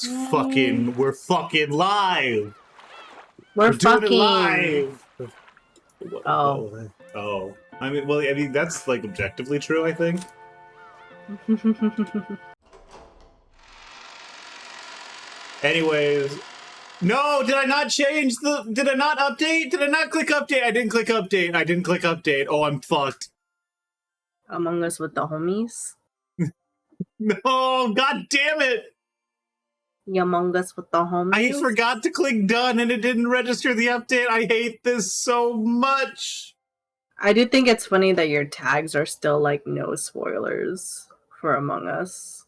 we're fucking live. We're doing fucking it live. Oh. Oh. I mean, that's like objectively true, I think. Anyways, no, did I not change did I not update? Did I not click update? I didn't click update. Oh, I'm fucked. Among Us with the homies. No, god damn it. Among Us with the homies. I forgot to click done and it didn't register the update. I hate this so much. I do think it's funny that your tags are still like no spoilers for Among Us.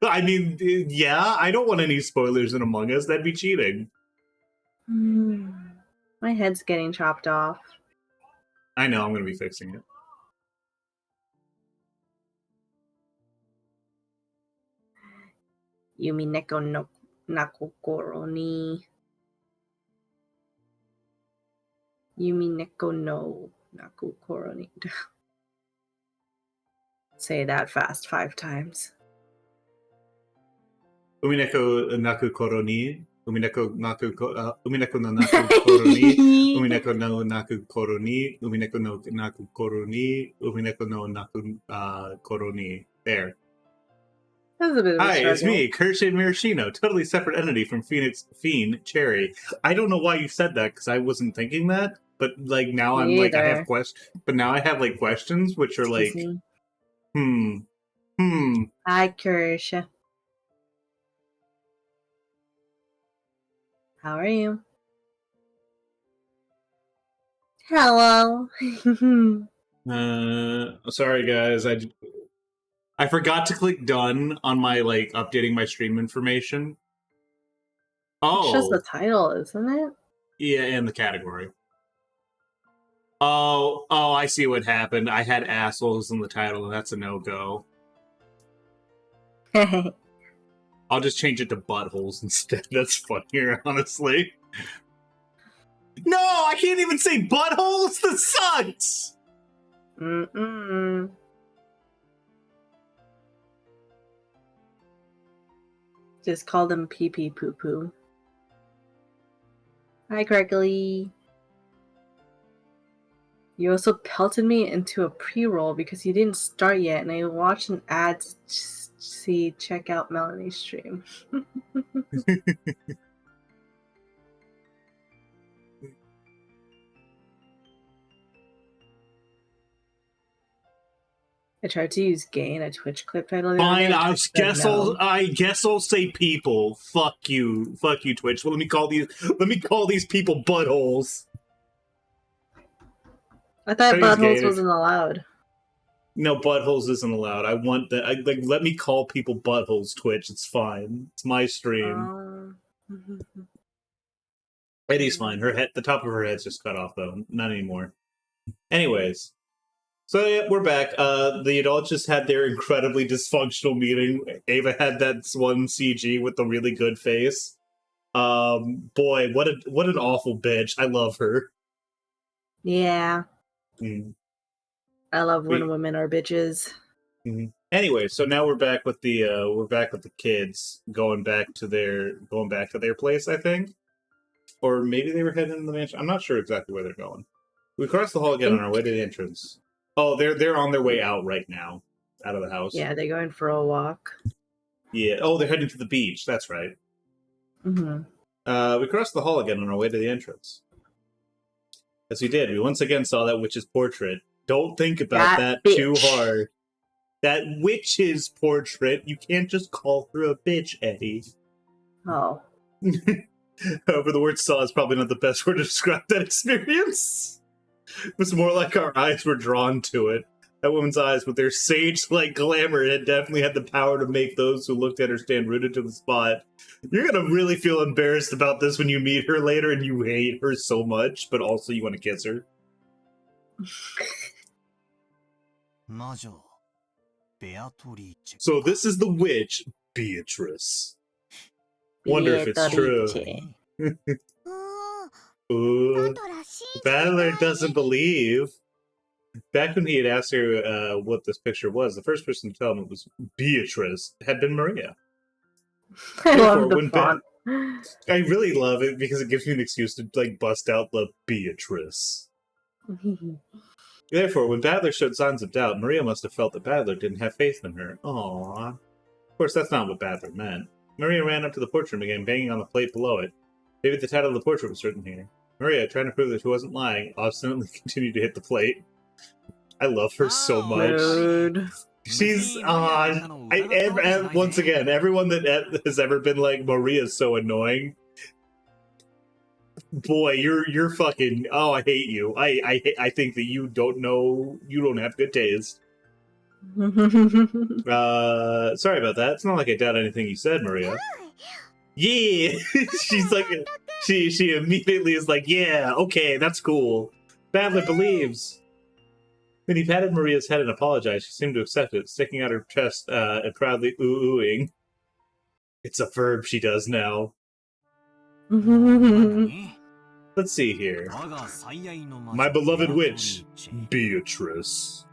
I mean, yeah, I don't want any spoilers in Among Us. That'd be cheating. My head's getting chopped off. I know, I'm going to be fixing it. Umineko no nakokoro ni. Umineko no nakokoro ni. Say that fast 5 times. Umineko nakokoro ni. Umineko no nakokoro ni. Umineko no nakokoro ni. Umineko no nakokoro ni. Umineko no nakokoro ni. There. That was a bit of a struggle. It's me, Kirsche Maraschino, totally separate entity from Fiend Cherry. I don't know why you said that, because I wasn't thinking that, but like now I'm like, I have questions, but now I have like questions, which are like, Hi, Kirsche. How are you? Hello. Sorry guys, I forgot to click done on my like updating my stream information. Oh, it's just the title, isn't it? Yeah, and the category. Oh, I see what happened. I had assholes in the title, and that's a no-go. I'll just change it to buttholes instead. That's funnier, honestly. No, I can't even say buttholes. That sucks. Just call them pee-pee poo-poo. Hi, Gregory. You also pelted me into a pre-roll because you didn't start yet, and I watched an ad to see check out Melanie's stream. I tried to use gay in a Twitch clip title. Fine, I guess I'll say people. Fuck you, Twitch. Well, let me call these people buttholes. I thought buttholes wasn't allowed. No, buttholes isn't allowed. I want that. Like, let me call people buttholes. Twitch, it's fine. It's my stream. Eddie's fine. The top of her head's just cut off though. Not anymore. Anyways. So yeah, we're back. The adults just had their incredibly dysfunctional meeting. Ava had that one CG with the really good face. Boy, what an awful bitch. I love her. Yeah. I love when women are bitches. Anyway, so now we're back with the kids going back to their place, I think, or maybe they were heading in the mansion. I'm not sure exactly where they're going. We crossed the hall again on our way to the entrance. Oh, they're on their way out right now, out of the house. Yeah, they're going for a walk. Yeah. Oh, they're heading to the beach. That's right. We crossed the hall again on our way to the entrance. As we did, we once again saw that witch's portrait. Don't think about that too hard. That witch's portrait. You can't just call her a bitch, Eddie. Oh. However, the word saw is probably not the best word to describe that experience. It was more like our eyes were drawn to it. That woman's eyes, with their sage-like glamour, had definitely had the power to make those who looked at her stand rooted to the spot. You're gonna really feel embarrassed about this when you meet her later and you hate her so much, but also you want to kiss her. So this is the witch, Beatrice. Wonder if it's true. Ooh, Battler doesn't believe. Back when he had asked her what this picture was, the first person to tell him it was Beatrice had been Maria. I Therefore, love the when font. I really love it because it gives me an excuse to like bust out the Beatrice. Therefore, when Badler showed signs of doubt, Maria must have felt that Badler didn't have faith in her. Aww. Of course, that's not what Badler meant. Maria ran up to the portrait and began banging on the plate below it. Maybe the title of the portrait was written here. Maria, trying to prove that she wasn't lying, obstinately continued to hit the plate. I love her so much. Rude. She's once again, everyone that has ever been like, Maria's so annoying. Boy, you're fucking. Oh, I hate you. I think that you don't have good taste. Sorry about that. It's not like I doubt anything you said, Maria. Yeah, she's like, she immediately is like, yeah, okay, that's cool. Badler believes. When he patted Maria's head and apologized, she seemed to accept it, sticking out her chest and proudly oohing. It's a verb she does now. Let's see here. My beloved witch, Beatrice.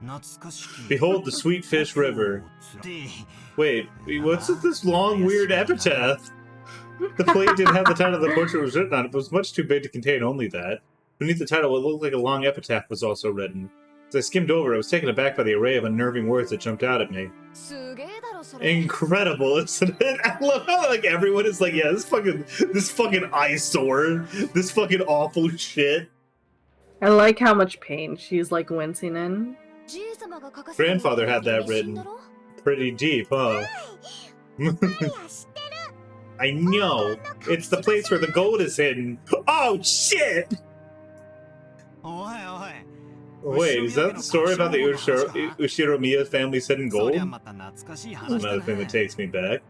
Behold the sweet fish river. Wait, what's this long, weird epitaph? The plate didn't have the title the portrait was written on. It was much too big to contain only that. Beneath the title, what looked like a long epitaph was also written. As I skimmed over, I was taken aback by the array of unnerving words that jumped out at me. Incredible, isn't it? I love how like everyone is like, yeah, this fucking eyesore, this fucking awful shit. I like how much pain she's like wincing in. Grandfather had that written. Pretty deep, huh? I know. It's the place where the gold is hidden. Oh shit! Wait, is that the story about the Ushiromiya family's hidden gold? That's another thing that takes me back.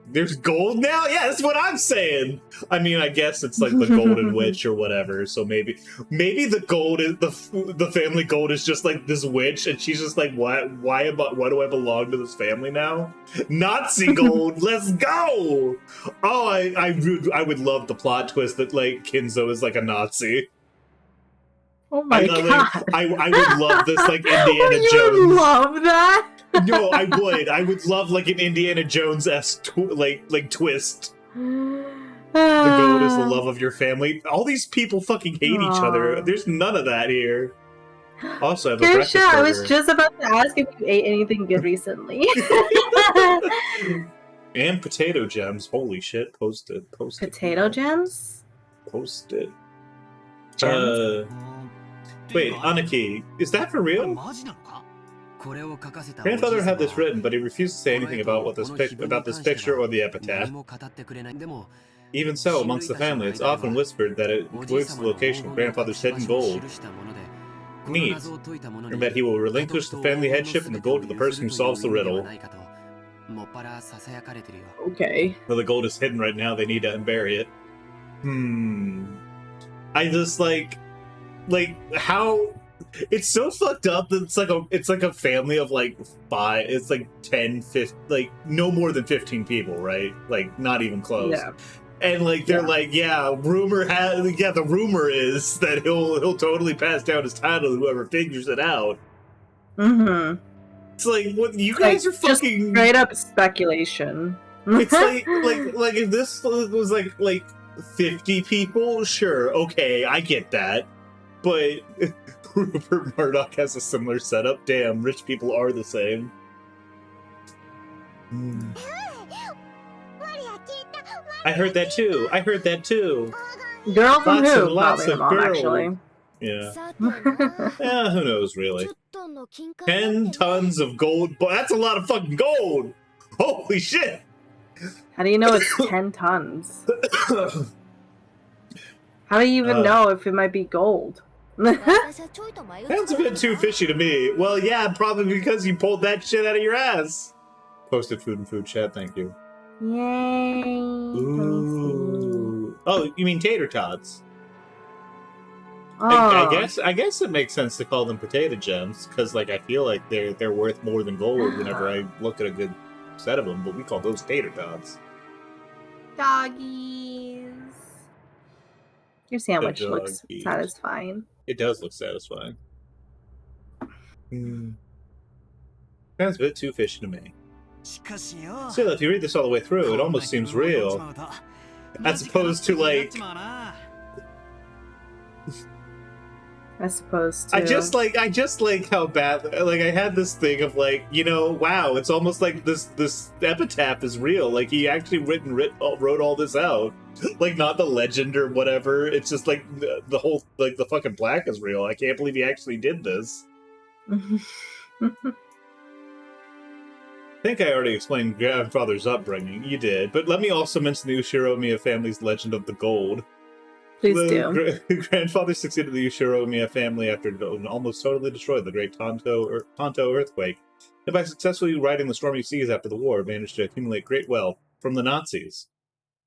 There's gold now? Yeah, that's what I'm saying! I mean, I guess it's like the Golden Witch or whatever, so maybe the gold is, the family gold is just like this witch, and she's just like, why do I belong to this family now? Nazi gold, let's go! Oh, I would love the plot twist that like Kinzo is like a Nazi. Oh my god! I would love this like Indiana Jones. You would love that? No, I would. I would love like an Indiana Jones-esque like twist. The gold is the love of your family. All these people fucking hate each other. There's none of that here. Also, I have a breakfast burger. I was just about to ask if you ate anything good recently. And potato gems. Holy shit! Posted. Potato gems? Posted. Gems? Wait, Anaki, is that for real? Grandfather had this written, but he refused to say anything about this picture or the epitaph. Even so, amongst the family, it's often whispered that it includes the location of Grandfather's hidden gold. Neat. And that he will relinquish the family headship and the gold to the person who solves the riddle. Okay. Well, the gold is hidden right now, they need to unbury it. I just like how it's so fucked up that it's like a family of like 5, it's like 10, 15, like no more than 15 people, right? Like not even close. Yeah. And like they're like, the rumor is that he'll totally pass down his title to whoever figures it out. Mm-hmm. It's like, what, you guys are fucking just straight up speculation. It's like if this was like 50 people, sure, okay, I get that. But Rupert Murdoch has a similar setup. Damn, rich people are the same. I heard that too. Girl from lots who? And lots Probably of mom, girls. actually. Yeah. Yeah, who knows, really. 10 tons of gold. That's a lot of fucking gold! Holy shit! How do you know it's 10 tons? How do you even know if it might be gold? Sounds a bit too fishy to me. Well, yeah, probably because you pulled that shit out of your ass. Posted food and food chat, thank you. Yay. Ooh. Oh, you mean tater tots? Oh. I guess it makes sense to call them potato gems because, like, I feel like they're worth more than gold whenever I look at a good set of them. But we call those tater tots. Doggies. Your sandwich looks satisfying. It does look satisfying. Sounds a bit too fishy to me. Still, if you read this all the way through, it almost seems real. As opposed to, like... As opposed to... I just like how bad... Like, I had this thing of, like, you know, wow, it's almost like this epitaph is real. Like, he actually wrote all this out. Like, not the legend or whatever. It's just, like, the whole... Like, the fucking plaque is real. I can't believe he actually did this. I think I already explained grandfather's upbringing. You did. But let me also mention the Ushiro-Miya family's legend of the gold. Please do. Grandfather succeeded the Ushiro-Miya family after almost totally destroyed the Great Tonto earthquake. And by successfully riding the stormy seas after the war, managed to accumulate great wealth from the Nazis.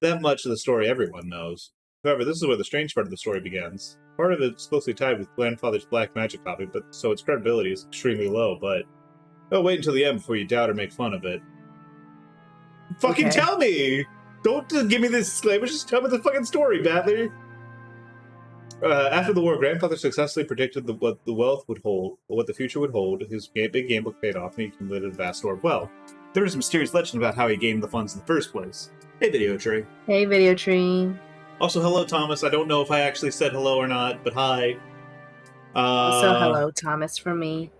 That much of the story everyone knows. However, this is where the strange part of the story begins. Part of it's closely tied with grandfather's black magic hobby, but so its credibility is extremely low, but... Oh, wait until the end before you doubt or make fun of it. Fucking tell me! Don't just give me this disclaimer, just tell me the fucking story, Battler! After the war, grandfather successfully predicted what the wealth would hold, or what the future would hold. His big game book paid off, and he accumulated a vast store of wealth. There is a mysterious legend about how he gained the funds in the first place. Hey, Video Tree. Hey, Video Tree. Also, hello, Thomas. I don't know if I actually said hello or not, but hi. Also, hello, Thomas, from me.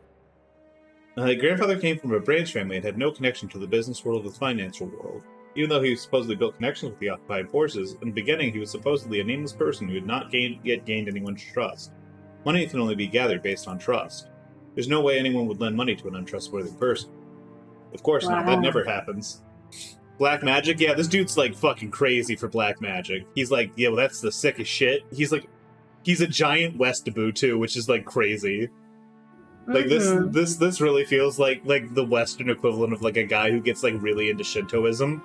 Grandfather came from a branch family and had no connection to the business world or the financial world. Even though he supposedly built connections with the occupied forces, in the beginning he was supposedly a nameless person who had not yet gained anyone's trust. Money can only be gathered based on trust. There's no way anyone would lend money to an untrustworthy person. Of course not, that never happens. Black magic? Yeah, this dude's like fucking crazy for black magic. He's like, yeah, well, that's the sickest shit. He's a giant Westaboo too, which is like crazy. Like this really feels like the Western equivalent of like a guy who gets like really into Shintoism.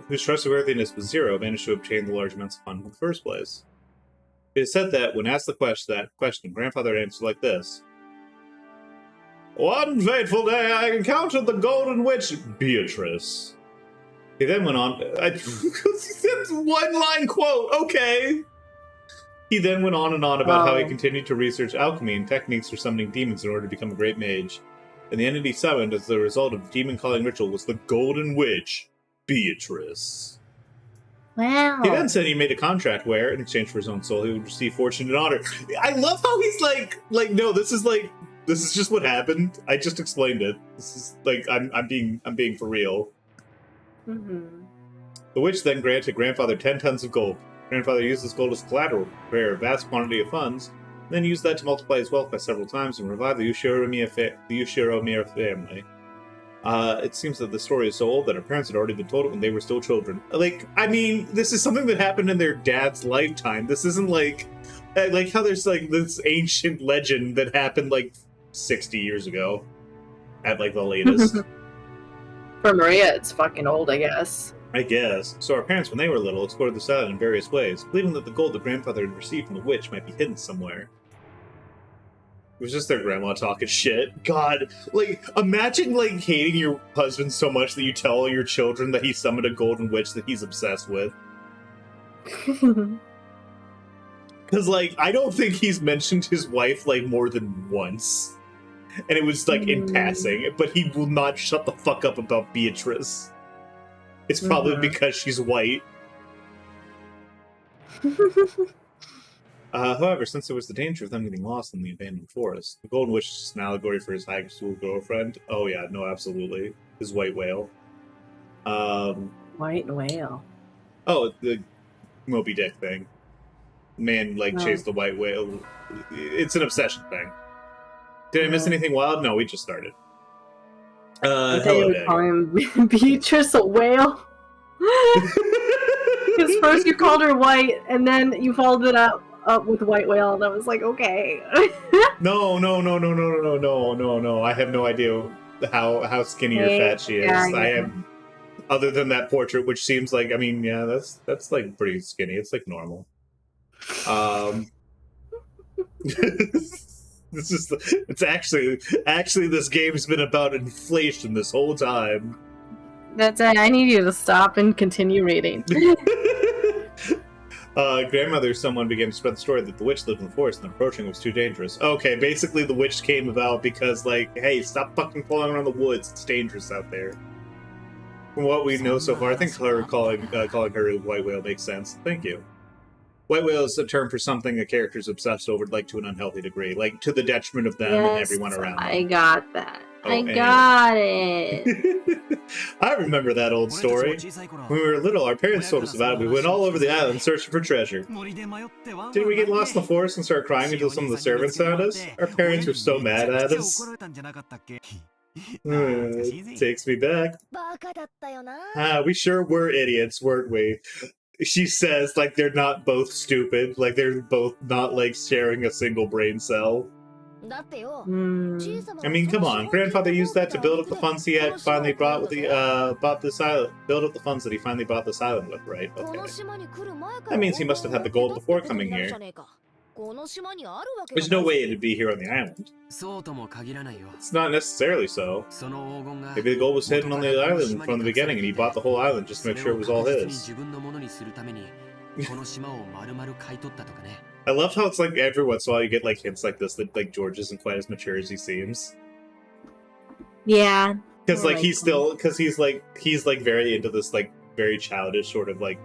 Whose trustworthiness was zero, managed to obtain the large amounts of funds in the first place. It is said that when asked that question, grandfather answered like this: "One fateful day, I encountered the Golden Witch, Beatrice." He then went on. That's one-line quote. Okay. He then went on and on about how he continued to research alchemy and techniques for summoning demons in order to become a great mage. And the entity summoned as the result of the demon-calling ritual was the Golden Witch, Beatrice. Wow. He then said he made a contract where, in exchange for his own soul, he would receive fortune and honor. I love how he's like, no, this is just what happened. I just explained it. This is like, I'm being for real. Mm-hmm. The witch then granted grandfather 10 tons of gold. Grandfather used this gold as collateral to prepare a vast quantity of funds, and then used that to multiply his wealth by several times and revive the Ushiro-Miya family. It seems that the story is so old that our parents had already been told it when they were still children. Like, I mean, this is something that happened in their dad's lifetime. This isn't like how there's like this ancient legend that happened like 60 years ago, at like the latest. For Maria, it's fucking old, I guess. I guess. So our parents, when they were little, explored this island in various ways, believing that the gold that grandfather had received from the witch might be hidden somewhere. It was just their grandma talking shit. God, like, imagine, like, hating your husband so much that you tell all your children that he summoned a golden witch that he's obsessed with. Because, like, I don't think he's mentioned his wife, like, more than once. And it was, like, in passing. But he will not shut the fuck up about Beatrice. It's probably because she's white. However, since there was the danger of them getting lost in the abandoned forest, the Golden Witch is just an allegory for his high school girlfriend. Oh yeah, no, absolutely. His white whale. White whale. Oh, the Moby Dick thing. Man, like, chased the white whale. It's an obsession thing. Did I miss anything wild? No, we just started. Hello, Dagger. Calling Beatrice a whale. Because first you called her white, and then you followed it up with white whale, and I was like, okay. No. I have no idea how skinny or fat she is. I have, other than that portrait, which seems like, I mean, yeah, that's like pretty skinny. It's like normal. It's actually this game's been about inflation this whole time. That's it. I need you to stop and continue reading. Grandmother, someone began to spread the story that the witch lived in the forest and approaching was too dangerous. Okay, basically the witch came about because, like, hey, stop fucking crawling around the woods. It's dangerous out there. From what we know so far, I think calling her a white whale makes sense. Thank you. White whale is a term for something a character's obsessed over, like, to an unhealthy degree. Like, to the detriment of them and everyone around them. I got that. Oh, I got it. I remember that old story. When we were little, our parents told us about it. We went all over the island searching for treasure. Didn't we get lost in the forest and start crying until some of the servants found us? Our parents were so mad at us. Takes me back. We sure were idiots, weren't we? She says, like, they're not both stupid. Like, they're both not, like, sharing a single brain cell. I mean, come on. Grandfather used that to build up the funds he had finally bought with the bought this island. Build up the funds that he finally bought this island with, right? Okay. That means he must have had the gold before coming here. There's no way it'd be here on the island. It's not necessarily so. Maybe the gold was hidden on the island from the beginning, and he bought the whole island just to make sure it was all his. I love how it's like every once in a while you get like hints like this that like George isn't quite as mature as he seems. Yeah. Because like he's very into this like very childish sort of like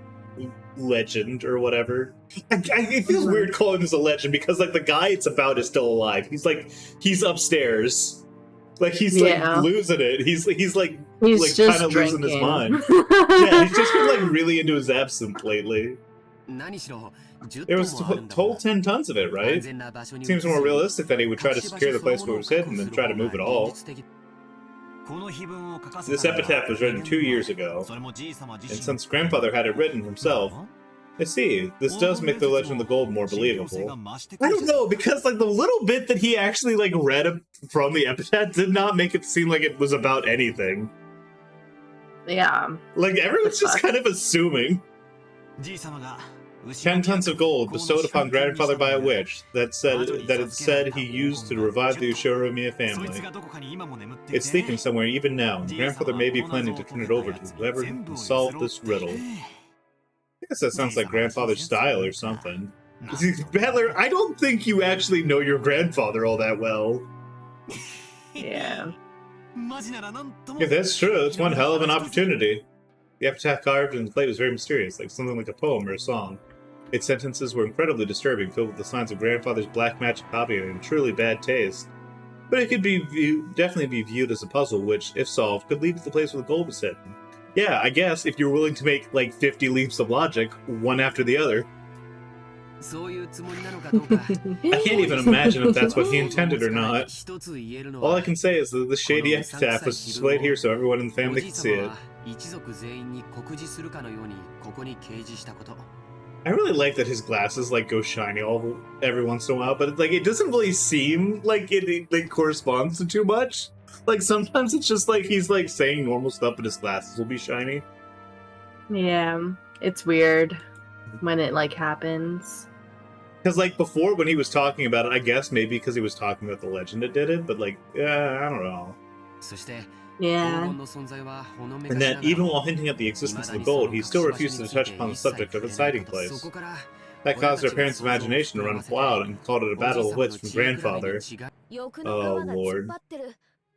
legend or whatever. It feels weird calling this a legend because like the guy it's about is still alive. He's upstairs. Like he's like losing it. He's kind of losing his mind. Yeah, he's just been like really into his absinthe lately. There was whole 10 tons of it, right? Seems more realistic that he would try to secure the place where it was hidden than try to move it all. This epitaph was written 2 years ago, and since grandfather had it written himself, I see, this does make the legend of the gold more believable. I don't know, because like the little bit that he actually like read from the epitaph did not make it seem like it was about anything. Yeah. Like everyone's just kind of assuming. 10 tons of gold bestowed upon grandfather by a witch that it said he used to revive the Ushiro family. It's sleeping somewhere even now. Grandfather may be planning to turn it over to whoever can solve this riddle. I guess that sounds like grandfather's style or something. Battler, I don't think you actually know your grandfather all that well. Yeah. If that's true, it's one hell of an opportunity. The epitaph carved in the plate was very mysterious, like something like a poem or a song. Its sentences were incredibly disturbing, filled with the signs of grandfather's black magic hobby and truly bad taste. But it could definitely be viewed as a puzzle, which, if solved, could lead to the place where the gold was hidden. Yeah, I guess, if you're willing to make, like, 50 leaps of logic, one after the other. I can't even imagine if that's what he intended or not. All I can say is that the shady epitaph was displayed here so everyone in the family could see it. I really like that his glasses like go shiny every once in a while, but like it doesn't really seem like it corresponds to too much. Like sometimes it's just like he's like saying normal stuff, but his glasses will be shiny. Yeah, it's weird when it like happens. Because like before when he was talking about it, I guess maybe because he was talking about the legend that did it, but like I don't know. Yeah. And that even while hinting at the existence of the gold, he still refused to touch upon the subject of its hiding place. That caused their parents' imagination to run wild and called it a battle of wits from grandfather. Oh lord.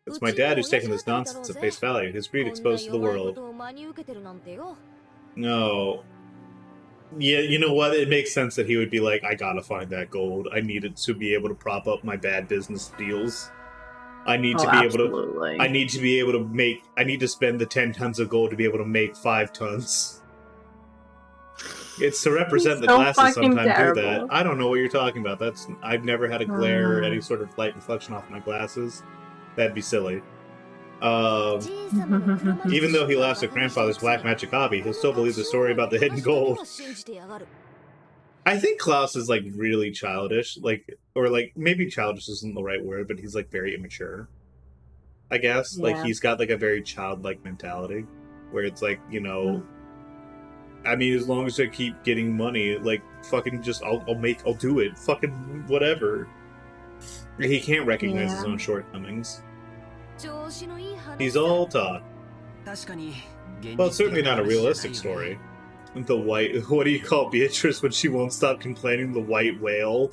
It's my dad who's taking this nonsense at face value, his greed exposed to the world. No. Yeah, you know what? It makes sense that he would be like, I gotta find that gold. I need it to be able to prop up my bad business deals. I need to be able to make, I need to spend the 10 tons of gold to be able to make 5 tons. It's to represent the glasses sometimes do that. I don't know what you're talking about. I've never had a glare or any sort of light reflection off my glasses. That'd be silly. Even though he laughs at grandfather's black magic hobby, he'll still believe the story about the hidden gold. I think Klaus is like really childish, or maybe childish isn't the right word, but he's like very immature. I guess like he's got like a very childlike mentality, where it's like I mean, as long as I keep getting money, like fucking just I'll do it, fucking whatever. He can't recognize his own shortcomings. He's all talk. Well, it's certainly not a realistic story. The white. What do you call Beatrice when she won't stop complaining? The white whale.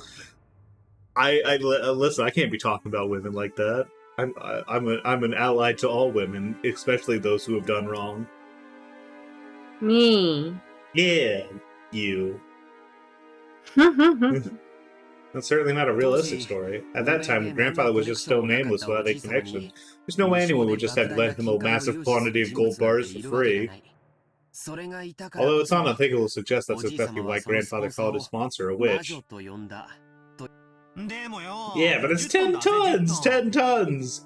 Listen. I can't be talking about women like that. I'm an ally to all women, especially those who have done wrong. Me. Yeah, you. That's certainly not a realistic story. At that time, grandfather was just still nameless without a connection. There's no way anyone would just have lent him a massive quantity of gold bars for free. Although it's not unthinkable to suggest that's exactly why grandfather called his sponsor a witch. Yeah, but it's 10 tons! 10 tons!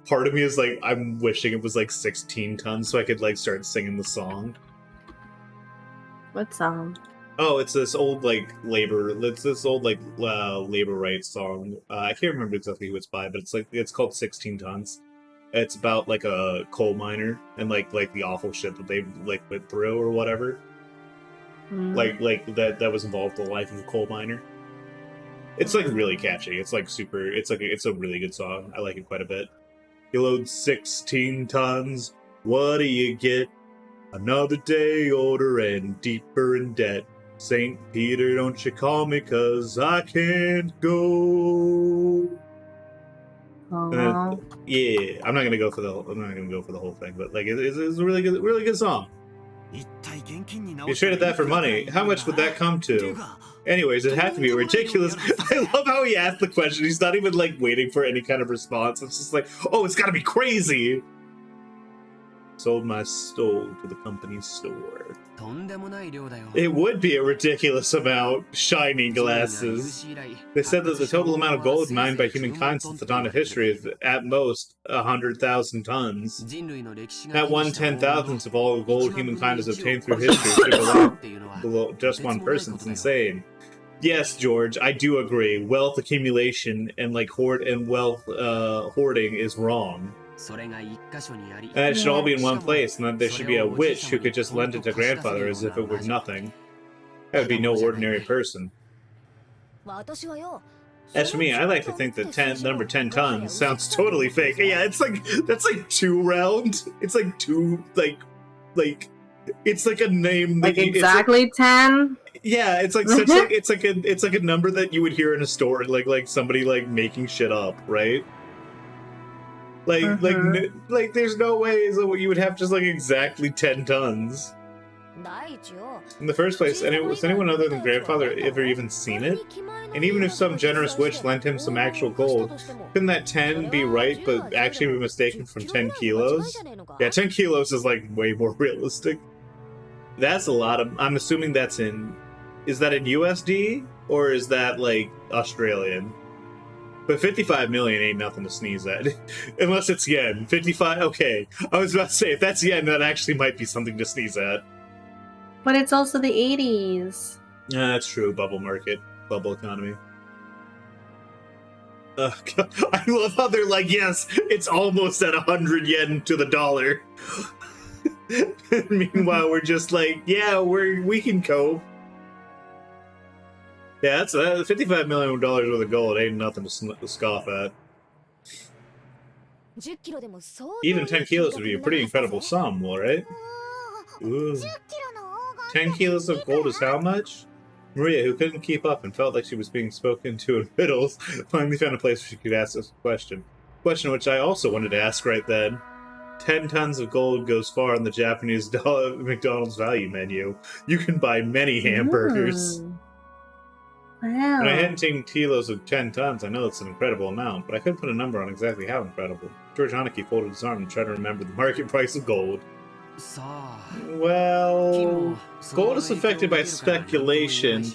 Part of me is like, I'm wishing it was like 16 tons so I could like start singing the song. What song? Oh, it's this old labor rights song. I can't remember exactly who it's by, but it's called 16 Tons. It's about like a coal miner and like the awful shit that they went through or whatever. That was involved in the life of a coal miner. It's like really catchy. It's like super. It's a really good song. I like it quite a bit. You load 16 tons. What do you get? Another day older and deeper in debt. St. Peter, don't you call me 'cause I can't go. Yeah, I'm not gonna go for the whole thing, but like it's a really good song. You traded that for money. How much would that come to? Anyways, it had to be ridiculous. I love how he asked the question. He's not even like waiting for any kind of response. It's just like, oh, it's gotta be crazy. Sold my soul to the company's store. It would be a ridiculous amount. Shiny glasses. They said that the total amount of gold mined by humankind since the dawn of history is at most 100,000 tons. That 1/10,000th of all the gold humankind has obtained through history should belong below just one person. It's insane. Yes, George, I do agree. Wealth accumulation and like hoarding is wrong. And it should all be in one place, and that there should be a witch who could just lend it to grandfather as if it were nothing. That would be no ordinary person. As for me, I like to think that number 10 tons sounds totally fake. Yeah, it's like that's like too round. It's like too it's like a name like exactly 10. Yeah, it's like such like it's like a number that you would hear in a store, like somebody like making shit up, right? Like there's no way that you would have just like exactly 10 tons. In the first place, was anyone other than grandfather ever even seen it? And even if some generous witch lent him some actual gold, couldn't that 10 be right but actually be mistaken from 10 kilos? Yeah, 10 kilos is like way more realistic. That's a lot of... I'm assuming that's in... Is that in USD? Or is that like Australian? But 55 million ain't nothing to sneeze at. Unless it's yen. 55, okay. I was about to say, if that's yen, that actually might be something to sneeze at. But it's also the 80s. Yeah, that's true. Bubble market. Bubble economy. I love how they're like, yes, it's almost at 100 yen to the dollar. Meanwhile, we're just like, yeah, we can cope. Yeah, that's $55 million worth of gold ain't nothing to scoff at. Even 10 kilos would be a pretty incredible sum, right? Ooh. 10 kilos of gold is how much? Maria, who couldn't keep up and felt like she was being spoken to in riddles, finally found a place where she could ask this question. Question which I also wanted to ask right then. 10 tons of gold goes far on the Japanese McDonald's value menu. You can buy many hamburgers. Wow. When I hadn't taken kilos of 10 tons, I know it's an incredible amount, but I couldn't put a number on exactly how incredible. George Haneke folded his arm and tried to remember the market price of gold. Well, gold is affected by speculation.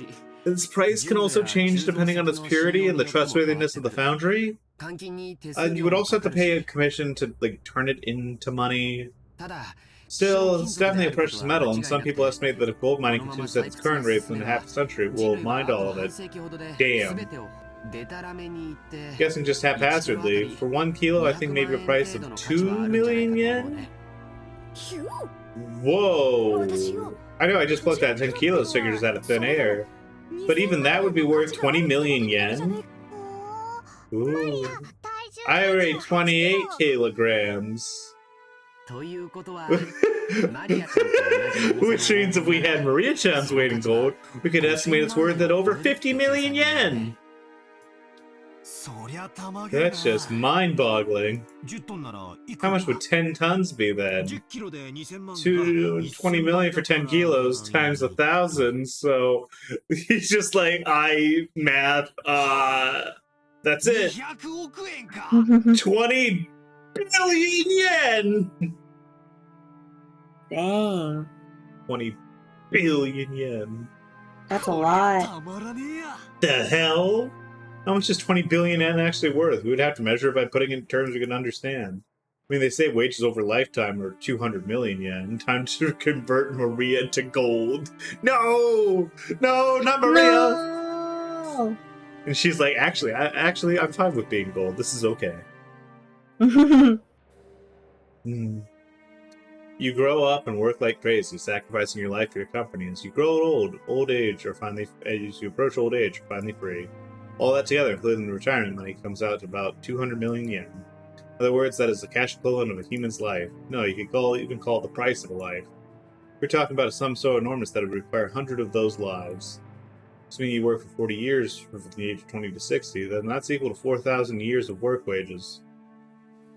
Its price can also change depending on its purity and the trustworthiness of the foundry. You would also have to pay a commission to like turn it into money. Still, it's definitely a precious metal, and some people estimate that if gold mining continues at its current rate within half a century, we'll mine all of it. Damn. Guessing just haphazardly, for 1 kilo, I think maybe a price of 2 million yen? Whoa! I know I just plucked that 10 kilos figures out of thin air. But even that would be worth 20 million yen? Ooh. I weigh 28 kilograms. Which means if we had Maria-chan's weight in gold, we could estimate its worth at over 50 million yen! That's just mind-boggling. How much would 10 tons be then? 20 million for 10 kilos times 1,000, so he's just like, math, that's it. 20 billion yen! Dang. 20 billion yen. That's a lot. The hell? How much is 20 billion yen actually worth? We would have to measure it by putting it in terms we can understand. I mean, they say wages over lifetime are 200 million yen. Time to convert Maria to gold. No! No, not Maria! No! And she's like, I'm fine with being gold. This is okay. You grow up and work like crazy, sacrificing your life for your company. As you grow old age, or finally, as you approach old age, you're finally free. All that together, including the retirement money, comes out to about 200 million yen. In other words, that is the cash equivalent of a human's life. No, you could even call it the price of a life. We're talking about a sum so enormous that it would require 100 of those lives. Assuming you work for 40 years from the age of 20 to 60, then that's equal to 4,000 years of work wages.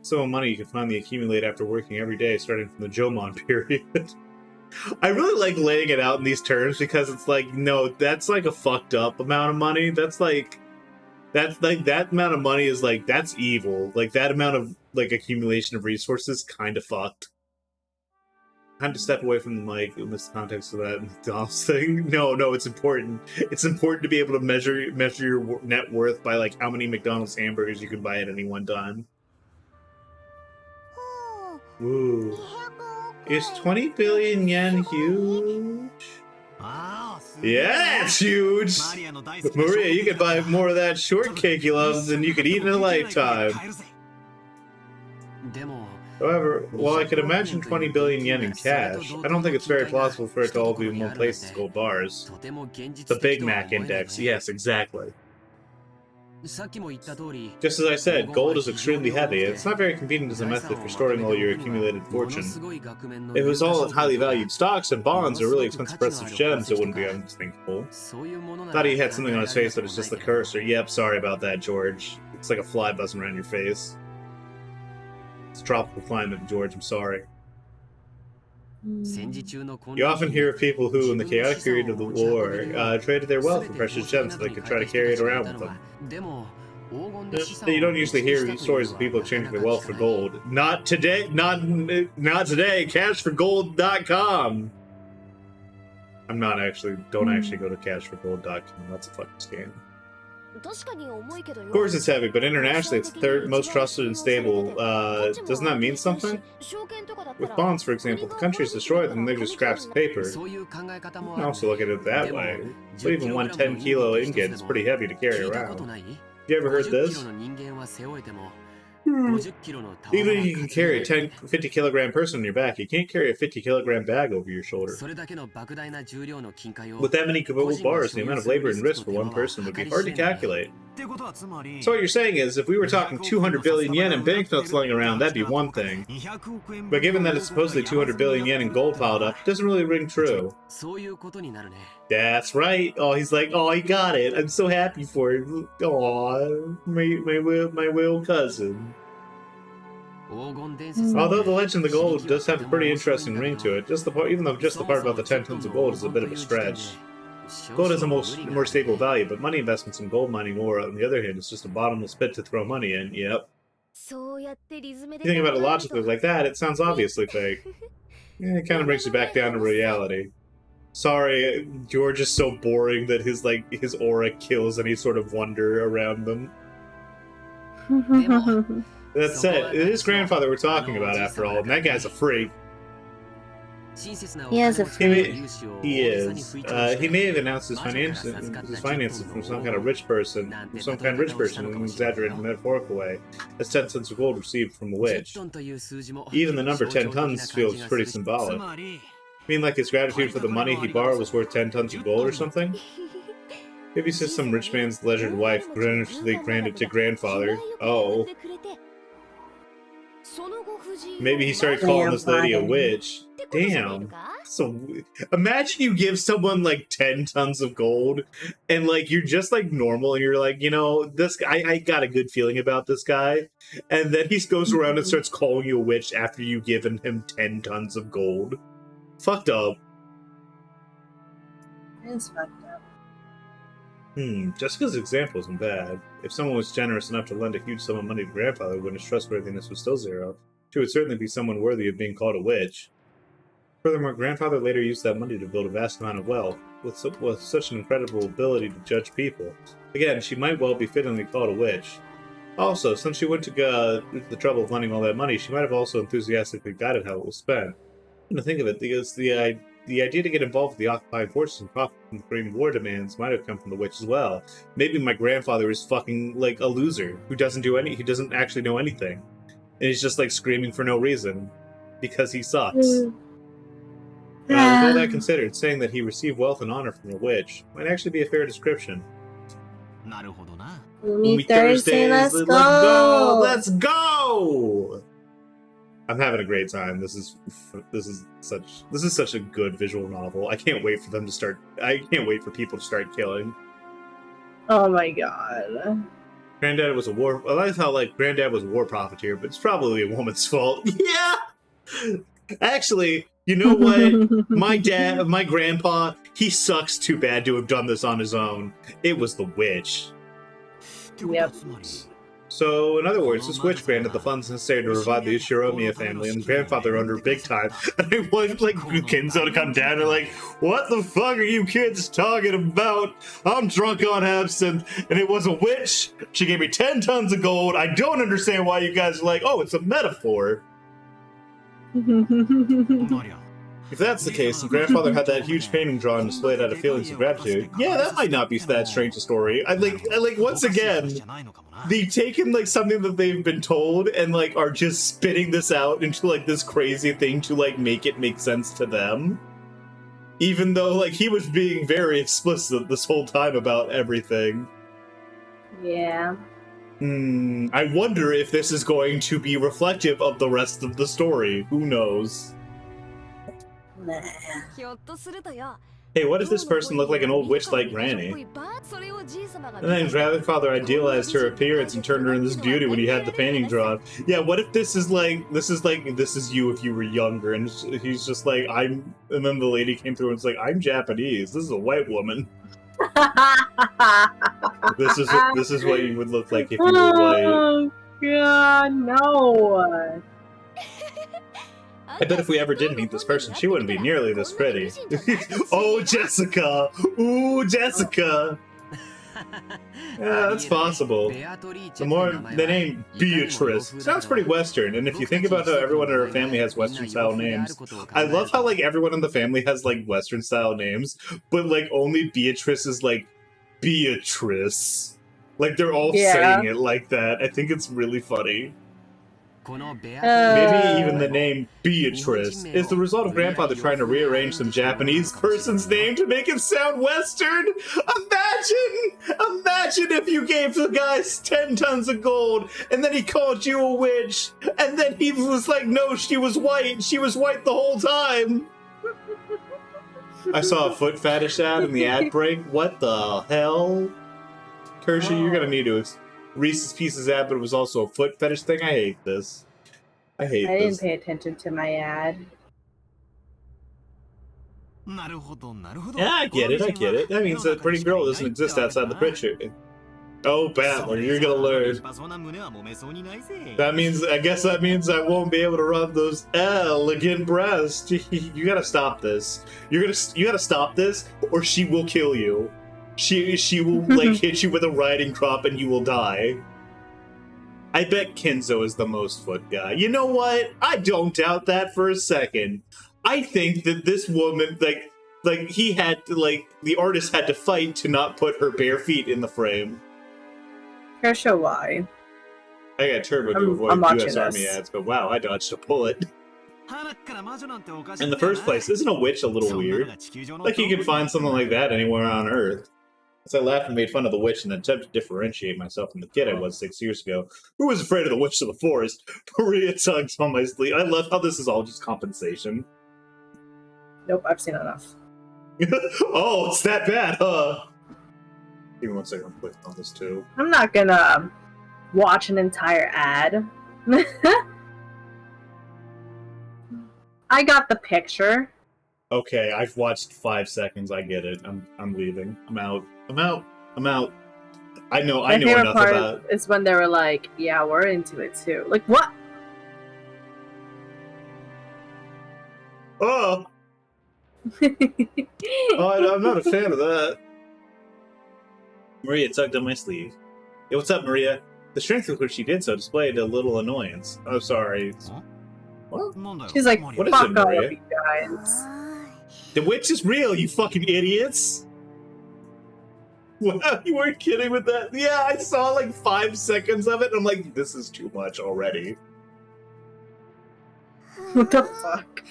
So much money you can finally accumulate after working every day, starting from the Jomon period. I really like laying it out in these terms because it's like, no, that's like a fucked up amount of money. That's like that amount of money is like, that's evil. Like that amount of like accumulation of resources kind of fucked. Time to step away from the mic in this context of that McDonald's thing. No, it's important. It's important to be able to measure your net worth by like how many McDonald's hamburgers you can buy at any one time. Ooh. Is 20 billion yen huge? Yeah, it's huge! Maria, you could buy more of that shortcake you love than you could eat in a lifetime. However, while I could imagine 20 billion yen in cash, I don't think it's very plausible for it to all be in one place as gold bars. The Big Mac Index, yes, exactly. Just as I said, gold is extremely heavy, and it's not very convenient as a method for storing all your accumulated fortune. If it was all in highly valued stocks and bonds or really expensive precious gems, it wouldn't be unthinkable. Thought he had something on his face, but it's just the cursor. Yep, sorry about that, George. It's like a fly buzzing around your face. It's a tropical climate, George, I'm sorry. You often hear of people who, in the chaotic period of the war, traded their wealth for precious gems so they could try to carry it around with them. You don't usually hear stories of people exchanging their wealth for gold. Not today, not today, cashforgold.com! Don't actually go to cashforgold.com, that's a fucking scam. Of course it's heavy, but internationally it's the third most trusted and stable. Doesn't that mean something? With bonds, for example, the countries destroy them and they're just scraps of paper. You can also look at it that way. But even one 10-kilo ingot is pretty heavy to carry around. You ever heard this? Even if you can carry a 50-kilogram person on your back, you can't carry a 50-kilogram bag over your shoulder. With that many gold bars, the amount of labor and risk for one person would be hard to calculate. So what you're saying is, if we were talking 200 billion yen in banknotes lying around, that'd be one thing. But given that it's supposedly 200 billion yen in gold piled up, it doesn't really ring true. That's right. Oh, he's like, oh, he got it. I'm so happy for him. Aw, my real cousin. Although the legend of the gold does have a pretty interesting ring to it, even though just the part about the 10 tons of gold is a bit of a stretch. Gold has a more stable value, but money investments in gold mining ore, on the other hand, is just a bottomless pit to throw money in. Yep. You think about it logically like that, it sounds obviously fake. Yeah, it kind of brings you back down to reality. Sorry, George is so boring that his aura kills any sort of wonder around them. That said, it is grandfather we're talking about after all, and that guy's a freak. He is a freak. He is. He may have announced his finances from some kind of rich person, in an exaggerated metaphorical way, as 10 cents of gold received from a witch. Even the number 10 tons feels pretty symbolic. You mean like his gratitude for the money he borrowed was worth 10 tons of gold or something? Maybe it's just some rich man's leisured wife generously granted to grandfather. Oh. Maybe he started calling this lady a witch. Damn. So imagine you give someone like 10 tons of gold and like you're just like normal and you're like, you know, this guy, I got a good feeling about this guy. And then he goes around and starts calling you a witch after you've given him 10 tons of gold. Fucked up. It's fucked up. Jessica's example isn't bad. If someone was generous enough to lend a huge sum of money to grandfather when his trustworthiness was still zero, she would certainly be someone worthy of being called a witch. Furthermore, grandfather later used that money to build a vast amount of wealth, with such an incredible ability to judge people. Again, she might well be fittingly called a witch. Also, since she went to the trouble of lending all that money, she might have also enthusiastically guided how it was spent. To think of it, because the idea to get involved with the occupying forces and profit from the Korean War demands might have come from the witch as well. Maybe my grandfather is fucking like a loser who doesn't actually know anything, and he's just like screaming for no reason because he sucks. With all that considered, saying that he received wealth and honor from a witch might actually be a fair description. Umi Thursday, let's go! Let's go! I'm having a great time. This is such a good visual novel. I can't wait for them to start. I can't wait for people to start killing. Oh my god. Granddad was a war. I like how like Granddad was a war profiteer, but it's probably a woman's fault. Yeah. Actually, you know what? My grandpa, he sucks too bad to have done this on his own. It was the witch. Yep. So, in other words, this witch granted the funds necessary to revive the Shiromiya family and grandfather under big time. And I want, like, Kinzo to come down and like, what the fuck are you kids talking about? I'm drunk on absinthe, and it was a witch. She gave me 10 tons of gold. I don't understand why you guys are like, oh, it's a metaphor. If that's the case, and grandfather had that huge painting drawn displayed out of feelings of gratitude, yeah, that might not be that strange a story. I like once again, they've taken like something that they've been told and like are just spitting this out into like this crazy thing to like make it make sense to them. Even though like he was being very explicit this whole time about everything. Yeah. I wonder if this is going to be reflective of the rest of the story. Who knows? Nah. Hey, what if this person looked like an old witch like Granny? And then grandfather idealized her appearance and turned her into this beauty when he had the painting drawn. Yeah, what if this is you if you were younger, and he's just like, and then the lady came through and was like, I'm Japanese, this is a white woman. This is what you would look like if you were white. Oh god, no. I bet if we ever did meet this person, she wouldn't be nearly this pretty. Oh, Jessica! Ooh, Jessica! Yeah, that's possible. The name Beatrice sounds pretty Western, and if you think about how everyone in her family has Western-style names, I love how, like, everyone in the family has, like, Western-style names, but, like, only Beatrice is, like, Beatrice. Like, they're all saying it like that. I think it's really funny. Maybe even the name Beatrice is the result of grandfather trying to rearrange some Japanese person's name to make it sound Western. Imagine if you gave the guy 10 tons of gold and then he called you a witch and then he was like, no, she was white the whole time. I saw a foot fetish ad in the ad break. What the hell? Kershey, you're gonna need to Reese's Pieces ad, but it was also a foot fetish thing. I hate this. I didn't pay attention to my ad. Yeah, I get it. That means that pretty girl doesn't exist outside the picture. Oh, Battler, you're gonna learn. I guess that means I won't be able to rub those elegant breasts. You gotta stop this. You gotta stop this, or she will kill you. She will, like, hit you with a riding crop and you will die. I bet Kinzo is the most foot guy. You know what? I don't doubt that for a second. I think that this woman, like he had to, like, the artist had to fight to not put her bare feet in the frame. Kershaw, why? I got Turbo to avoid US Army ads, but wow, I dodged a bullet. In the first place, isn't a witch a little weird? Like, you can find something like that anywhere on Earth. As I laughed and made fun of the witch in an attempt to differentiate myself from the kid I was 6 years ago, who was afraid of the witch of the forest, Maria tugs on my sleeve. I love how this is all just compensation. Nope, I've seen enough. Oh, it's that bad, huh? Give me 1 second, I'm clicking on this too. I'm not gonna watch an entire ad. I got the picture. Okay, I've watched 5 seconds. I get it. I'm leaving. I'm out. I know My favorite enough part about. is when they were like, "Yeah, we're into it too." Like what? Oh, I'm not a fan of that. Maria tugged on my sleeve. Hey, what's up, Maria? The strength with which she did so displayed a little annoyance. Oh, sorry. Huh? What? She's like, What is "Fuck it, all Maria? of you guys." The witch is real, you fucking idiots! Wow, you weren't kidding with that? Yeah, I saw like 5 seconds of it, and I'm like, this is too much already. What the fuck?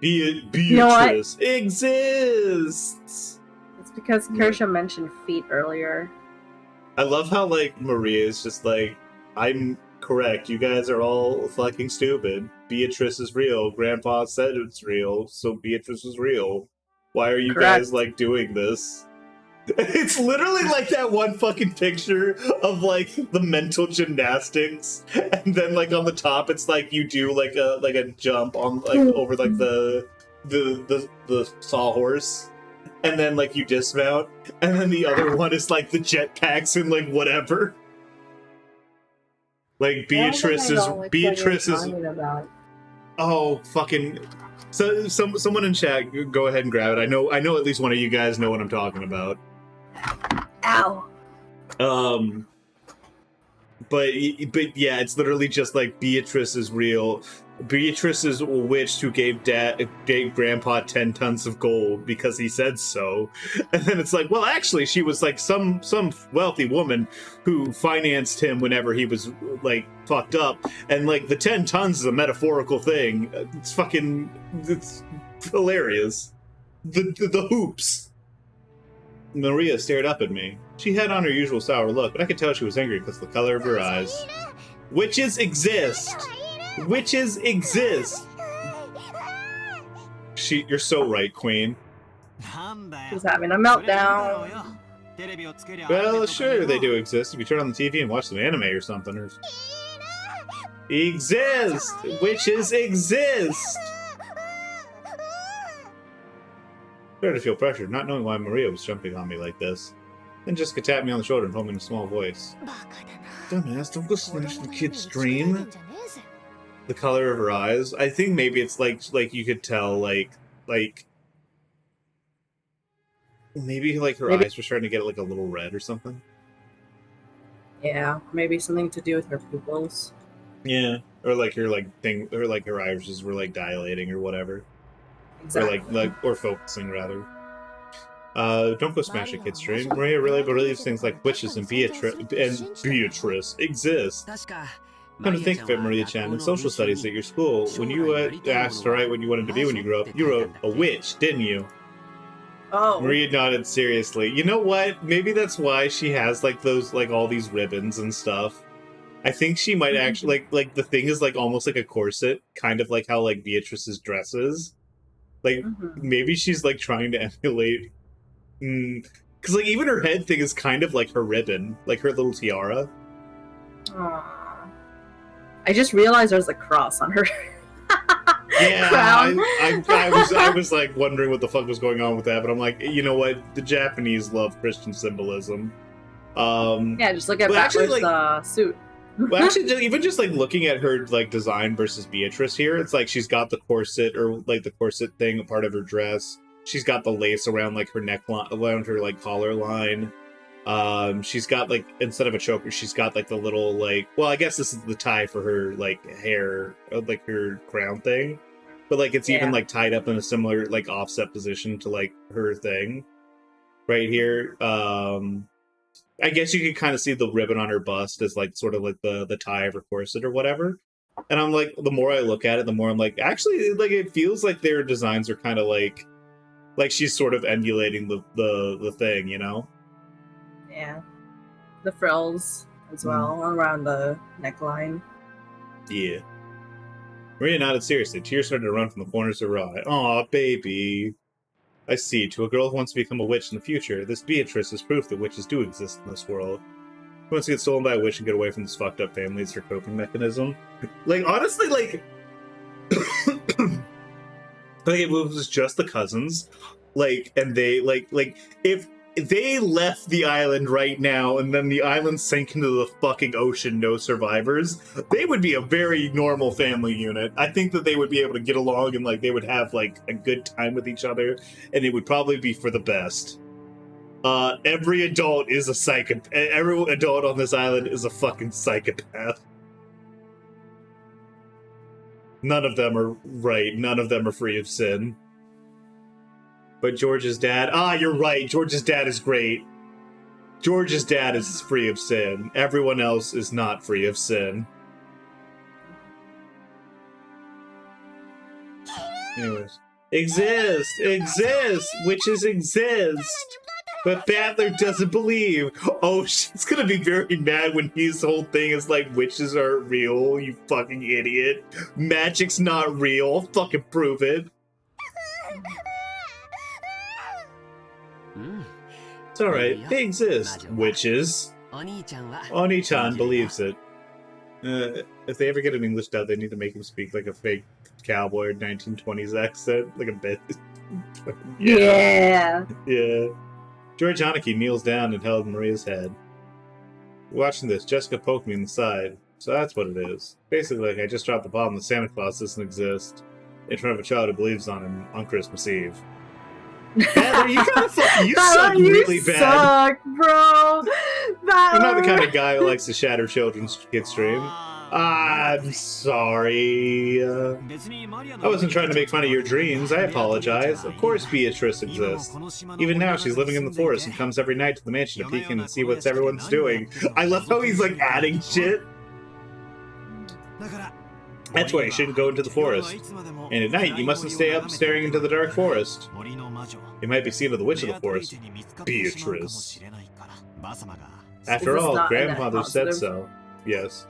Beatrice exists! It's because Kersha mentioned feet earlier. I love how, like, Maria is just like, I'm correct, you guys are all fucking stupid. Beatrice is real. Grandpa said it's real, so Beatrice is real. Why are you guys, like, doing this? It's literally like that one fucking picture of, like, the mental gymnastics, and then, like, on the top, it's like you do, like a jump on, like, over, like, the sawhorse, and then, like, you dismount, and then the other one is, like, the jetpacks and, like, whatever. Like, Beatrice is... Oh, fucking... So, someone in chat, go ahead and grab it. I know at least one of you guys know what I'm talking about. Ow. But yeah, it's literally just like Beatrice is real. Beatrice is a witch who gave Grandpa 10 tons of gold because he said so. And then it's like, well, actually, she was like some wealthy woman who financed him whenever he was like fucked up. And like the 10 tons is a metaphorical thing. It's hilarious. The hoops. Maria stared up at me. She had on her usual sour look, but I could tell she was angry because of the color of her eyes. Witches exist! Witches exist! You're so right, Queen. She's having a meltdown. Well, sure, they do exist. If you turn on the TV and watch some anime or something. Exist! Witches exist! I started to feel pressured, not knowing why Maria was jumping on me like this. Then Jessica tapped me on the shoulder and told me in a small voice. Dumbass, don't go smash the kid's dream. The color of her eyes. I think maybe it's like you could tell, like maybe like her eyes were starting to get like a little red or something. Yeah, maybe something to do with her pupils. Yeah, or like her thing, or like her irises were like dilating or whatever. Exactly. Or focusing rather. Don't go smash a kid's dream. Maria really believes things like witches and Beatrice exist. Come to think of it, Maria-chan, in social studies at your school, when you asked to write what you wanted to be when you grew up, you wrote a witch, didn't you? Oh. Maria nodded seriously. You know what? Maybe that's why she has like those all these ribbons and stuff. I think she might actually like the thing is like almost like a corset, kind of like how like Beatrice's dress is. Like maybe she's like trying to emulate. Because like even her head thing is kind of like her ribbon, like her little tiara. Aww. I just realized there's a cross on her. Yeah, crown. I was like wondering what the fuck was going on with that, but I'm like, you know what? The Japanese love Christian symbolism. Yeah, just look at Battler's suit. Well, actually, even just like looking at her like design versus Beatrice here, it's like she's got the corset or like the corset thing, a part of her dress. She's got the lace around like her neckline, around her like collar line. She's got like instead of a choker, she's got like the little like. Well, I guess this is the tie for her like hair, like her crown thing, but like it's even like tied up in a similar like offset position to like her thing, right here. I guess you could kind of see the ribbon on her bust as like sort of like the tie of her corset or whatever. And I'm like, the more I look at it, the more I'm like, actually, like it feels like their designs are kind of like Like she's sort of emulating the thing, you know? Yeah. The frills as well around the neckline. Yeah. Maria nodded seriously. Tears started to run from the corners of her eye. Aw, baby. I see. To a girl who wants to become a witch in the future, this Beatrice is proof that witches do exist in this world. Who wants to get stolen by a witch and get away from this fucked up family is her coping mechanism. Like, honestly, like... like, if it was just the cousins, like, and they, like, if they left the island right now and then the island sank into the fucking ocean, no survivors, they would be a very normal family unit. I think that they would be able to get along and, like, they would have, like, a good time with each other, and it would probably be for the best. Every adult is a psychopath. Every adult on this island is a fucking psychopath. None of them are right. None of them are free of sin. But George's dad... Ah, you're right. George's dad is great. George's dad is free of sin. Everyone else is not free of sin. Anyways. Exist! Witches exist! But Battler doesn't believe. Oh, she's gonna be very mad when his whole thing is like, witches aren't real, you fucking idiot. Magic's not real. Fucking prove it. It's alright. They exist. Witches. Oni-chan believes it. If they ever get an English dub, they need to make him speak like a fake cowboy 1920s accent. Like a bit. Yeah. George Haneke kneels down and held Maria's head. Watching this, Jessica poked me in the side. So that's what it is. Basically, like, I just dropped the bomb that Santa Claus doesn't exist in front of a child who believes on him on Christmas Eve. Battler, you kind of fucking... You suck really bad. Suck, bro. I'm not the kind of guy who likes to shatter children's kids' dream. I'm sorry. I wasn't trying to make fun of your dreams. I apologize. Of course Beatrice exists. Even now, she's living in the forest and comes every night to the mansion to peek in and see what everyone's doing. I love how he's, like, adding shit. That's why you shouldn't go into the forest. And at night, you mustn't stay up staring into the dark forest. You might be seen of the witch of the forest, Beatrice. After all, grandmother said so. Yes.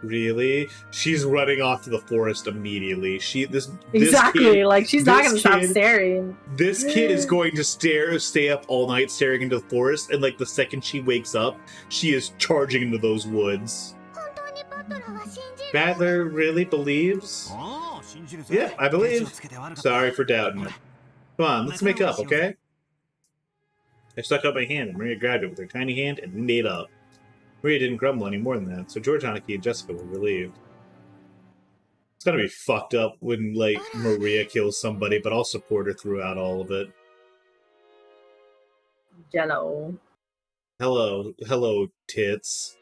Really? She's running off to the forest immediately. Exactly. Kid, like, she's not gonna stop staring. This kid is going to stay up all night staring into the forest, and, like, the second she wakes up, she is charging into those woods. Battler really believes? Yeah, I believe. Sorry for doubting it. Come on, let's make up, okay? I stuck out my hand, and Maria grabbed it with her tiny hand and made up. Maria didn't grumble any more than that, so George Haneke and Jessica were relieved. It's gonna be fucked up when, like, Maria kills somebody, but I'll support her throughout all of it. Jello. Hello, tits.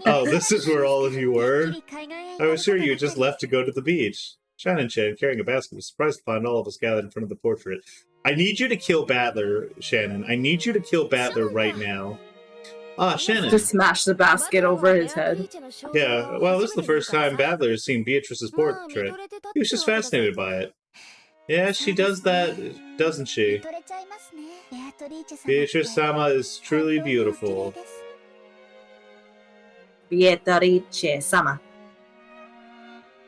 Oh, this is where all of you were? I was sure you had just left to go to the beach. Shannon Chan, carrying a basket, was surprised to find all of us gathered in front of the portrait. I need you to kill Battler, Shannon. I need you to kill Battler right now. Ah, Shannon. Just smash the basket over his head. Yeah, well, this is the first time Battler has seen Beatrice's portrait. He was just fascinated by it. Yeah, she does that, doesn't she? Beatrice-sama is truly beautiful. Beatrice-sama.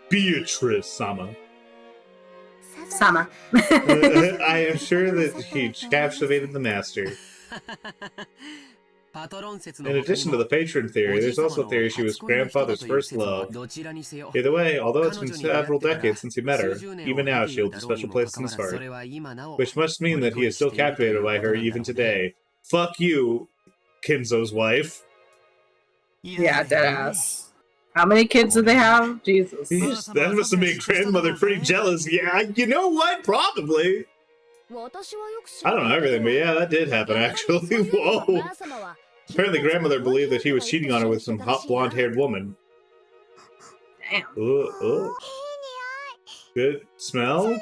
Beatrice-sama. Sama. I am sure that he captivated the master. In addition to the patron theory, there's also a theory she was grandfather's first love. Either way, although it's been several decades since he met her, even now she holds a special place in his heart. Which must mean that he is still captivated by her even today. Fuck you, Kinzo's wife. Yeah, deadass. How many kids do they have? Jesus. That must have made grandmother pretty jealous. Yeah, you know what? Probably. I don't know everything, but yeah, that did happen, actually. Whoa. Apparently grandmother believed that he was cheating on her with some hot blonde-haired woman. Damn. Ooh. Good smell?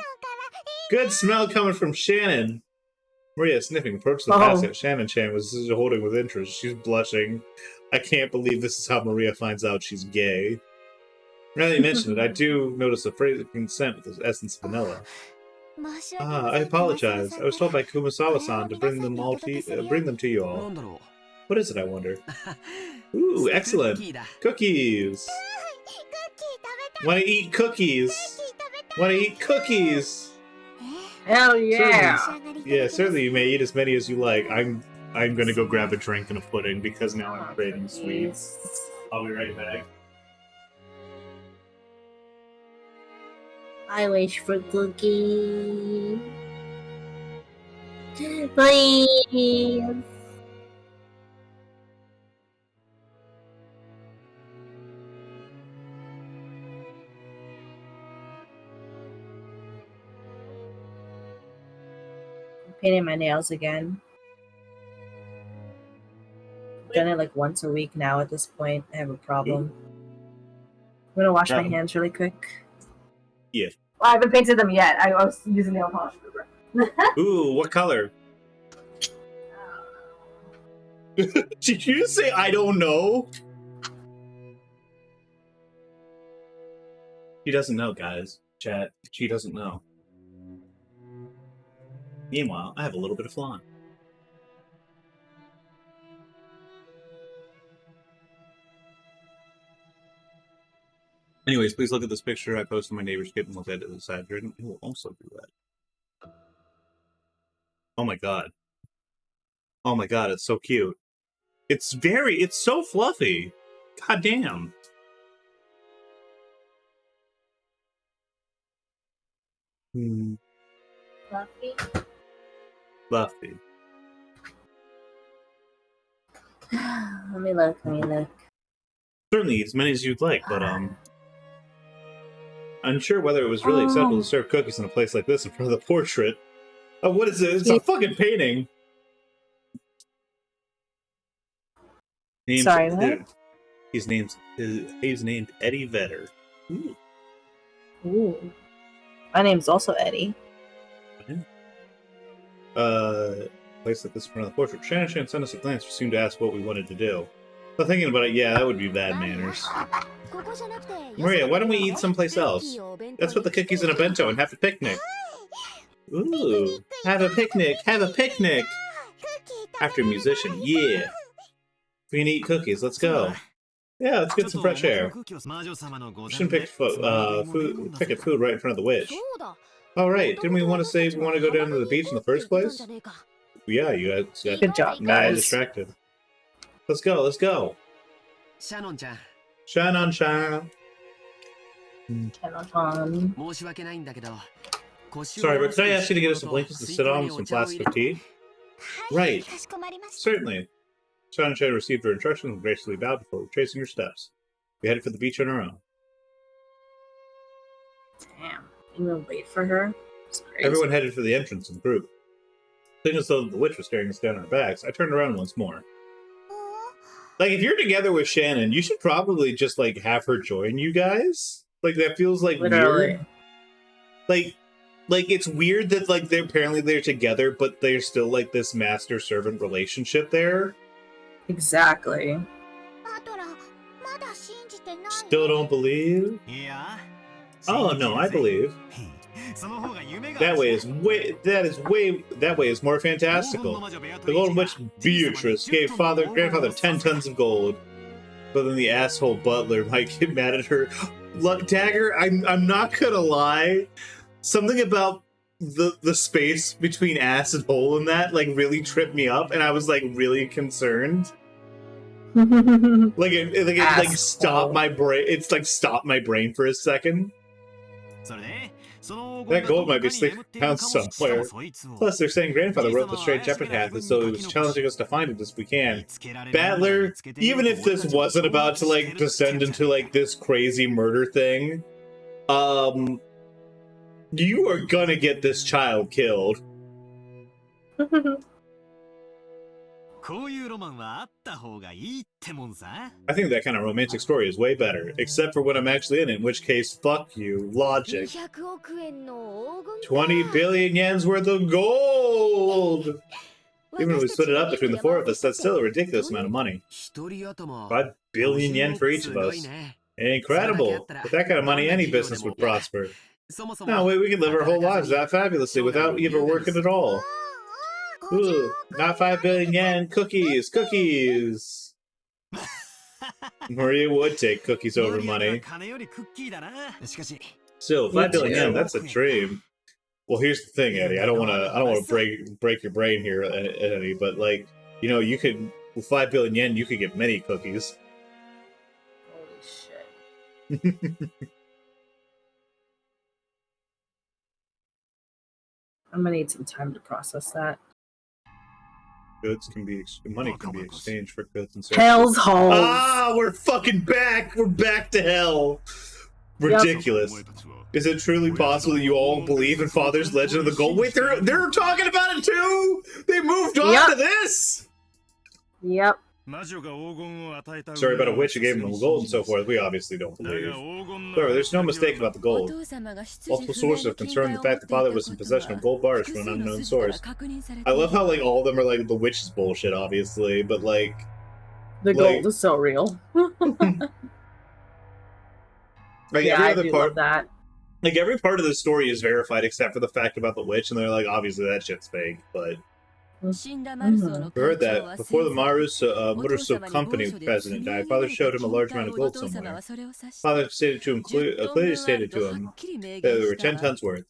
Good smell coming from Shannon. Maria, sniffing, approached the basket Shannon Chan was holding with interest. She's blushing. I can't believe this is how Maria finds out she's gay. Now that you mention it, I do notice a phrase of consent with the essence of vanilla. Ah, I apologize. I was told by Kumasawa-san to bring them to you all. What is it, I wonder? Ooh, excellent. Cookies. Want to eat cookies? Want to eat cookies? Hell yeah! Certainly you may eat as many as you like. I'm gonna go grab a drink and a pudding because now I'm craving sweets. I'll be right back. I wish for cookies. Please. I'm painting my nails again. I've done it like once a week now at this point. I have a problem. I'm gonna wash my hands really quick. Yeah. Well, I haven't painted them yet. I was using nail polish remover. Ooh, what color? Did you just say I don't know? She doesn't know, guys. Chat. She doesn't know. Meanwhile, I have a little bit of flan. Anyways, please look at this picture I posted my neighbor's kid and look at it aside. Jordan will also do that. Oh my god. Oh my god, it's so cute. It's so fluffy. God damn. Fluffy? Fluffy. Let me look. Certainly as many as you'd like, but unsure whether it was really acceptable to serve cookies in a place like this in front of the portrait. Oh, what is it? It's a fucking painting. Sorry, what? He's named Eddie Vedder. Ooh. Ooh. My name's also Eddie. Place like this in front of the portrait. Shannon sent us a glance, which seemed to ask what we wanted to do. But thinking about it, yeah, that would be bad manners. Maria, why don't we eat someplace else? Let's put the cookies in a bento and have a picnic. Ooh, have a picnic, have a picnic! After a musician, yeah. We can eat cookies, let's go. Yeah, let's get some fresh air. We shouldn't pick food right in front of the witch. Oh, right, didn't we want to say we want to go down to the beach in the first place? Yeah, you guys got Good job, guys. distracted. Let's go, let's go. Shannon-chan. Shannon-chan. Sorry, but could I ask you to get us some blankets to sit on with some flasks of tea? Right. Certainly. Shannon-chan received her instructions and gracefully bowed before retracing her steps. We headed for the beach on our own. Damn. I'm gonna wait for her. Everyone headed for the entrance in the group. Seeing as though the witch was staring us down our backs, I turned around once more. Like, if you're together with Shannon, you should probably just, like, have her join you guys. Like, that feels, like, literally weird. Like, it's weird that, like, they're together, but there's still, like, this master-servant relationship there. Exactly. Still don't believe? Oh, no, I believe. That way is more fantastical. The Golden Witch Beatrice gave grandfather 10 tons of gold. But then the asshole butler might get mad at her. Look, Dagger, I'm not gonna lie. Something about the space between ass and hole in that like really tripped me up, and I was like really concerned. It stopped my brain. It's like stopped my brain for a second. That gold might be sleeping around somewhere. Plus, they're saying grandfather wrote the strange epitaph as though he was challenging us to find it as we can. Battler, even if this wasn't about to like descend into like this crazy murder thing, you are gonna get this child killed. I think that kind of romantic story is way better, except for when I'm actually in it, in which case, fuck you, logic. 20 billion yen's worth of gold! Even if we split it up between the four of us, that's still a ridiculous amount of money. 5 billion yen for each of us. Incredible! With that kind of money, any business would prosper. No, wait, we can live our whole lives that fabulously without even working at all. Ooh, not 5 billion yen. Cookies, cookies. Maria would take cookies over money. Still, 5 billion yen, that's a dream. Well, here's the thing, Eddie. I don't want to break your brain here, Eddie. But like, you know, you could with 5 billion yen, you could get many cookies. Holy shit! I'm gonna need some time to process that. Money can be exchanged for goods and services. Hell's holes. Ah, we're fucking back. We're back to hell. Ridiculous. Yep. Is it truly possible that you all believe in Father's Legend of the Gold? Wait, they're talking about it too. They moved on to this. Yep. Sorry about a witch who gave him the gold and so forth. We obviously don't believe. However, there's no mistake about the gold. Multiple sources have confirmed the fact that Father was in possession of gold bars from an unknown source. I love how like all of them are like the witch's bullshit, obviously, but like the gold is so real. Like yeah, every I other do part, love that. Like every part of the story is verified except for the fact about the witch, and they're like, obviously that shit's fake, but. We heard that before the Muruso company president died, Father showed him a large amount of gold somewhere. Father stated to him, clearly stated to him that there were 10 tons worth.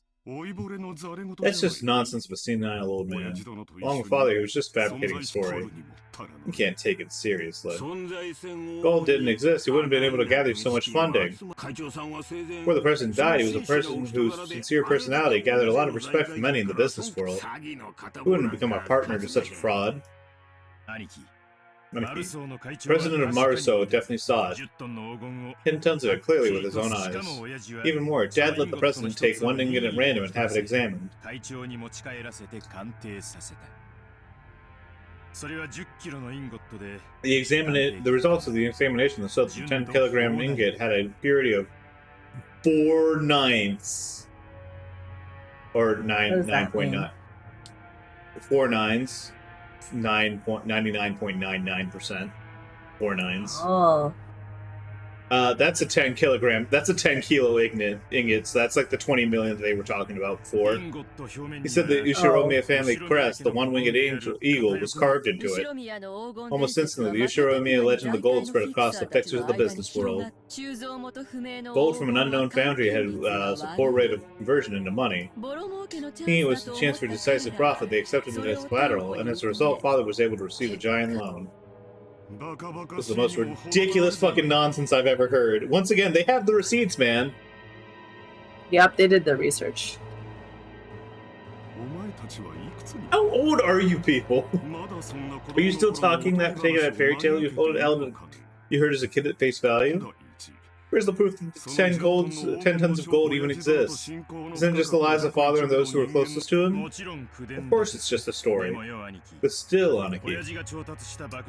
That's just nonsense of a senile old man. Along with Father, he was just fabricating a story. You can't take it seriously. Gold didn't exist, he wouldn't have been able to gather so much funding. Before the president died, he was a person whose sincere personality gathered a lot of respect from many in the business world. He wouldn't have become a partner to such a fraud. President of Maruso definitely saw it. 10 tons of it clearly with his own eyes. Even more, Dad let the president take one ingot at random and have it examined. The results of the examination showed the 10-kilogram ingot had a purity of 4 ninths. Or 9.9. 4 nines. 99.99%. 4 nines. Oh. That's a 10 kilogram. That's a 10 kilo ingot. So that's like the 20 million that they were talking about before. He said the Ushiromiya family crest, the one-winged eagle, was carved into it. Almost instantly, the Ushiromiya legend of the gold spread across the fixtures of the business world. Gold from an unknown foundry had a poor rate of conversion into money. Thinking it was the chance for decisive profit, they accepted it as collateral, and as a result, Father was able to receive a giant loan. This is the most ridiculous fucking nonsense I've ever heard. Once again, they have the receipts, man. Yep, they did their research. How old are you people? Are you still taking that fairy tale you told you heard as a kid at face value? Where's the proof that 10 tons of gold even exists? Isn't it just the lies of Father and those who are closest to him? Of course it's just a story. But still, Aniki,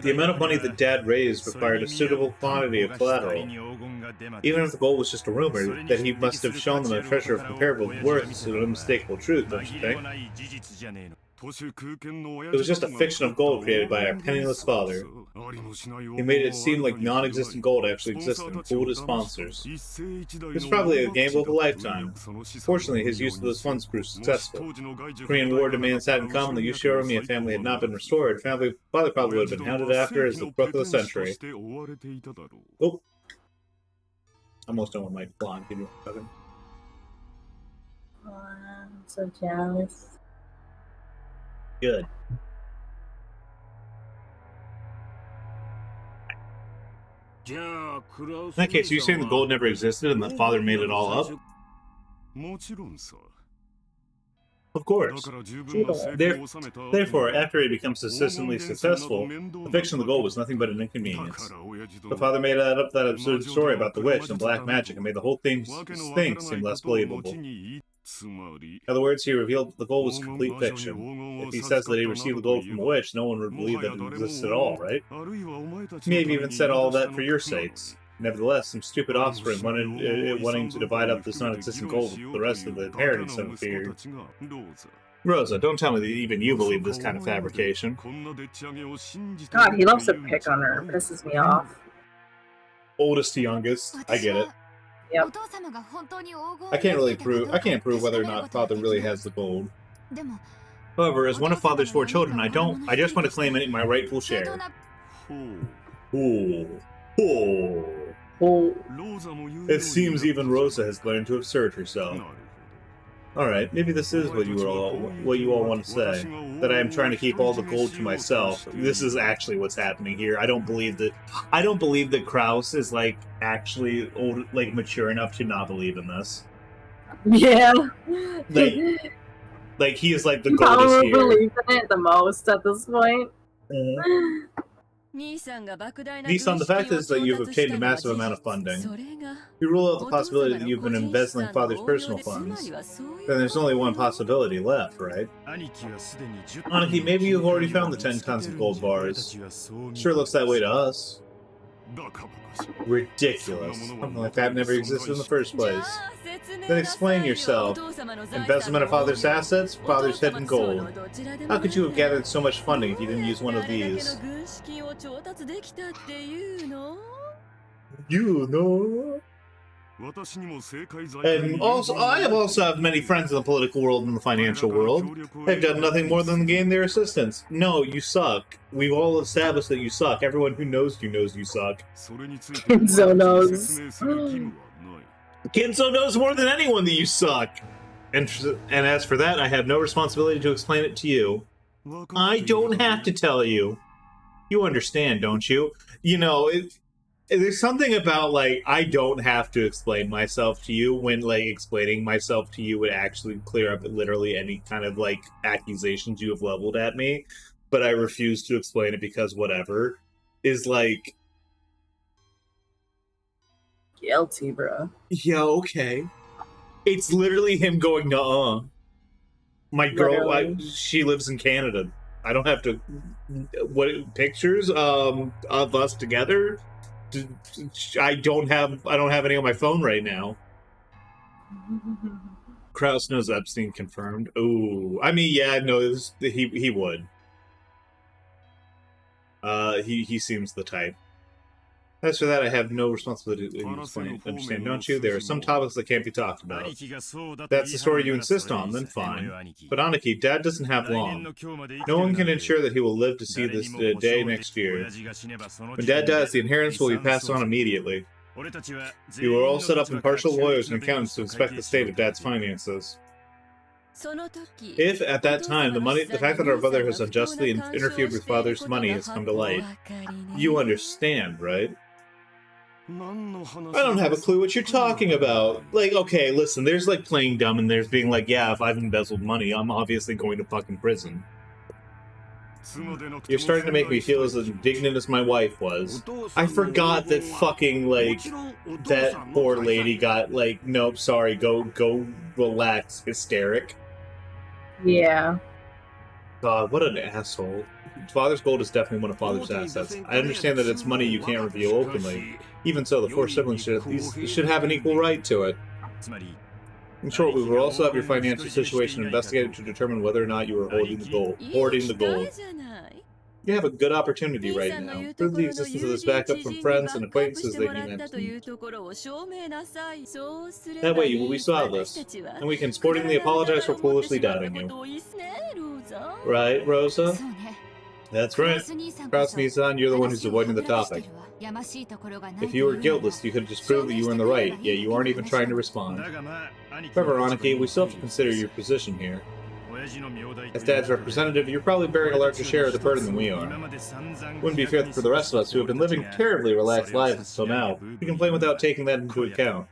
the amount of money that Dad raised required a suitable quantity of collateral. Even if the gold was just a rumor, that he must have shown them a treasure of comparable worth to an unmistakable truth, don't you think? It was just a fiction of gold created by our penniless father. He made it seem like non-existent gold actually existed and fooled his sponsors. It was probably a gamble of a lifetime. Fortunately, his use of those funds proved successful. Korean War demands hadn't come and the Ushiromiya family had not been restored. Father probably would have been hounded after as the crook of the century. Oh. Almost done with my blonde. Give me a second. Oh, I'm so jealous. Good. In that case, are you saying the gold never existed and that Father made it all up? Of course. Therefore, after he becomes consistently successful, the fiction of the gold was nothing but an inconvenience. The Father made up that absurd story about the witch and black magic and made the whole thing seem less believable. In other words, he revealed that the gold was complete fiction. If he says that he received the gold from a witch, no one would believe that it exists at all, right? He may have even said all of that for your sakes. Nevertheless, some stupid offspring wanting to divide up this non-existent gold with the rest of the inheritance have feared. Rosa, don't tell me that even you believe this kind of fabrication. God, he loves to pick on her. Pisses me off. Oldest to youngest. I get it. Yep. I can't prove whether or not father really has the gold. However, as one of father's 4 children, I just want to claim my rightful share. Ooh. Ooh. Oh. It seems even Rosa has learned to assert herself. Alright, maybe this is what you all want to say. That I am trying to keep all the gold to myself. This is actually what's happening here. I don't believe that Kraus is like actually old, like mature enough to not believe in this. Yeah. Like he is like the He gold is probably here. believes in it the most at this point. Nissan, the fact is that you've obtained a massive amount of funding. You rule out the possibility that you've been embezzling father's personal funds. Then there's only one possibility left, right? Aniki, maybe you've already found the 10 tons of gold bars. Sure looks that way to us. Ridiculous. Something like that never existed in the first place. Then explain yourself. Investment of father's assets, father's hidden gold. How could you have gathered so much funding if you didn't use one of these? You know. And also, I have had many friends in the political world and the financial world. They've done nothing more than gain their assistance. No, you suck. We've all established that you suck. Everyone who knows you suck. Kinzo knows. Kinzo knows more than anyone that you suck. And as for that, I have no responsibility to explain it to you. I don't have to tell you. You understand, don't you? You know, there's something about, like, I don't have to explain myself to you when, like, explaining myself to you would actually clear up literally any kind of, like, accusations you have leveled at me, but I refuse to explain it because whatever is, like... Guilty, bro. Yeah, okay. It's literally him going, nuh-uh. My girl, she lives in Canada. I don't have to... What, pictures of us together? I don't have any on my phone right now. Kraus knows Epstein confirmed. Ooh, I mean, yeah, no, he would. He seems the type. As for that, I have no responsibility to explain. Understand, don't you? There are some topics that can't be talked about. That's the story you insist on, then fine. But Aniki, Dad doesn't have long. No one can ensure that he will live to see this day next year. When Dad dies, the inheritance will be passed on immediately. You are all set up impartial lawyers and accountants to inspect the state of Dad's finances. If, at that time, the fact that our brother has unjustly interfered with Father's money has come to light, you understand, right? I don't have a clue what you're talking about. Like, okay, listen, there's like playing dumb and there's being like, yeah, if I've embezzled money, I'm obviously going to fucking prison. You're starting to make me feel as indignant as my wife was. I forgot that fucking, like, that poor lady got, like, nope, sorry, go relax, hysteric. Yeah. God, what an asshole. Father's gold is definitely one of Father's assets. I understand that it's money you can't reveal openly. Even so, the 4 siblings should have an equal right to it. In short, we will also have your financial situation investigated to determine whether or not you are hoarding the gold. You have a good opportunity right now. Prove the existence of this backup from friends and acquaintances that you mentioned. That way you will be solidless, and we can sportingly apologize for foolishly doubting you. Right, Rosa? That's right. Kraus Nissan, you're the one who's avoiding the topic. If you were guiltless, you could have just proved that you were in the right, yet you aren't even trying to respond. However, Aniki, we still have to consider your position here. As Dad's representative, you're probably bearing a larger share of the burden than we are. Wouldn't be fair for the rest of us who have been living terribly relaxed lives until now. We complain without taking that into account.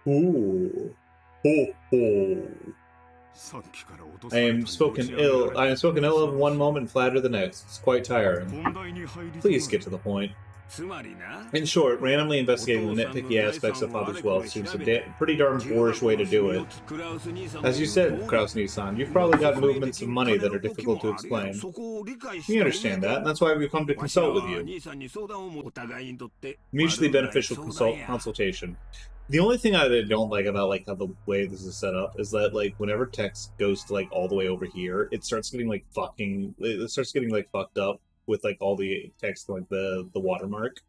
Ooh. Ho ho. I am spoken ill of one moment and flattered the next. It's quite tiring. Please get to the point. In short, randomly investigating the nitpicky aspects of Father's wealth seems a pretty darn boorish way to do it. As you said, Kraus Nissan, you've probably got movements of money that are difficult to explain. We understand that, and that's why we've come to consult with you. Mutually beneficial consultation. The only thing I don't like about like how the way this is set up is that like whenever text goes to like all the way over here, it starts getting like fucked up with like all the text like the watermark.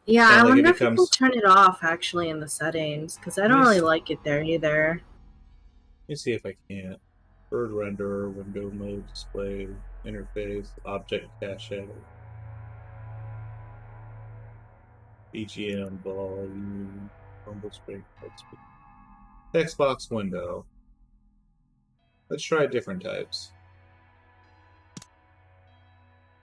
Yeah, And, I like, it wonder if you can becomes- turn it off actually in the settings, because I don't really like it there either. Let me see if I can. Bird renderer, window mode, display, interface, object cache, BGM, volume, rumble spring, text box window. Let's try different types.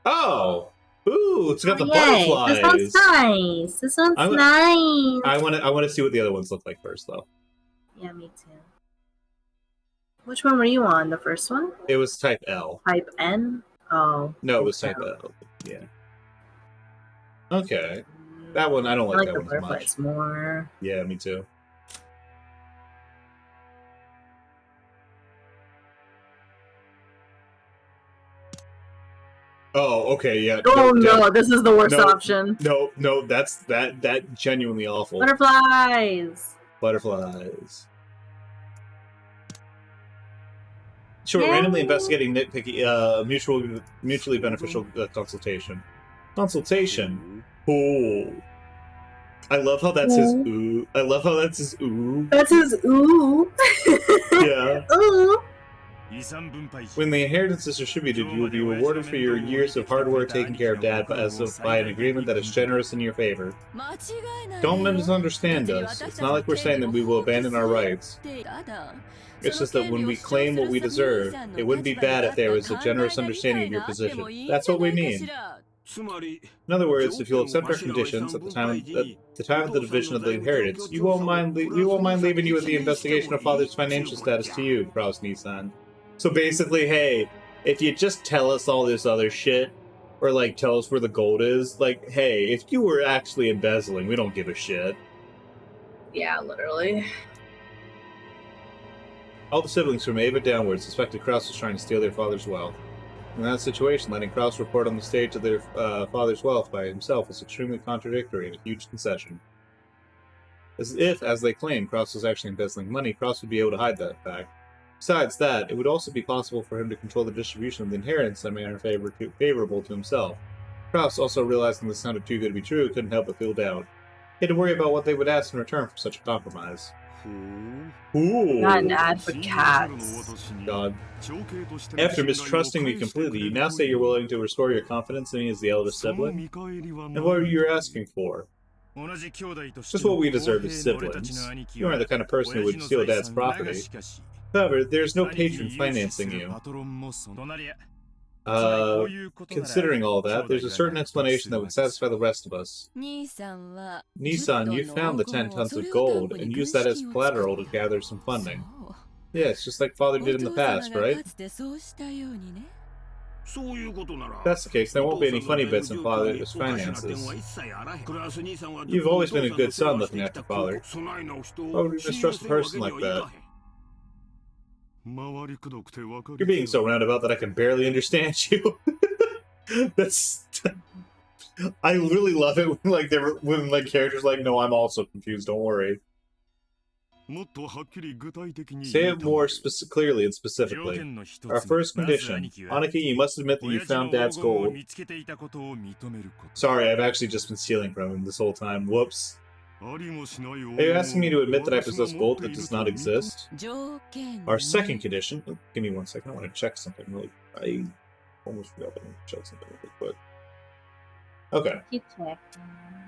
Oh! Ooh, it's got the Yay, butterflies. this one's nice. This one's I'm- nice. I want to see what the other ones look like first, though. Yeah, me too. Which one were you on? The first one? It was type L. Type N? Oh. No, it was okay. type L. Yeah. Okay. That one, I don't I like like that the one as much. butterflies more. Yeah, me too. Oh, okay, yeah. Oh no, this is the worst no, option. No, that's genuinely awful. Butterflies. Butterflies. Sure, Yay. randomly investigating nitpicky, mutually beneficial consultation. Consultation. Oh. I love how that's his ooh. I love how that's his ooh. That's his ooh. Yeah. Ooh. When the inheritance is distributed, you will be rewarded for your years of hard work taking care of Dad by an agreement that is generous in your favor. Don't misunderstand us. It's not like we're saying that we will abandon our rights. It's just that when we claim what we deserve, it wouldn't be bad if there was a generous understanding of your position. That's what we mean. In other words, if you'll accept our conditions at the time of the division of the inheritance, we won't mind leaving you with the investigation of Father's financial status to you, Kraus Nissan. So basically, hey, if you just tell us all this other shit, or like tell us where the gold is, like, hey, if you were actually embezzling, we don't give a shit. Yeah, literally. All the siblings from Ava downwards suspected Kraus was trying to steal their father's wealth. In that situation, letting Kraus report on the stage of their father's wealth by himself was extremely contradictory and a huge concession. As if, as they claim, Kraus was actually embezzling money, Kraus would be able to hide that fact. Besides that, it would also be possible for him to control the distribution of the inheritance in a manner favorable to himself. Kraus, also realizing this sounded too good to be true, couldn't help but feel doubt. He had to worry about what they would ask in return for such a compromise. Ooh. Not an ad for cats. God. After mistrusting me completely, you now say you're willing to restore your confidence in me as the eldest sibling? And what are you asking for? Just what we deserve as siblings. You aren't the kind of person who would steal Dad's property. However, there's no patron financing you. Considering all that, there's a certain explanation that would satisfy the rest of us. Nissan, you found the 10 tons of gold and used that as collateral to gather some funding. Yeah, it's just like Father did in the past, right? If that's the case, there won't be any funny bits in Father's finances. You've always been a good son looking after Father. Why would we mistrust a person like that? You're being so roundabout that I can barely understand you. That's... I really love it when characters like, no, I'm also confused, don't worry. Say it more clearly and specifically. Our first condition. Aniki, you must admit that you found Dad's gold. Sorry, I've actually just been stealing from him this whole time. Whoops. Are you asking me to admit that I possess gold that does not exist? Our second condition... Oh, give me 1 second, I want to check something really... I almost forgot that I need to check something really quick. Okay.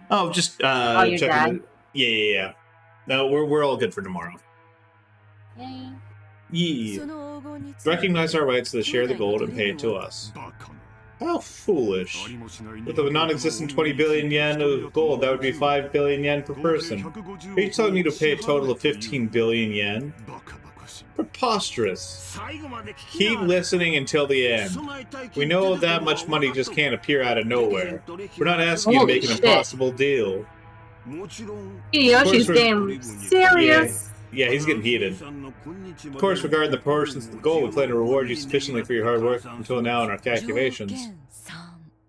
Oh, just your checking dad? Yeah. No, we're all good for tomorrow. Yay. Yeah. Recognize our rights to share the gold and pay it to us. How foolish. With a non-existent 20 billion yen of gold, that would be 5 billion yen per person. Are you telling me to pay a total of 15 billion yen? Preposterous. Keep listening until the end. We know that much money just can't appear out of nowhere. We're not asking you to make an impossible deal. Yoshi's getting serious. Yeah, he's getting heated. Of course, regarding the portions of the gold, we plan to reward you sufficiently for your hard work until now in our calculations.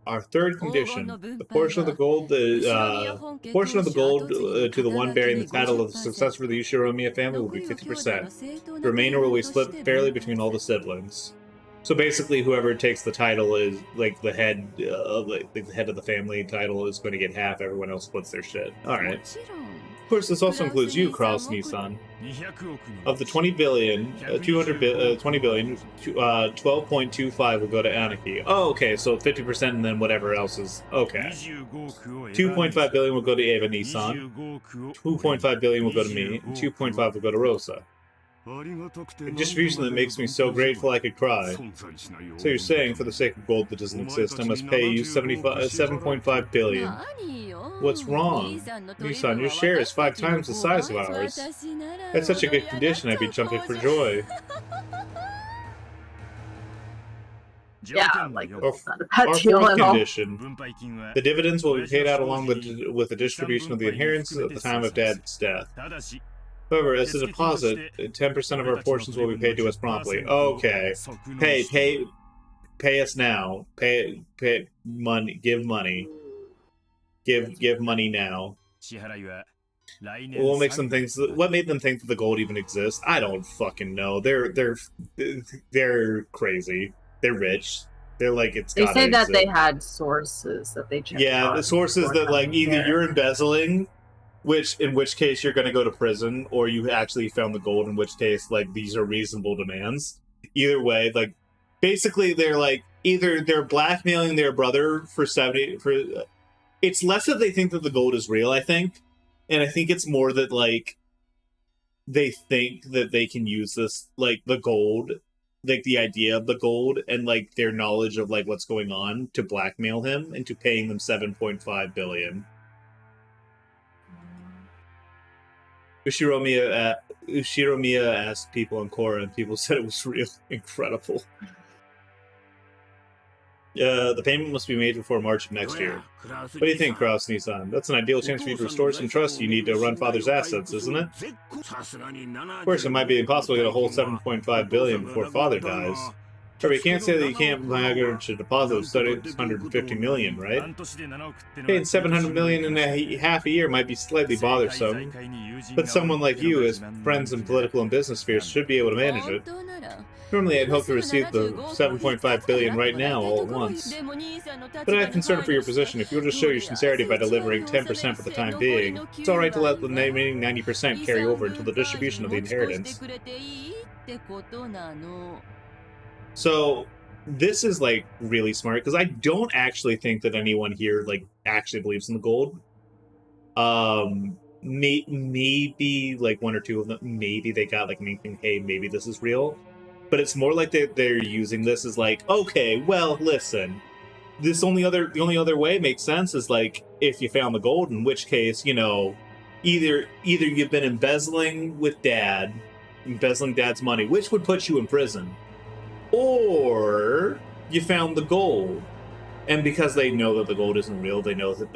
Our third condition: the portion of the gold, to the one bearing the title of the successor of the Yoshiromiya family will be 50%. The remainder will be split fairly between all the siblings. So basically, whoever takes the title is like the head, the head of the family title is going to get half. Everyone else splits their shit. All right. Of course, this also includes you, Kraus Nissan. Of the 20 billion, 20 billion, 12.25 will go to Anarchy. Oh, okay, so 50% and then whatever else is okay. 2.5 billion will go to Eva Nissan. 2.5 billion will go to me. And 2.5 will go to Rosa. A distribution that makes me so grateful I could cry. So you're saying, for the sake of gold that doesn't exist, I must pay you 7.5 billion. What's wrong? Nissan, your share is 5 times the size of ours. That's such a good condition, I'd be jumping for joy. Yeah, like, Our fourth condition. The dividends will be paid out along with the distribution of the inheritance at the time of Dad's death. However, as a deposit, 10% of our portions will be paid to us promptly. Okay. Pay us now. Pay money. Give money. Give money now. What makes them think? What made them think that the gold even exists? I don't fucking know. They're crazy. They're rich. They're like it's. They say that exist. they had sources that they checked. Yeah, the sources that like either you're embezzling, in which case you're going to go to prison, or you actually found the gold, in which case like these are reasonable demands. Either way, like basically they're like either they're blackmailing their brother for 70 for. It's less that they think that the gold is real, I think. And I think it's more that, like, they think that they can use this, like, the gold, like, the idea of the gold, and, like, their knowledge of, like, what's going on to blackmail him into paying them $7.5 billion. Ushiro Miya asked people on Quora, and people said it was really incredible. The payment must be made before March of next year. What do you think, Kraus Nissan? That's an ideal chance for you to restore some trust. You need to run father's assets, isn't it? Of course, it might be impossible to get a whole 7.5 billion before father dies. However, you can't say that you can't manage a deposit of 650 million, right? Paying 700 million in half a year might be slightly bothersome, but someone like you, as friends in political and business spheres, should be able to manage it. Normally, I'd hope to receive the 7.5 billion right now, all at once. But I have concern for your position. If you were to show your sincerity by delivering 10% for the time being, it's alright to let the remaining 90% carry over until the distribution of the inheritance. So, this is, like, really smart, because I don't actually think that anyone here, like, actually believes in the gold. Maybe, like, one or two of them, maybe they got, like, thinking, hey, maybe this is real. But it's more like they're using this as like, okay, well, listen, the only other way makes sense is like if you found the gold, in which case, you know, either you've been embezzling dad's money, which would put you in prison, or you found the gold, and because they know that the gold isn't real, they know that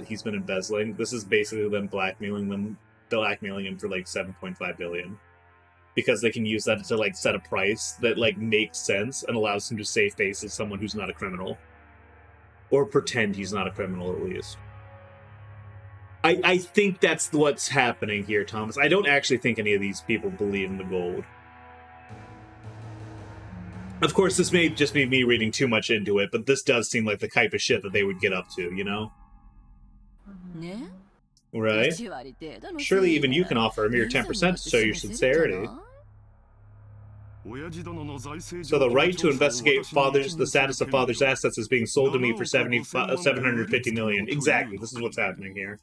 he's been embezzling. This is basically them blackmailing him for like 7.5 billion. Because they can use that to, like, set a price that, like, makes sense and allows him to save face as someone who's not a criminal. Or pretend he's not a criminal, at least. I think that's what's happening here, Thomas. I don't actually think any of these people believe in the gold. Of course, this may just be me reading too much into it, but this does seem like the type of shit that they would get up to, you know? Right? Surely even you can offer a mere 10% to show your sincerity. So the right to investigate the status of father's assets is being sold to me for 750 million. Exactly, this is what's happening here.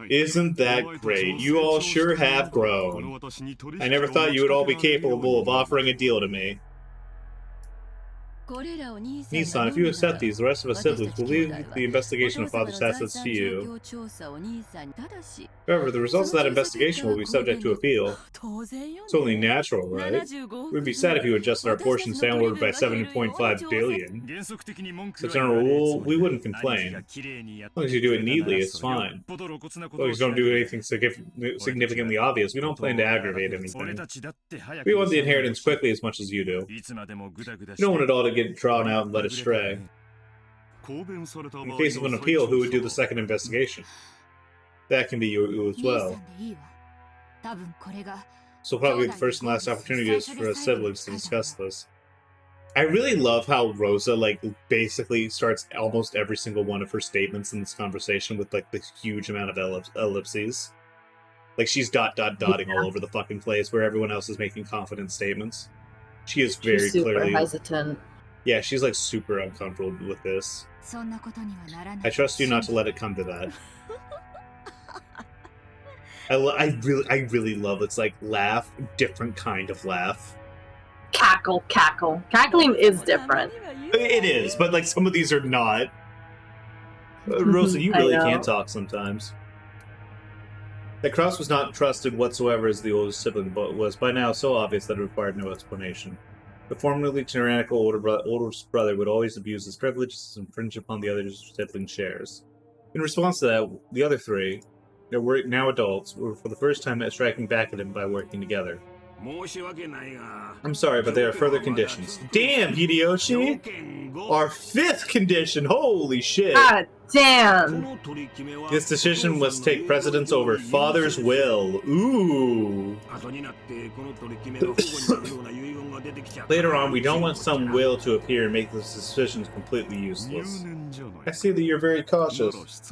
Isn't that great? You all sure have grown. I never thought you would all be capable of offering a deal to me. Nissan, if you accept these, the rest of us siblings will leave the investigation of father's assets to you. However, the results of that investigation will be subject to appeal. It's only natural, right? We'd be sad if you adjusted our portions downward by 7.5 billion. As a general rule, we wouldn't complain. As long as you do it neatly, it's fine. As long as you don't do anything significantly obvious, we don't plan to aggravate anything. We want the inheritance quickly as much as you do. We don't want it all to get drawn out and led astray. In case of an appeal, who would do the second investigation? That can be you as well. So probably the first and last opportunity is for us siblings to discuss this. I really love how Rosa, like, basically starts almost every single one of her statements in this conversation with, like, this huge amount of ellipses. Like, she's dotting all over the fucking place where everyone else is making confident statements. She is very She's super clearly... hesitant. Yeah, she's, like, super uncomfortable with this. I trust you not to let it come to that. I really love its, like, laugh, different kind of laugh. Cackle. Cackling is different. It is, but like some of these are not. Rosa, you really can't talk sometimes. That Kraus was not trusted whatsoever as the oldest sibling, but was by now so obvious that it required no explanation. The formerly tyrannical older brother would always abuse his privileges and infringe upon the other sibling's shares. In response to that, the other three, that were now adults, were for the first time striking back at him by working together. I'm sorry, but there are further conditions. Damn, Hideyoshi! Our fifth condition! Holy shit! God damn! This decision must take precedence over father's will. Ooh! Later on, we don't want some will to appear and make this decision completely useless. I see that you're very cautious.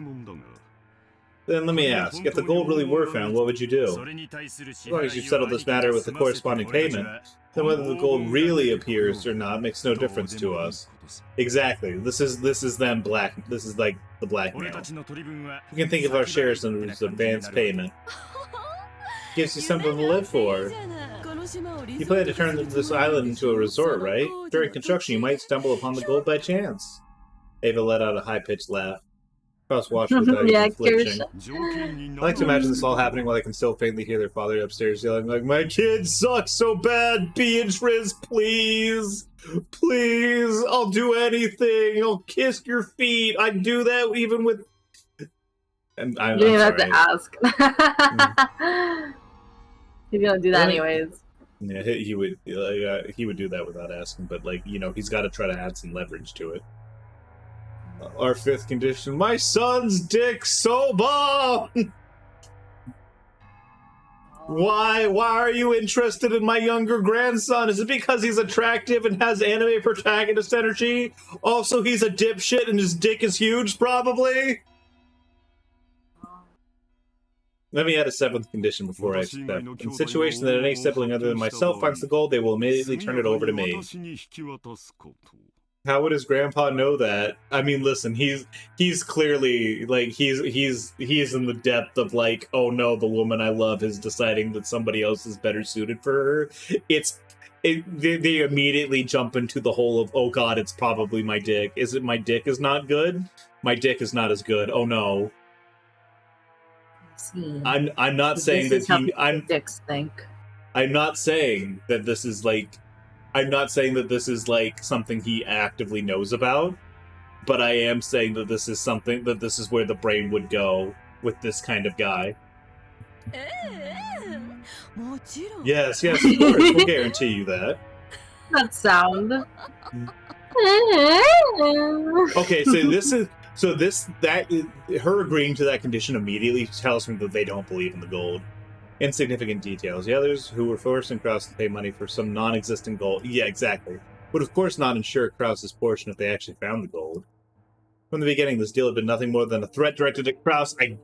Then let me ask, if the gold really were found, what would you do? As long as you settle this matter with the corresponding payment, then whether the gold really appears or not makes no difference to us. Exactly. This is then black. This is like the blackmail. You can think of our shares as advance payment. Gives you something to live for. You plan to turn this island into a resort, right? During construction, you might stumble upon the gold by chance. Ava let out a high-pitched laugh. Kraus watched without even flinching. I like to imagine this all happening while I can still faintly hear their father upstairs yelling like, "My kid sucks so bad, Beatrice, please! Please! I'll do anything! I'll kiss your feet! I'd do that even with..." And you didn't have to ask. He's gonna do that anyways. Yeah, he would do that without asking, but, like, you know, he's got to try to add some leverage to it. Our fifth condition, my son's dick so bomb! Why are you interested in my younger grandson? Is it because he's attractive and has anime protagonist energy? Also, he's a dipshit and his dick is huge, probably? Let me add a seventh condition before I accept. In the situation that any sibling other than myself finds the gold, they will immediately turn it over to me. How would his grandpa know that? I mean, listen, he's clearly, like, he's in the depth of, like, oh no, the woman I love is deciding that somebody else is better suited for her. They immediately jump into the hole of, oh god, it's probably my dick. Is it my dick is not good? My dick is not as good. Oh no. I'm not saying that dicks think. I'm not saying that this is like... I'm not saying that this is, like, something he actively knows about, but I am saying that this is something, that this is where the brain would go with this kind of guy. Yes, of course, we'll guarantee you that. That sound. Okay, her agreeing to that condition immediately tells me that they don't believe in the gold. Insignificant details. The others, who were forcing Kraus to pay money for some non-existent gold, yeah, exactly, would of course not insure Kraus's portion if they actually found the gold. From the beginning, this deal had been nothing more than a threat directed at Kraus. I'm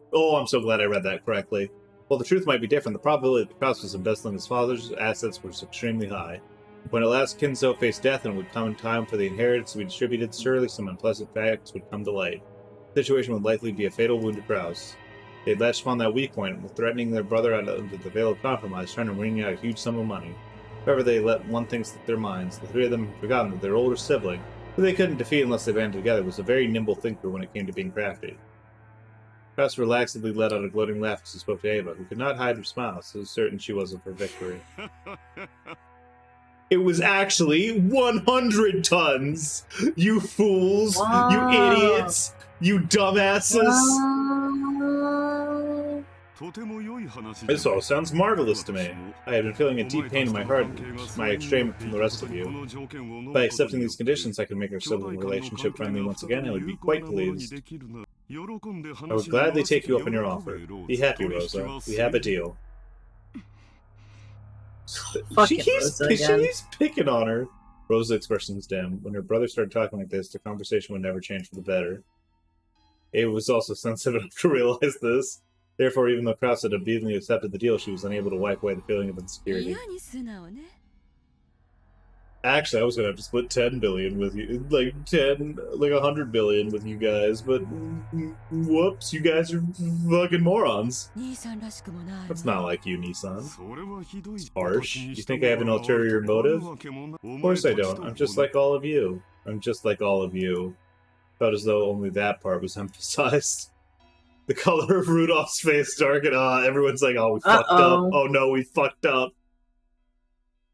so glad I read that correctly. While the truth might be different, the probability that Kraus was embezzling his father's assets was extremely high. When at last Kinzo faced death and it would come time for the inheritance to be distributed, surely some unpleasant facts would come to light. The situation would likely be a fatal wound to Kraus. They had latched upon that weak point, threatening their brother under the veil of compromise, trying to wring out a huge sum of money. However, they let one thing slip their minds. The three of them had forgotten that their older sibling, who they couldn't defeat unless they banded together, was a very nimble thinker when it came to being crafty. Kraus relaxedly let out a gloating laugh as he spoke to Ava, who could not hide her smile, so certain she was of her victory. It was actually 100 tons! You fools! Wow. You idiots! You dumbasses! This all sounds marvelous to me. I have been feeling a deep pain in my heart, my extreme from the rest of you. By accepting these conditions, I can make our sibling relationship friendly once again. I would be quite pleased. I would gladly take you up on your offer. Be happy, Rosa. We have a deal. Fucking She Rosa again. keeps picking on her. Rosa's expression was dim. When her brother started talking like this, the conversation would never change for the better. Ava was also sensitive enough to realize this. Therefore, even though Krauss had obediently accepted the deal, she was unable to wipe away the feeling of insecurity. Actually, I was gonna have to split 10 billion with you, like 100 billion with you guys, but whoops, you guys are fucking morons. That's not like you, Nissan. It's harsh. You think I have an ulterior motive? Of course I don't. I'm just like all of you. I'm just like all of you. Felt as though only that part was emphasized. The color of Rudolph's face darkened. Everyone's like, oh, we fucked up. Oh no, we fucked up.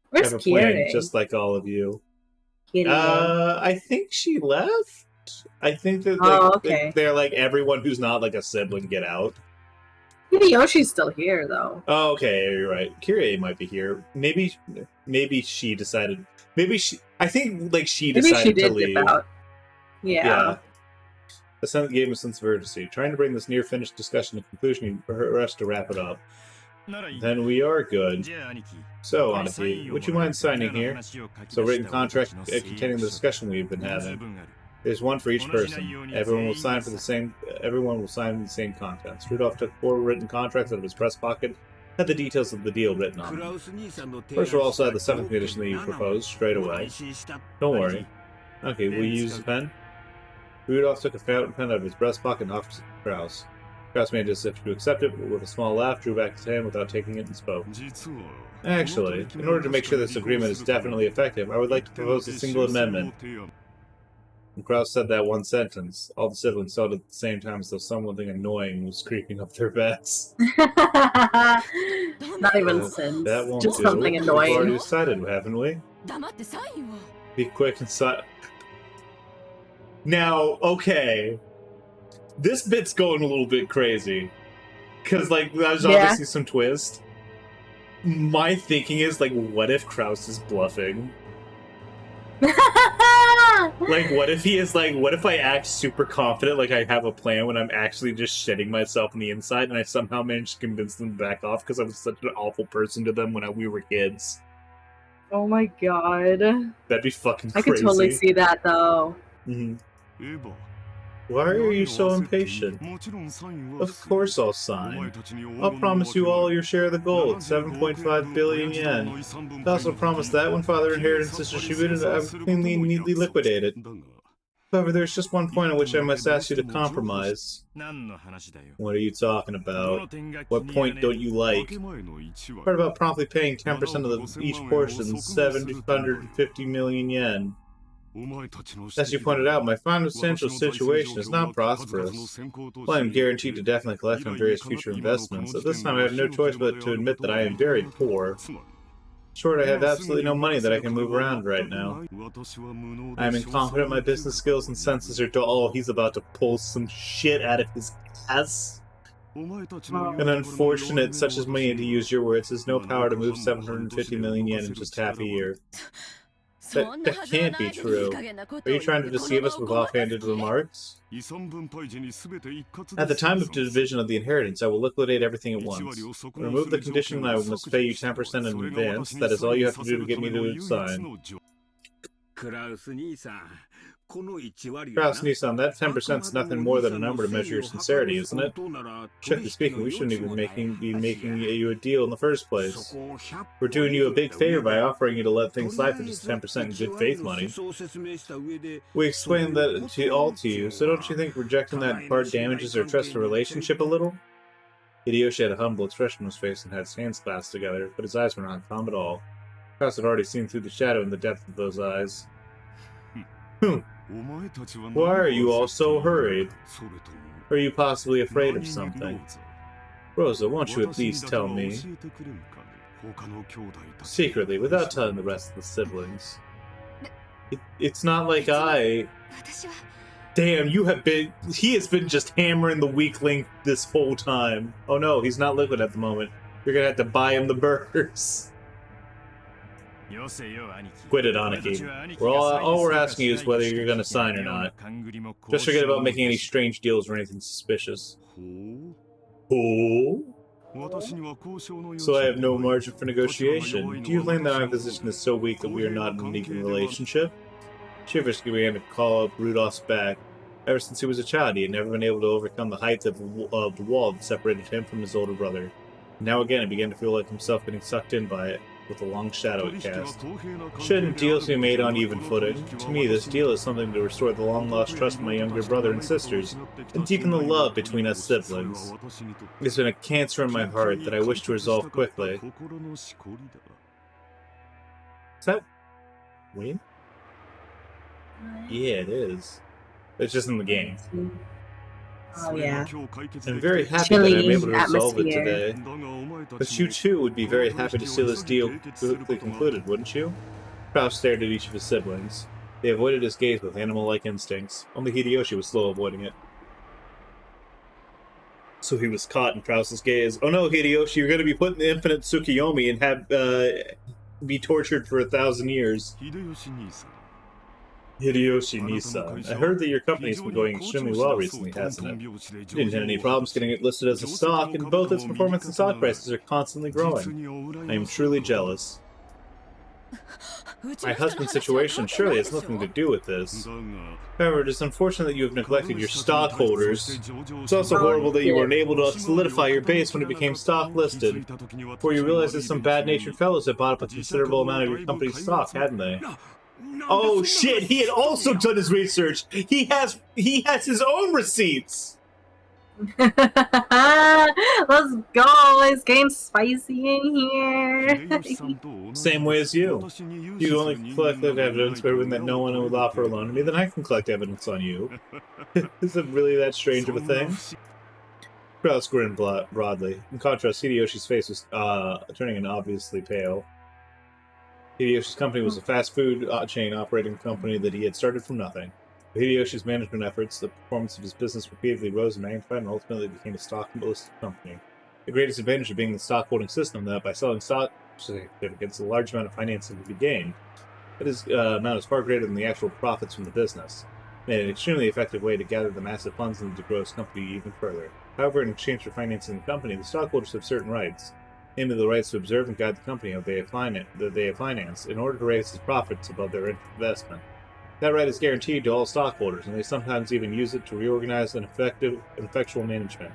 Where's Kiri? Just like all of you. I think she left. I think that they're like everyone who's not like a sibling get out. Hideyoshi's still here though. Oh, okay, you're right. Kyrie might be here. Maybe she decided. I think like she decided to leave. Dip out. Yeah. The Senate gave him a sense of urgency, trying to bring this near-finished discussion to conclusion for us to wrap it up. Then we are good. So, Aniki, would you mind signing here? So, written contract containing the discussion we've been having. There's one for each person. Everyone will sign the same contents. Rudolph took 4 written contracts out of his breast pocket, had the details of the deal written on them. First, we'll also add the 7th condition that you proposed straight away. Don't worry. Okay, will you use a pen? Rudolph took a fountain pen out of his breast pocket and offered it to Krauss. Krauss made as if to accept it, but with a small laugh, drew back his hand without taking it and spoke. Actually, in order to make sure this agreement is definitely effective, I would like to propose a single amendment. When Krauss said that one sentence, all the siblings felt at the same time as though something annoying was creeping up their backs. Not even sense. That won't just do. Something annoying. We've already decided, haven't we? Be quick and silent. Now, okay. This bit's going a little bit crazy. Because, like, there's obviously some twist. My thinking is, like, what if Krauss is bluffing? Like, what if he is, like, what if I act super confident, like I have a plan, when I'm actually just shitting myself on the inside, and I somehow managed to convince them to back off because I was such an awful person to them when we were kids? Oh my god. That'd be fucking crazy. I could totally see that, though. Mm-hmm. Why are you so impatient? Of course I'll sign. I'll promise you all your share of the gold, 7.5 billion yen. I also promise that when father inheritance is distributed, I will neatly liquidate it. However, there's just one point on which I must ask you to compromise. What are you talking about? What point don't you like? Part about promptly paying 10% of each portion, 750 million yen. As you pointed out, my financial situation is not prosperous. While I am guaranteed to definitely collect on various future investments, at this time I have no choice but to admit that I am very poor. Short, I have absolutely no money that I can move around right now. I am incompetent, my business skills and senses are dull. Oh, he's about to pull some shit out of his ass. An unfortunate, such as me, to use your words, has no power to move 750 million yen in just half a year. That can't be true. Are you trying to deceive us with offhanded remarks? At the time of division of the inheritance, I will liquidate everything at once. Remove the condition that I must pay you 10% in advance. That is all you have to do to get me to sign. Krauss Nissan, that 10% is nothing more than a number to measure your sincerity, isn't it? Strictly speaking, we shouldn't even be making you a deal in the first place. We're doing you a big favor by offering you to let things slide for just 10% in good faith money. We explained that to you, so don't you think rejecting that part damages our trust relationship a little? Hideyoshi had a humble expression on his face and had his hands clasped together, but his eyes were not calm at all. Krauss had already seen through the shadow in the depth of those eyes. Why are you all so hurried? Are you possibly afraid of something? Rosa, won't you at least tell me? Secretly, without telling the rest of the siblings. It's not like I... Damn, he has been just hammering the weak link this whole time. Oh no, he's not liquid at the moment. You're gonna have to buy him the burgers. Quit it, Aniki. All we're asking you is whether you're going to sign or not. Just forget about making any strange deals or anything suspicious. Who? So I have no margin for negotiation. Do you claim that my position is so weak that we are not in an even relationship? Shivers began to call up Rudolph's back. Ever since he was a child, he had never been able to overcome the height of the wall that separated him from his older brother. Now again, he began to feel like himself getting sucked in by it, with a long shadow it cast. Shouldn't deals be made on even footing? To me, this deal is something to restore the long-lost trust of my younger brother and sisters, and deepen the love between us siblings. It's been a cancer in my heart that I wish to resolve quickly. Is that Wayne? Yeah, it is. It's just in the game. Oh yeah. I'm very happy Chilly that I'm able to resolve it atmosphere. today. But you too would be very happy to see this deal quickly concluded, wouldn't you? Kraus stared at each of his siblings. They avoided his gaze with animal-like instincts. Only Hideyoshi was slow avoiding it. So he was caught in Kraus's gaze. Oh no, Hideyoshi, you're going to be put in the infinite Tsukiyomi and have be tortured for 1,000 years. Hideyoshi Nisan, I heard that your company's been going extremely well recently, hasn't it? You didn't have any problems getting it listed as a stock, and both its performance and stock prices are constantly growing. I am truly jealous. My husband's situation surely has nothing to do with this. However, it is unfortunate that you have neglected your stockholders. It's also horrible that you weren't able to solidify your base when it became stock listed. Before you realized that some bad-natured fellows had bought up a considerable amount of your company's stock, hadn't they? Oh shit, he had also done his research. He has his own receipts. Let's go. It's getting spicy in here. Same way as you. You only collect evidence proving that no one would offer a loan to me, then I can collect evidence on you. Is it really that strange of a thing? Kraus grinned broadly. In contrast, Hideyoshi's face was turning an obviously pale. Hideyoshi's company was a fast food chain operating company that he had started from nothing. With Hideyoshi's management efforts, the performance of his business repeatedly rose and magnified and ultimately became a stock-listed company. The greatest advantage of being the stock-holding system that by selling stock certificates, a large amount of financing could be gained. That amount is far greater than the actual profits from the business. It made an extremely effective way to gather the massive funds needed to grow his company even further. However, in exchange for financing the company, the stockholders have certain rights. Namely, the rights to observe and guide the company that they have financed in order to raise its profits above their investment. That right is guaranteed to all stockholders, and they sometimes even use it to reorganize an effectual management.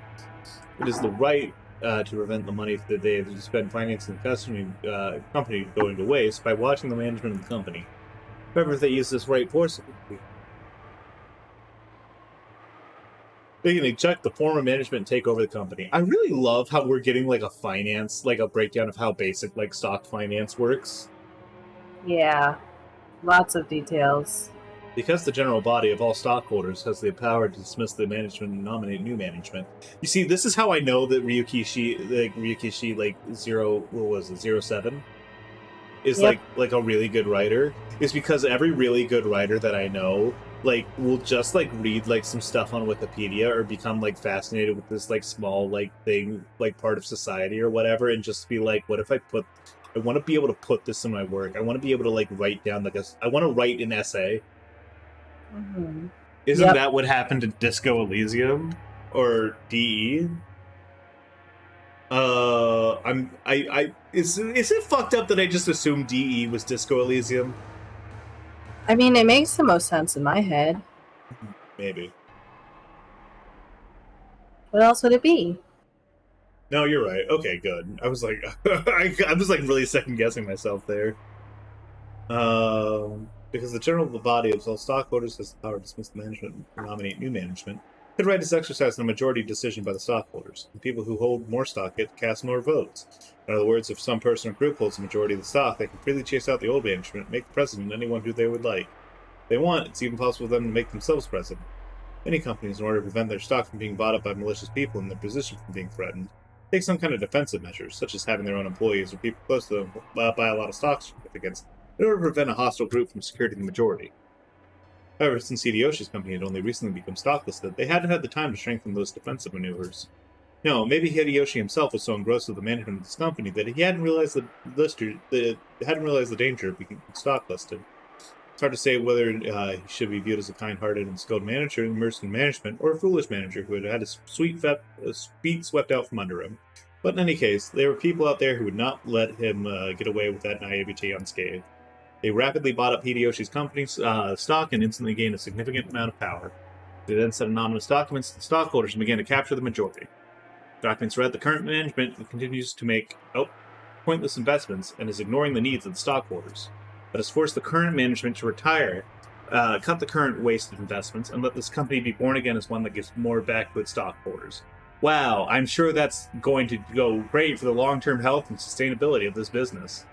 It is the right to prevent the money that they have to spend financing the company going to waste by watching the management of the company. However, if they use this right forcibly, they can eject the former management and take over the company. I really love how we're getting like a breakdown of how basic like stock finance works. Yeah, lots of details. Because the general body of all stockholders has the power to dismiss the management and nominate new management. You see, this is how I know that Ryukishi like 07 is like a really good writer. Is because every really good writer that I know like will just like read like some stuff on Wikipedia or become like fascinated with this like small like thing like part of society or whatever, and just be like, what if I want to be able to put this in my work. I want to be able to like write down like I want to write an essay. Mm-hmm. Isn't that what happened to Disco Elysium or DE? Is it fucked up that I just assumed DE was Disco Elysium? I mean, it makes the most sense in my head. Maybe. What else would it be? No, you're right. Okay, good. I was like, I was like really second guessing myself there. Because the general body of all stockholders has the power to dismiss the management and nominate new management. The right is exercised in a majority decision by the stockholders. The people who hold more stock get to cast more votes. In other words, if some person or group holds the majority of the stock, they can freely chase out the old management and make the president anyone who they would like. If they want, it's even possible for them to make themselves president. Many companies, in order to prevent their stock from being bought up by malicious people and their position from being threatened, take some kind of defensive measures, such as having their own employees or people close to them buy a lot of stock certificates in order to prevent a hostile group from securing the majority. However, since Hideyoshi's company had only recently become stock-listed, they hadn't had the time to strengthen those defensive maneuvers. No, maybe Hideyoshi himself was so engrossed with the management of this company that he hadn't realized the danger of being stock-listed. It's hard to say whether he should be viewed as a kind-hearted and skilled manager immersed in management, or a foolish manager who had his feet swept out from under him. But in any case, there were people out there who would not let him get away with that naivety unscathed. They rapidly bought up Hideyoshi's company's stock and instantly gained a significant amount of power. They then sent anonymous documents to the stockholders and began to capture the majority. Documents read the current management continues to make pointless investments and is ignoring the needs of the stockholders, but has forced the current management to retire, cut the current wasted investments, and let this company be born again as one that gives more back to its stockholders. Wow, I'm sure that's going to go great for the long-term health and sustainability of this business.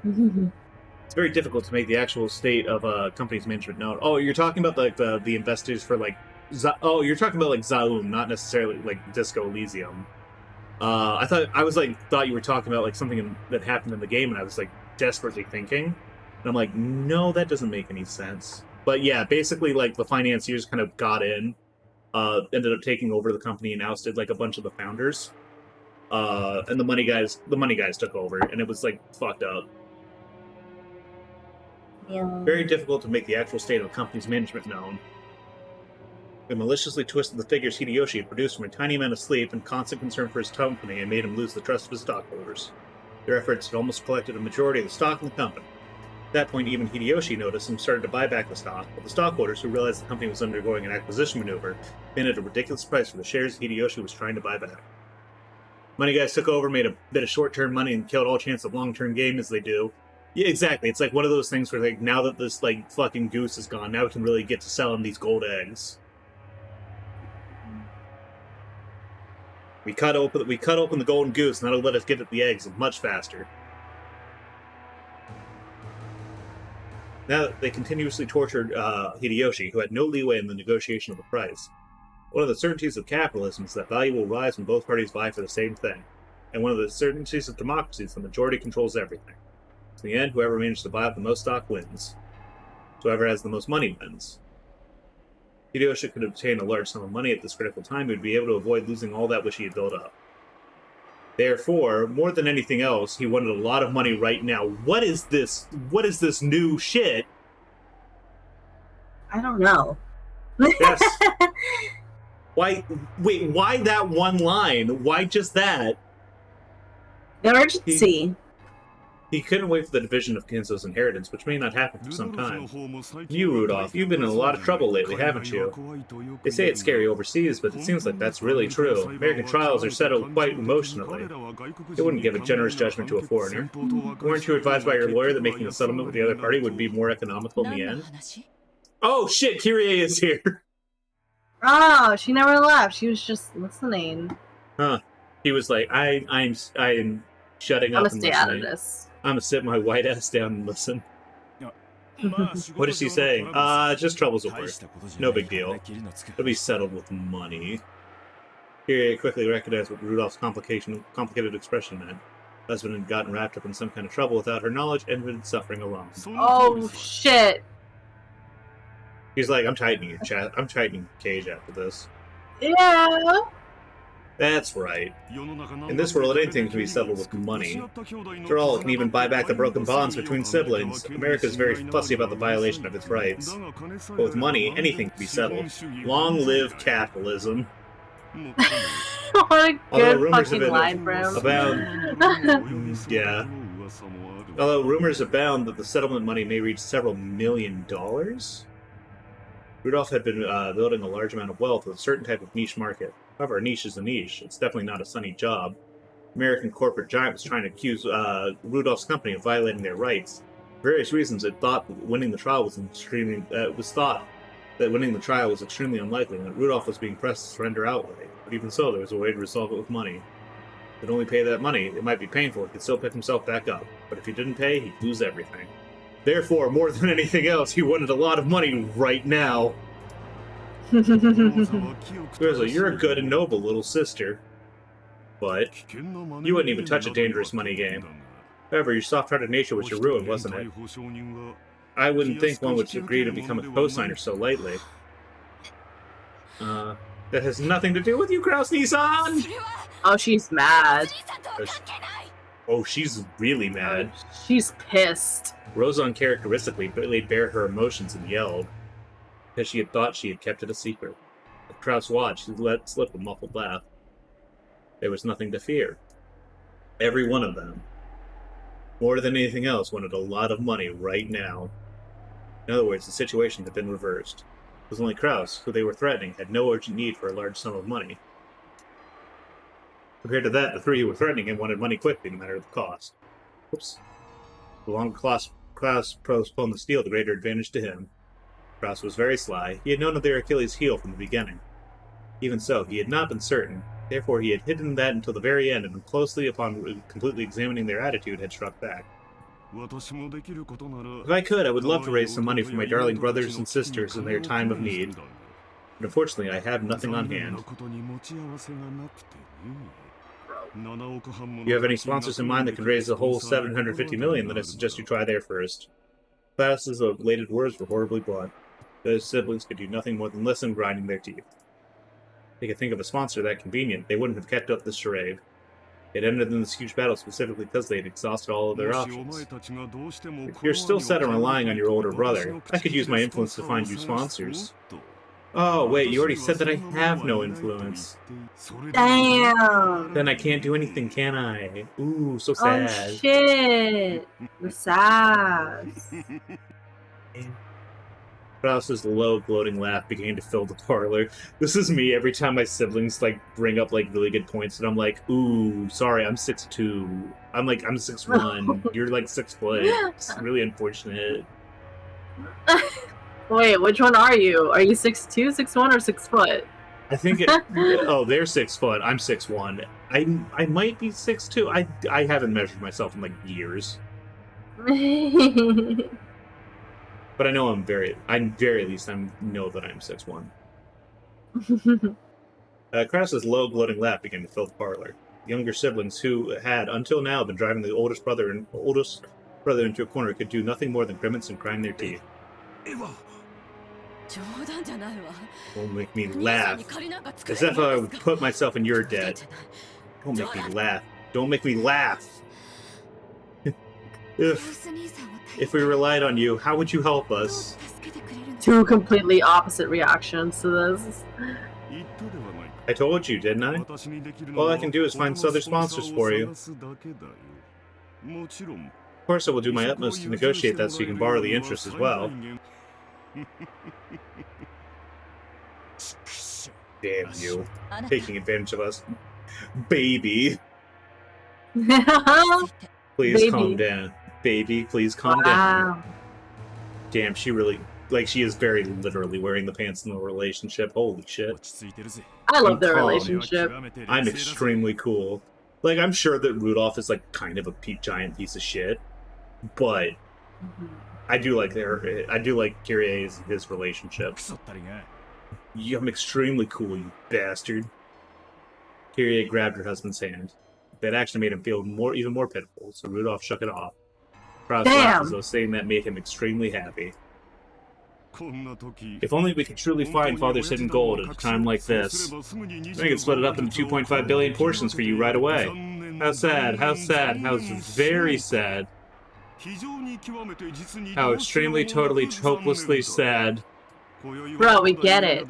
It's very difficult to make the actual state of a company's management known. Oh, you're talking about like the investors for like you're talking about like Zaum, not necessarily like Disco Elysium. I thought you were talking about like something that happened in the game, and I was like desperately thinking, and I'm like, no, that doesn't make any sense. But yeah, basically like the financiers kind of got in, ended up taking over the company and ousted like a bunch of the founders, and the money guys took over, and it was like fucked up. Yeah. Very difficult to make the actual state of a company's management known. They maliciously twisted the figures Hideyoshi had produced from a tiny amount of sleep and constant concern for his company and made him lose the trust of his stockholders. Their efforts had almost collected a majority of the stock in the company. At that point, even Hideyoshi noticed and started to buy back the stock, but the stockholders, who realized the company was undergoing an acquisition maneuver, demanded a ridiculous price for the shares Hideyoshi was trying to buy back. Money guys took over, made a bit of short-term money, and killed all chance of long-term gain as they do. Yeah, exactly. It's like one of those things where, like, now that this like fucking goose is gone, now we can really get to selling these gold eggs. We cut open the golden goose, and that'll let us get at the eggs much faster. Now they continuously tortured Hideyoshi, who had no leeway in the negotiation of the price. One of the certainties of capitalism is that value will rise when both parties vie for the same thing, and one of the certainties of democracy is the majority controls everything. In the end, whoever manages to buy up the most stock wins. Whoever has the most money wins. Hideyoshi could obtain a large sum of money at this critical time, he would be able to avoid losing all that which he had built up. Therefore, more than anything else, he wanted a lot of money right now. What is this? What is this new shit? I don't know. Yes. Why? Wait, why that one line? Why just that? The urgency. He couldn't wait for the division of Kenzo's inheritance, which may not happen for some time. You, Rudolph, you've been in a lot of trouble lately, haven't you? They say it's scary overseas, but it seems like that's really true. American trials are settled quite emotionally. They wouldn't give a generous judgment to a foreigner. Weren't you advised by your lawyer that making a settlement with the other party would be more economical in the end? Oh shit, Kyrie is here! Oh, she never left. She was just listening. Huh. He was like, I'm shutting up and I'm gonna stay out of listening. this. I'm gonna sit my white ass down and listen. What is he saying? Just troubles at work. No big deal. It'll be settled with money. Kyrie quickly recognized what Rudolph's complicated expression meant. Husband had gotten wrapped up in some kind of trouble without her knowledge and had been suffering alone. Oh shit. He's like, I'm tightening the cage after this. Yeah. That's right. In this world, anything can be settled with money. After all, it can even buy back the broken bonds between siblings. America is very fussy about the violation of its rights. But with money, anything can be settled. Long live capitalism. What a good fucking line, bro. Yeah. Although rumors abound that the settlement money may reach several $1 million. Rudolph had been building a large amount of wealth with a certain type of niche market. However, a niche is a niche. It's definitely not a sunny job. American corporate giant was trying to accuse Rudolph's company of violating their rights. For various reasons, it thought that winning the trial was extremely unlikely, and that Rudolph was being pressed to surrender outright. But even so, there was a way to resolve it with money. If he'd only pay that money, it might be painful. He could still pick himself back up. But if he didn't pay, he'd lose everything. Therefore, more than anything else, he wanted a lot of money right now. Grizzly, you're a good and noble little sister. But you wouldn't even touch a dangerous money game. However, your soft-hearted nature was your ruin, wasn't it? I wouldn't think one would agree to become a co-signer so lightly. That has nothing to do with you, Kraus-Nissan! Oh, she's mad. Oh, she's really mad. She's pissed. Rose uncharacteristically laid bare her emotions and yelled, because she had thought she had kept it a secret. As Kraus watched, he let slip a muffled laugh. There was nothing to fear. Every one of them, more than anything else, wanted a lot of money right now. In other words, the situation had been reversed. It was only Kraus, who they were threatening, had no urgent need for a large sum of money. Compared to that, the three who were threatening him wanted money quickly, no matter the cost. Oops. The longer Klaus postponed the steal, the greater advantage to him. Kraus was very sly. He had known of their Achilles' heel from the beginning. Even so, he had not been certain. Therefore, he had hidden that until the very end, and closely upon completely examining their attitude, had struck back. If I could, I would love to raise some money for my darling brothers and sisters in their time of need. But unfortunately, I have nothing on hand. If you have any sponsors in mind that can raise the whole $750 million, then I suggest you try there first. Klaus's elated words were horribly blunt. Those siblings could do nothing more than listen, grinding their teeth. If they could think of a sponsor that convenient, they wouldn't have kept up this charade. It ended in this huge battle specifically because they had exhausted all of their options. If you're still set on relying on your older brother, I could use my influence to find you sponsors. Oh, wait, you already said that I have no influence. Damn! Then I can't do anything, can I? Ooh, so sad. Oh shit! The sass. Kraus's low, gloating laugh began to fill the parlor. This is me every time my siblings bring up really good points, and I'm like, "Ooh, sorry, I'm 6'2". I'm 6'1". You're 6 foot. It's really unfortunate. Wait, which one are you? Are you 6'2", 6'1", or 6 foot? I think it. Oh, they're 6 foot. I'm 6'1". I might be 6'2". I haven't measured myself in years. But I know very at least I know that I'm 6'1". Kraus's low, gloating laugh began to fill the parlor. The younger siblings, who had until now been driving the oldest brother into a corner, could do nothing more than grimace and grind their teeth. Don't make me laugh. As if I would put myself in your debt. Don't make me laugh. Don't make me laugh. If we relied on you, how would you help us? Two completely opposite reactions to this. I told you, didn't I? All I can do is find other sponsors for you. Of course, I will do my utmost to negotiate that so you can borrow the interest as well. Damn you. Taking advantage of us. Baby. Please calm down. Baby, please calm down. Damn, she really... she is very literally wearing the pants in the relationship. Holy shit. I love their relationship. I'm extremely cool. I'm sure that Rudolph is, kind of a giant piece of shit. But... I do like Kyrie's his relationship. Yeah, I'm extremely cool, you bastard. Kyrie grabbed her husband's hand. That actually made him feel even more pitiful, so Rudolph shook it off. Kraus laughed as though saying that made him extremely happy. If only we could truly find Father's hidden gold at a time like this. Then we could split it up into 2.5 billion portions for you right away. How sad, how sad, how very sad. How extremely, totally, hopelessly sad. Bro, we get it.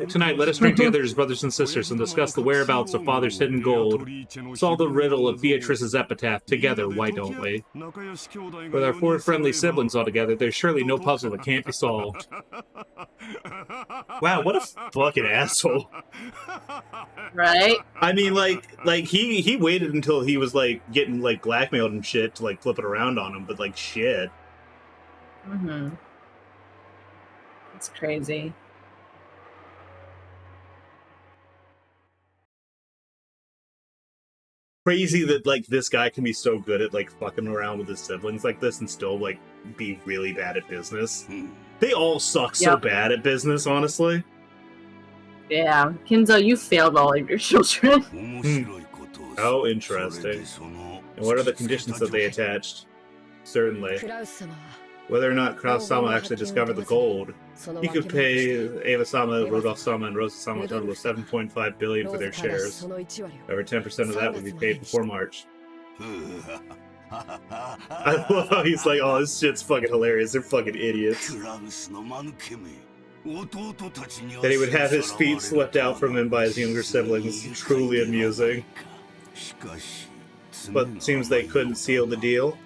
Tonight, let us drink together as brothers and sisters and discuss the whereabouts of Father's hidden gold. Solve the riddle of Beatrice's epitaph together, why don't we? With our 4 friendly siblings all together, there's surely no puzzle that can't be solved. Wow, what a fucking asshole. Right? I mean, he waited until he was, getting, blackmailed and shit to, flip it around on him, but, shit. Mm-hmm. It's crazy. Crazy that, this guy can be so good at, fucking around with his siblings like this and still, be really bad at business. They all suck so bad at business, honestly. Yeah. Kinzo, you failed all of your children. How interesting. And what are the conditions that they attached? Certainly. Whether or not Kraus-sama actually discovered the gold, he could pay Eva-sama, Rudolph-sama, and Rosa-sama a total of 7.5 billion for their shares. Over 10% of that would be paid before March. I love how he's like, oh, this shit's fucking hilarious. They're fucking idiots. That he would have his feet swept out from him by his younger siblings is truly amusing. But it seems they couldn't seal the deal.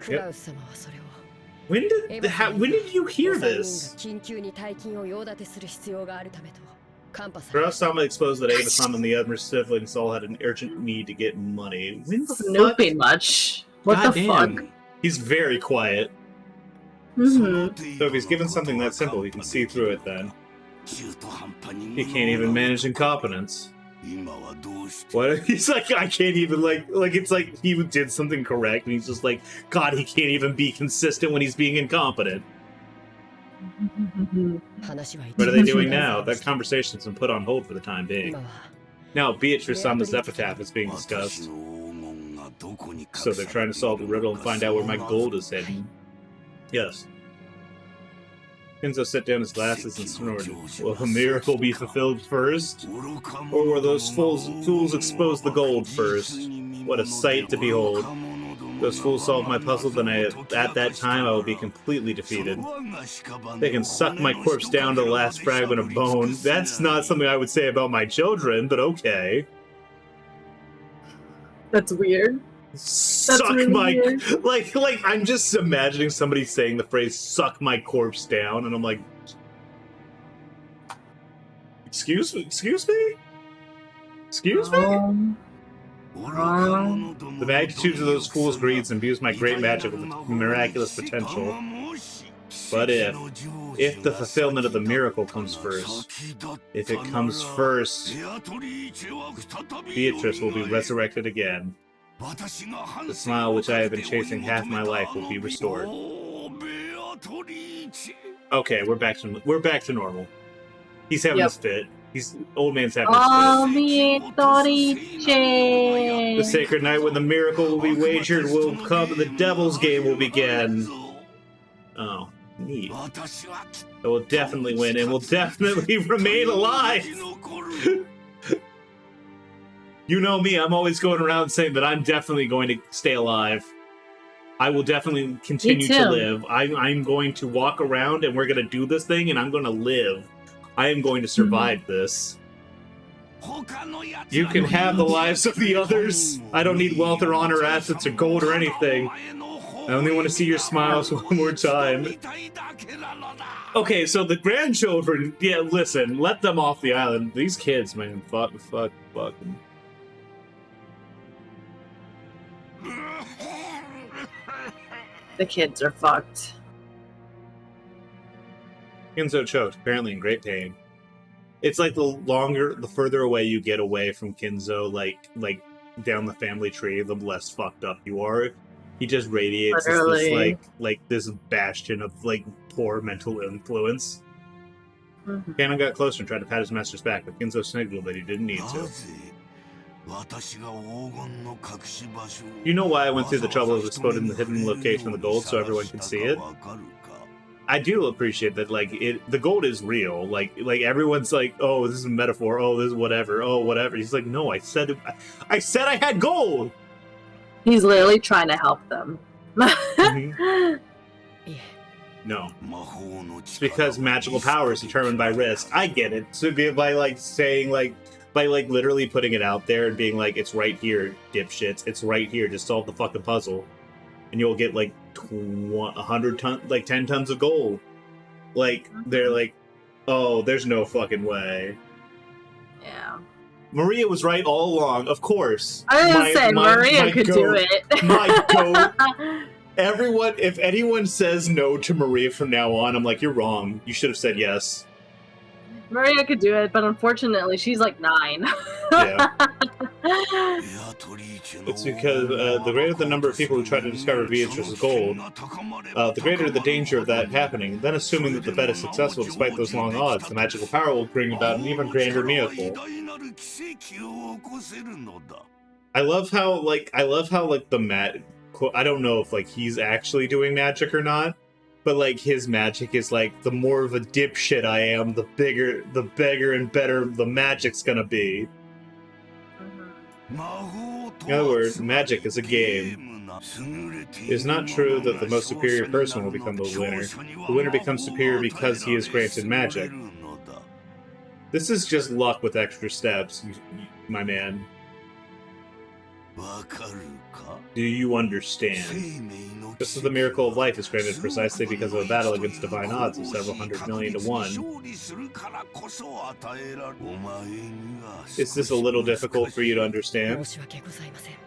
Yep. When did you hear this? Kurosama exposed that Ava-sama and the other siblings all had an urgent need to get money. When the Snooping fuck? much. What God the damn. fuck? He's very quiet. Mm-hmm. So if he's given something that simple, he can see through it then. He can't even manage incompetence. What? He's like, I can't even, like it's like he did something correct, and he's just like, God, he can't even be consistent when he's being incompetent. What are they doing now? That conversation's been put on hold for the time being. Now, Beatrice-sama's epitaph is being discussed. So they're trying to solve the riddle and find out where my gold is hidden. Yes. Kinzo set down his glasses and snorted. Will the miracle be fulfilled first? Or will those fools expose the gold first? What a sight to behold. If those fools solve my puzzle, then at that time I will be completely defeated. They can suck my corpse down to the last fragment of bone. That's not something I would say about my children, but okay. That's weird. Suck really my weird. like I'm just imagining somebody saying the phrase "suck my corpse down," and I'm like, excuse me. The magnitude of those fools' greeds imbues my great magic with miraculous potential. But if the fulfillment of the miracle comes first, if it comes first, Beatrice will be resurrected again. The smile which I have been chasing half my life will be restored. Okay, we're back to normal. He's having his fit. Old man's having his fit. The sacred night when the miracle will be wagered will come and the devil's game will begin. Oh, neat. I will definitely win and will definitely remain alive. You know me, I'm always going around saying that I'm definitely going to stay alive. I will definitely continue to live. I'm going to walk around and we're going to do this thing and I'm going to live. I am going to survive this. You can have the lives of the others. I don't need wealth or honor, assets or gold or anything. I only want to see your smiles one more time. Okay, so the grandchildren, yeah, listen, let them off the island. These kids, man, fuck. The kids are fucked. Kinzo choked, apparently in great pain. It's like the further away you get away from Kinzo, like down the family tree, the less fucked up you are. He just radiates this this bastion of like poor mental influence. Mm-hmm. Cannon got closer and tried to pat his master's back, but Kinzo signaled that he didn't need to. You know why I went through the trouble of exposing the hidden location of the gold so everyone could see it? I do appreciate that, the gold is real. Like everyone's like, oh, this is a metaphor. Oh, this is whatever. Oh, whatever. He's like, no, I said I had gold. He's literally trying to help them. Mm-hmm. No. It's because magical power is determined by risk. I get it. So by literally putting it out there and being like, it's right here, dipshits. It's right here. Just solve the fucking puzzle. And you'll get 100 tons, 10 tons of gold. They're like, oh, there's no fucking way. Yeah. Maria was right all along, of course. I was gonna say, Maria could do it. My goat. If anyone says no to Maria from now on, I'm like, you're wrong. You should have said yes. Maria could do it, but unfortunately, she's 9. Yeah. It's because the greater the number of people who try to discover Beatrice's gold, the greater the danger of that happening. Then, assuming that the bet is successful despite those long odds, the magical power will bring about an even grander miracle. I love how the I don't know if he's actually doing magic or not. But his magic is the more of a dipshit I am, the bigger and better the magic's gonna be. In other words, magic is a game. It is not true that the most superior person will become the winner. The winner becomes superior because he is granted magic. This is just luck with extra steps, my man. Do you understand? Just as the miracle of life is granted precisely because of a battle against divine odds of several 100,000,000 to 1. Is this a little difficult for you to understand?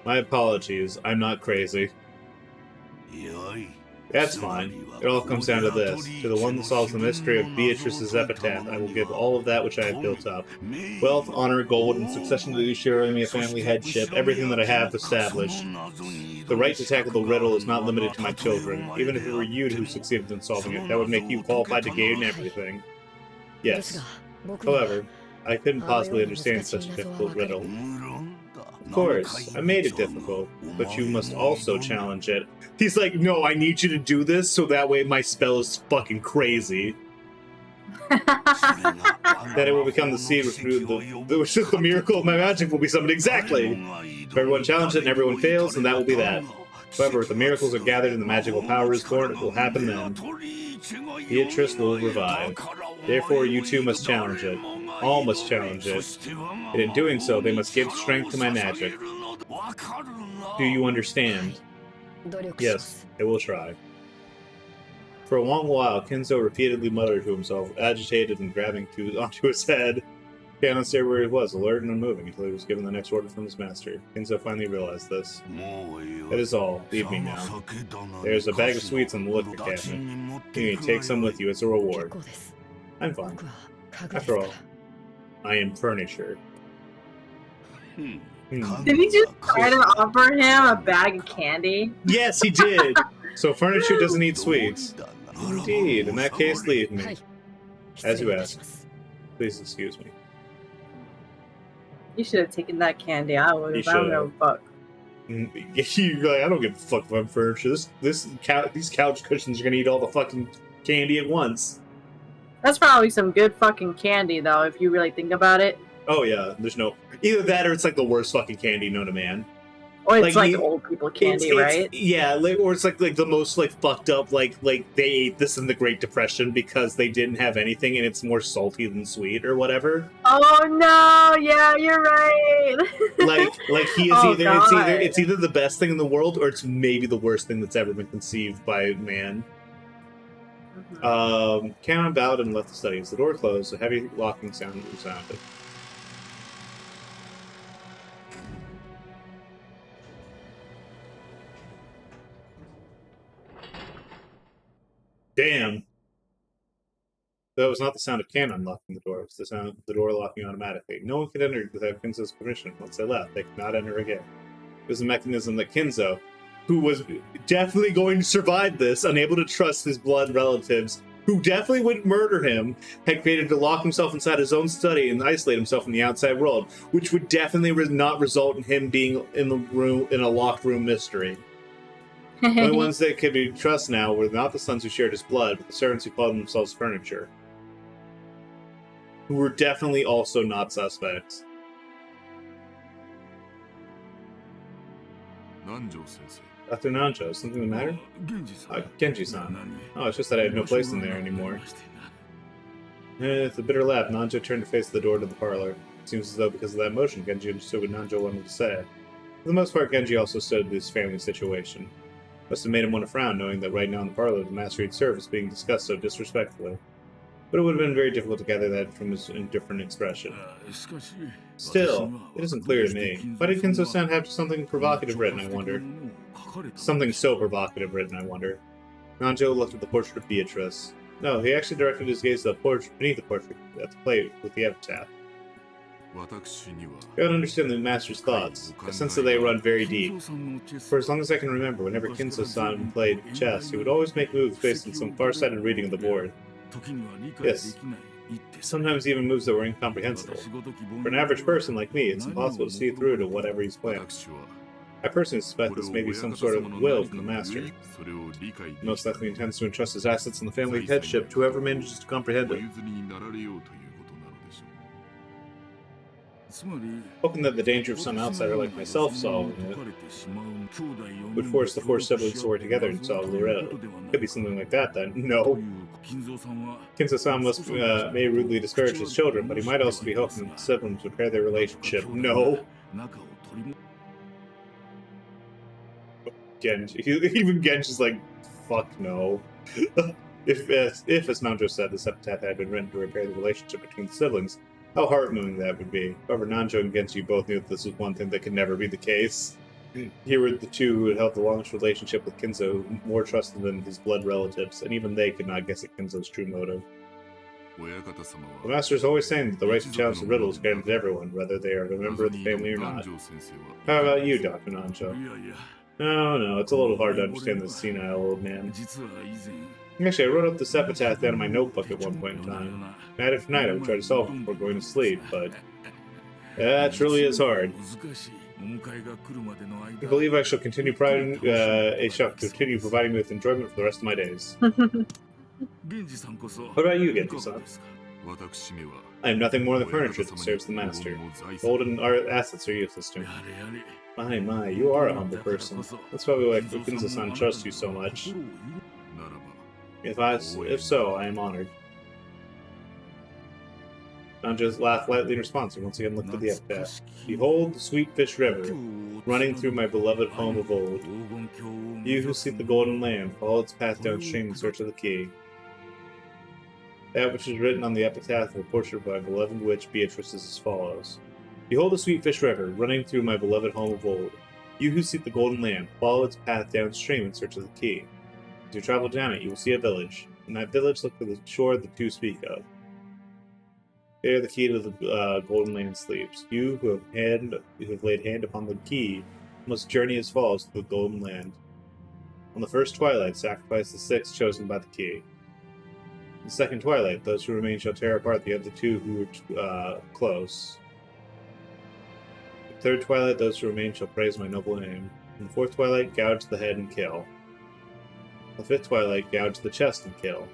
My apologies, I'm not crazy. That's fine. It all comes down to this. To the one that solves the mystery of Beatrice's epitaph, I will give all of that which I have built up. Wealth, honor, gold, and succession to the Ushirami family headship, everything that I have established. The right to tackle the riddle is not limited to my children. Even if it were you who succeeded in solving it, that would make you qualified to gain everything. Yes. However, I couldn't possibly understand such a difficult riddle. Of course, I made it difficult, but you must also challenge it. He's like, no, I need you to do this so that way my spell is fucking crazy. Then it will become the seed which the miracle of my magic will be summoned exactly. If everyone challenges it and everyone fails, then that will be that. However, if the miracles are gathered and the magical power is born, it will happen then. Beatrice will revive. Therefore, you two must challenge it. All must challenge it. And in doing so, they must give strength to my magic. Do you understand? Yes, I will try. For a long while, Kinzo repeatedly muttered to himself, agitated and grabbing onto his head. Cannon stayed where he was, alert and unmoving, until he was given the next order from his master. Kinzo finally realized this. That is all. Leave me now. There's a bag of sweets on the liquor cabinet. You may take some with you as a reward. I'm fine. After all, I am furniture. Did he just try to offer him a bag of candy? Yes, he did! So furniture doesn't eat sweets. Indeed. In that case, leave me. As you ask. Please excuse me. You should have taken that candy. I would have. I don't give a fuck. You're like, I don't give a fuck if I'm furniture. These couch cushions are gonna eat all the fucking candy at once. That's probably some good fucking candy, though, if you really think about it. Oh yeah, there's no... Either that or it's like the worst fucking candy known to man. Or it's like old people candy, right? Yeah, or it's like the most like fucked up, like they ate this in the Great Depression because they didn't have anything and it's more salty than sweet or whatever. Oh no, yeah, you're right. like he is it's either the best thing in the world or it's maybe the worst thing that's ever been conceived by man. Cameron bowed and left the study. As the door closed, a heavy locking sound resounded. Damn. That was not the sound of cannon locking the door. It was the sound of the door locking automatically. No one could enter without Kinzo's permission. Once they left, they could not enter again. It was a mechanism that Kinzo, who was definitely going to survive this, unable to trust his blood relatives, who definitely would murder him, had created to lock himself inside his own study and isolate himself from the outside world, which would definitely not result in him being in a locked room mystery. The only ones that could be trusted now were not the sons who shared his blood, but the servants who called themselves furniture, who were definitely also not suspects. Dr. Nanjo, is something the matter? Genji-san. Oh, it's just that I have no place in there anymore. With a bitter laugh, Nanjo turned to face the door to the parlor. It seems as though because of that motion, Genji understood what Nanjo wanted to say. For the most part, Genji also stood his family situation. Must have made him want to frown, knowing that right now in the parlor, the master he'd served was being discussed so disrespectfully. But it would have been very difficult to gather that from his indifferent expression. Still, it isn't clear to me. Why did Kinzo-san have something provocative written, I wonder? Something so provocative written, I wonder. Nanjo looked at the portrait of Beatrice. No, he actually directed his gaze to the portrait beneath the portrait at the plate with the epitaph. You gotta understand the master's thoughts. I sense that they run very deep. For as long as I can remember, whenever Kinzo-san played chess, he would always make moves based on some far-sighted reading of the board. Yes. Sometimes even moves that were incomprehensible. For an average person like me, it's impossible to see through to whatever he's playing. I personally suspect this may be some sort of will from the master. He most likely intends to entrust his assets in the family headship to whoever manages to comprehend it. hoping that the danger of some outsider like myself solving it would force the four siblings to work together and solve the riddle. Could be something like that, then. No. Kinzo-san may rudely discourage his children, but he might also be hoping that the siblings would repair their relationship. No. Genji. Even Genji's like, fuck no. If, as Nanjo said, this epitaph had been written to repair the relationship between the siblings, how heartwarming that would be. However, Nanjo and Genji both knew that this was one thing that could never be the case. Here were the two who had held the longest relationship with Kinzo, more trusted than his blood relatives, and even they could not guess at Kinzo's true motive. The master is always saying that the right to challenge the riddle is granted to everyone, whether they are a member of the family or not. How about you, Dr. Nanjo? No, it's a little hard to understand this senile old man. Actually, I wrote up this epitaph down in my notebook at one point in time. Night after night, I would try to solve it before going to sleep, but that truly is hard. I believe I shall continue providing me with enjoyment for the rest of my days. What about you, Genji-san? I am nothing more than furniture that serves the master. Gold and assets are useless to me. My, you are a humble person. That's why Kinzo-san trusts you so much. If so, I am honored. Nanjo laughed lightly in response and once again looked at the epitaph. Behold the sweet fish river, running through my beloved home of old. You who seek the golden land, follow its path downstream in search of the key. That which is written on the epitaph of a portrait by my beloved witch Beatrice is as follows. Behold the sweet fish river, running through my beloved home of old. You who seek the golden land, follow its path downstream in search of the key. As you travel down it, you will see a village. In that village, look for the shore the two speak of. There the key to the golden land sleeps. You who have laid hand upon the key must journey as follows to the golden land. On the first twilight, sacrifice the six chosen by the key. In the second twilight, those who remain shall tear apart the other two who were close. In the third twilight, those who remain shall praise my noble name. In the fourth twilight, gouge the head and kill. In the fifth twilight, gouge the chest and kill.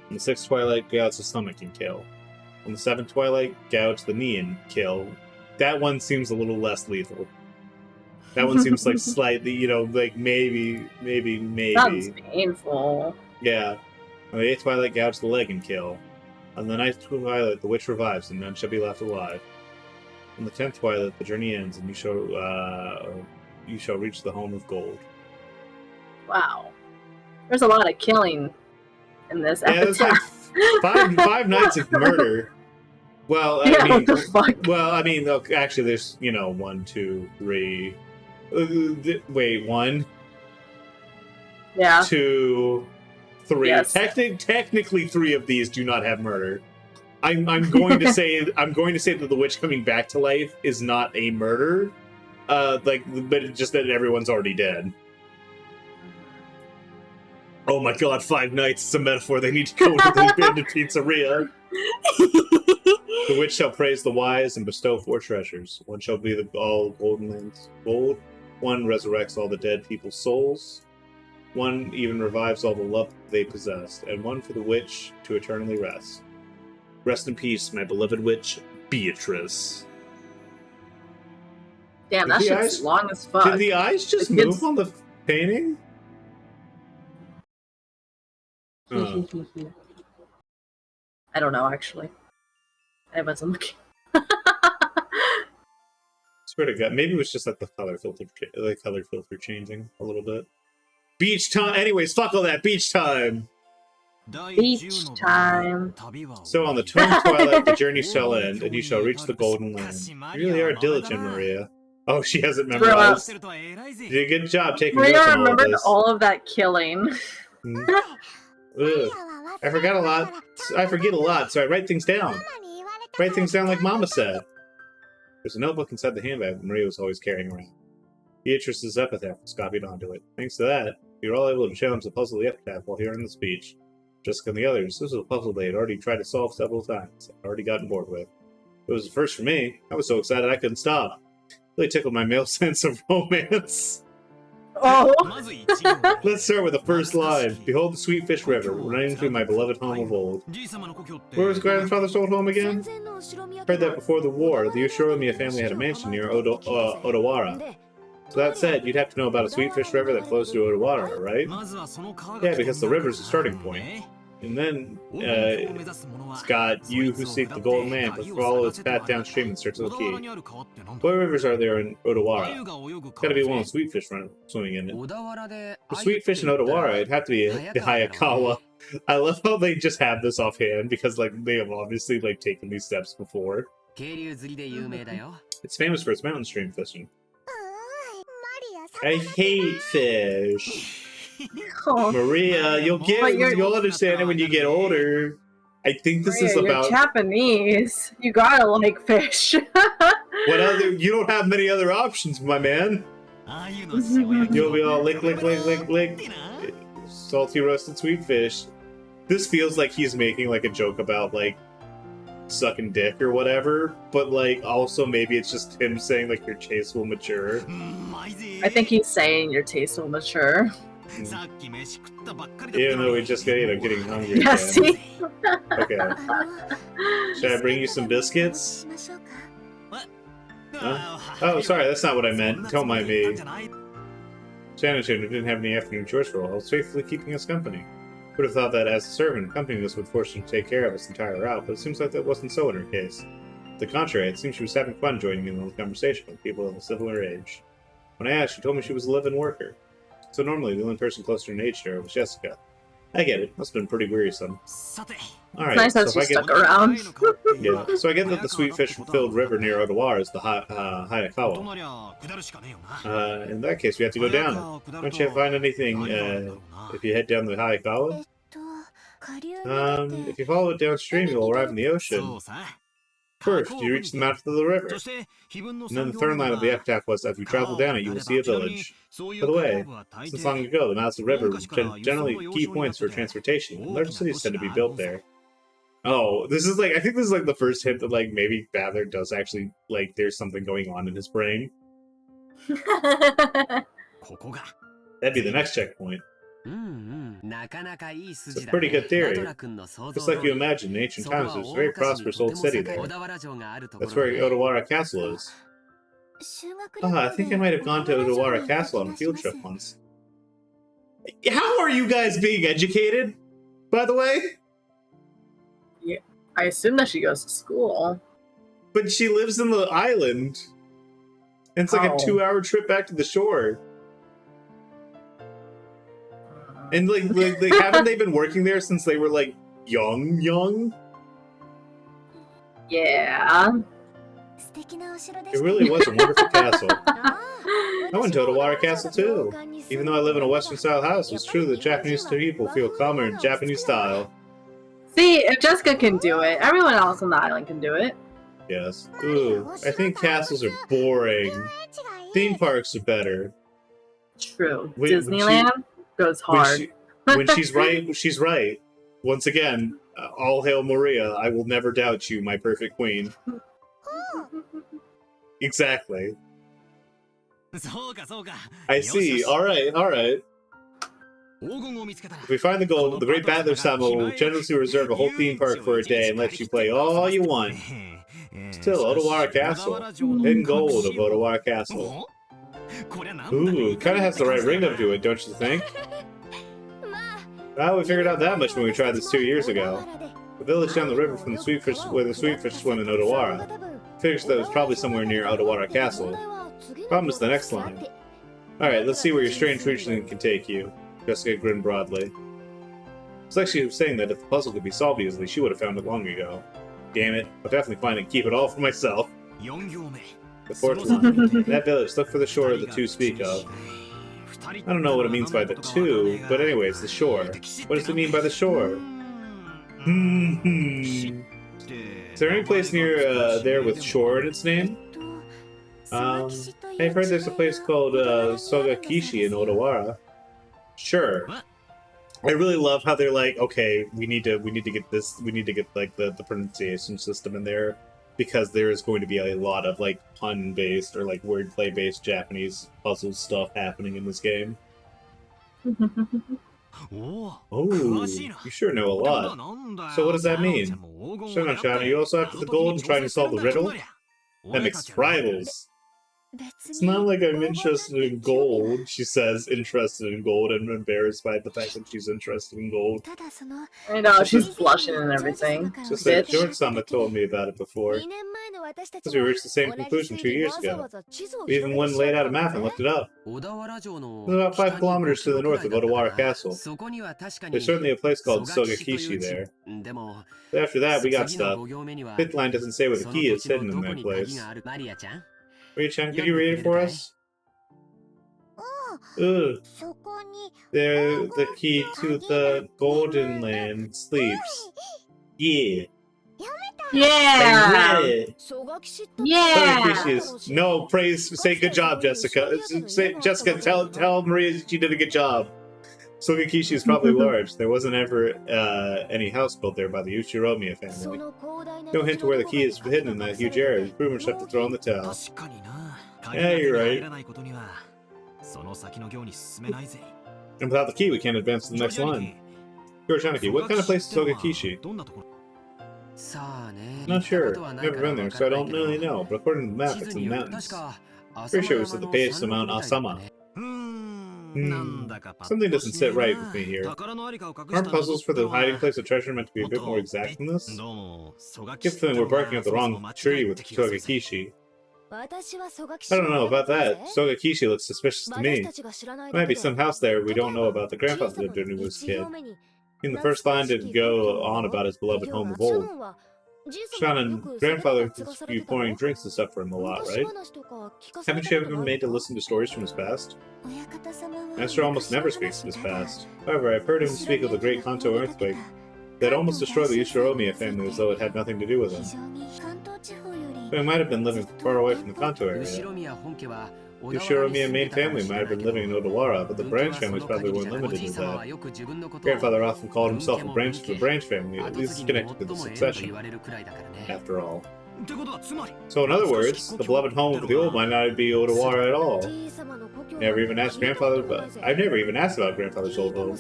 In the sixth twilight, gouge the stomach and kill. In the seventh twilight, gouge the knee and kill. That one seems a little less lethal. That one seems like slightly, like maybe. Sounds painful. Yeah. On the eighth twilight, gouge the leg and kill. On the ninth twilight, the witch revives and none shall be left alive. On the 10th twilight, the journey ends and you shall reach the home of gold. Wow. There's a lot of killing in this episode. Yeah, there's like five nights of murder. Well, I mean, what the fuck? Well, I mean, actually, there's 1, 2, 3. Wait, 1, Yeah. 2, 3. Yes. Technically, 3 of these do not have murder. I'm going to say that the witch coming back to life is not a murder. But it's just that everyone's already dead. Oh my god, 5 nights is a metaphor. They need to go to the abandoned pizzeria. The witch shall praise the wise and bestow 4 treasures. One shall be all golden lands gold. One resurrects all the dead people's souls. One even revives all the love they possessed. And one for the witch to eternally rest. Rest in peace, my beloved witch, Beatrice. Damn, that shit's long as fuck. Did the eyes just move on the painting? I don't know, actually. I wasn't looking. Swear to God, maybe it was just like the color filter changing a little bit. Beach time. Anyways, fuck all that. Beach time. Beach time. So on the 12th twilight, the journey shall end, and you shall reach the golden land. You really are diligent, Maria. Oh, she hasn't memorized. You did a good job taking notes on all of remembered this. all of that killing. Ugh. I forget a lot, so I write things down. Write things down like Mama said. There's a notebook inside the handbag that Maria was always carrying around. Beatrice's epitaph was copied onto it. Thanks to that, you were all able to challenge the puzzle of the epitaph while hearing the speech. Jessica and the others, this was a puzzle they had already tried to solve several times, and already gotten bored with. It was the first for me. I was so excited I couldn't stop. It really tickled my male sense of romance. Oh. Let's start with the first line. Behold the sweet fish river, running into my beloved home of old. Where was grandfather's old home again? Heard that before the war, the Ushurumi family had a mansion near Odawara. So that said, you'd have to know about a sweet fish river that flows through Odawara, right? Yeah, because the river's the starting point. And then, it's got you who seek the golden land, but follow its path downstream in search of the key. What rivers are there in Odawara? Gotta be one with sweet fish swimming in it. For sweet fish in Odawara, it'd have to be the Hayakawa. I love how they just have this offhand, because, like, they have obviously, like, taken these steps before. It's famous for its mountain stream fishing. I hate fish. Oh. Maria, you'll understand it when you get older. I think this is Maria, about you're Japanese. You gotta like fish. what other. You don't have many other options, my man. You'll be all lick, lick, lick, lick, lick. Salty roasted sweet fish. This feels like he's making like a joke about like sucking dick or whatever, but like also maybe it's just him saying like your taste will mature. I think he's saying your taste will mature. Even though we just getting hungry. Yeah, again. see? Okay. Should I bring you some biscuits? Huh? Oh, sorry, that's not what I meant. Don't mind me. Shannon didn't have any afternoon chores for a while. Was faithfully keeping us company. Would have thought that as a servant, accompanying us would force her to take care of us entire route, but it seems like that wasn't so in her case. To the contrary, it seemed she was having fun joining in the conversation with people of a similar age. When I asked, she told me she was a live-in worker. So normally, the only person closer in age to her was Jessica. I get it. Must have been pretty wearisome. Alright, Nice that so she stuck around. yeah, so I get that the sweet fish-filled river near Odawara is the Hayakawa. In that case, we have to go down it. Don't you find anything if you head down the Hayakawa? If you follow it downstream, you'll arrive in the ocean. First, you reach the mouth of the river. And then the third line of the epitaph was, if you travel down it, you will see a village. By the way, since long ago, the mouths of the river were generally key points for transportation, and large cities tend to be built there. Oh, this is like, I think this is like the first hint that like maybe Badler does actually, like, there's something going on in his brain. That'd be the next checkpoint. It's a pretty good theory. Just like you imagine, in ancient times, there's a very prosperous old city there. That's where Odawara Castle is. I think I might have gone to Odawara Castle on a field trip once. How are you guys being educated, by the way? Yeah, I assume that she goes to school. But she lives in the island. And it's like a 2-hour trip back to the shore. And like haven't they been working there since they were like young? Yeah. It really was a wonderful castle. I went to Odawara Castle too. Even though I live in a Western style house, it's true that Japanese people feel calmer in Japanese style. See, if Jessica can do it, everyone else on the island can do it. Yes. Ooh, I think castles are boring. Theme parks are better. True. Wait, Disneyland goes hard. When she's right, she's right. Once again, all hail Maria. I will never doubt you, my perfect queen. Exactly. I see. Alright. If we find the gold, the great Badler-sama will generously reserve a whole theme park for a day and let you play all you want. Still, Odawara Castle. Hidden gold of Odawara Castle. Ooh, kinda has the right ring up to it, don't you think? Well, we figured out that much when we tried this 2 years ago. The village down the river from the sweetfish, where the sweetfish swim in Odawara. Figures that it was probably somewhere near Odawara Castle. Problem is the next line. Alright, let's see where your strange reasoning can take you. Jessica grinned broadly. It's like she was saying that if the puzzle could be solved easily, she would have found it long ago. Damn it, I'll definitely find it and keep it all for myself. The fourth line. That village, look for the shore the two speak of. I don't know what it means by the two, but anyways, the shore. What does it mean by the shore? Is there any place near there with shore in its name? I've heard there's a place called Sogakishi in Odawara. Sure. I really love how they're like, okay, we need to get this, we need to get like the pronunciation system in there. because there is going to be a lot of like pun-based or like wordplay-based Japanese puzzle stuff happening in this game. Oh, you sure know a lot. So what does that mean? Shana-chan, are you also after the gold and trying to solve the riddle? That makes rivals. It's not like I'm interested in gold, she says, interested in gold and embarrassed by the fact that she's interested in gold. I know, she's blushing and everything. Just that George-sama told me about it before. Because we reached the same conclusion 2 years ago. We even went and laid out a map and looked it up. It's about 5 kilometers to the north of Odawara Castle. There's certainly a place called Sogakishi there. But after that, we got stuff. Fifth line doesn't say where the key is hidden in that place. Rie-chan, could you read it for us? Ugh. There, the key to the Golden Land sleeps. Yeah. Yeah! Yeah! Sogakishi is... No, praise, say good job, Jessica. Jessica, tell Maria she did a good job. Sogakishi is probably large. There wasn't ever any house built there by the Ushiromiya family. No hint to where the key is hidden in that huge area. We pretty much have to throw in the towel. Yeah, you're right. And without the key, we can't advance to the next line. Yoroshanaki, what kind of place is Sogakishi? Not sure. Never been there, so I don't really know. But according to the map, it's in the mountains. Pretty sure it was at the base of Mount Asama. Something doesn't sit right with me here. Aren't puzzles for the hiding place of treasure meant to be a bit more exact than this? I get the feeling we're barking up the wrong tree with Sogakishi. I don't know about that. Sogakishi looks suspicious to me. There might be some house there we don't know about. The grandfather lived in when he was a kid. In the first line did go on about his beloved home of old. Shannon, grandfather was be pouring drinks and stuff for him a lot, right? Haven't you ever been made to listen to stories from his past? Master almost never speaks of his past. However, I've heard him speak of the Great Kanto earthquake that almost destroyed the Ushiromiya family as though it had nothing to do with him. But he might have been living far away from the Kanto area. The Ushiromiya main family might have been living in Odawara, but the branch families probably weren't limited to that. Grandfather often called himself a branch of the branch family, at least connected to the succession, after all. So in other words, the beloved home of the old might not be Odawara at all. Never even asked grandfather about... I've never even asked about grandfather's old home.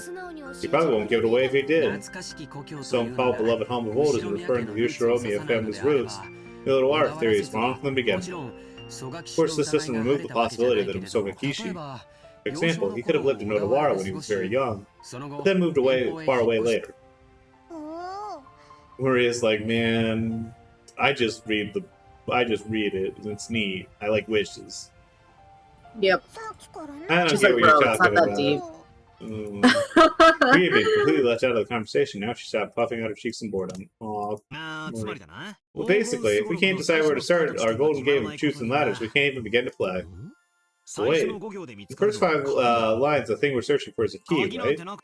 He probably won't give it away if he did. So-called beloved home of old is referring to the Ushiromiya family's roots. The Odawara theory is wrong from the beginning. Of course, this doesn't remove the possibility that it was Sogakishi. For example, he could have lived in Odawara when he was very young, but then moved far away later. Maria's like, man, I just read it, it's neat. I like wishes. Yep. I don't She's get like, what you're bro, it's talking not that about. deep. We had been completely left out of the conversation. Now she stopped puffing out her cheeks in boredom. Aww. Well, basically, if we can't decide where to start our golden game of truths and ladders, we can't even begin to play. So wait, the first 5 lines, the thing we're searching for is a key, right? You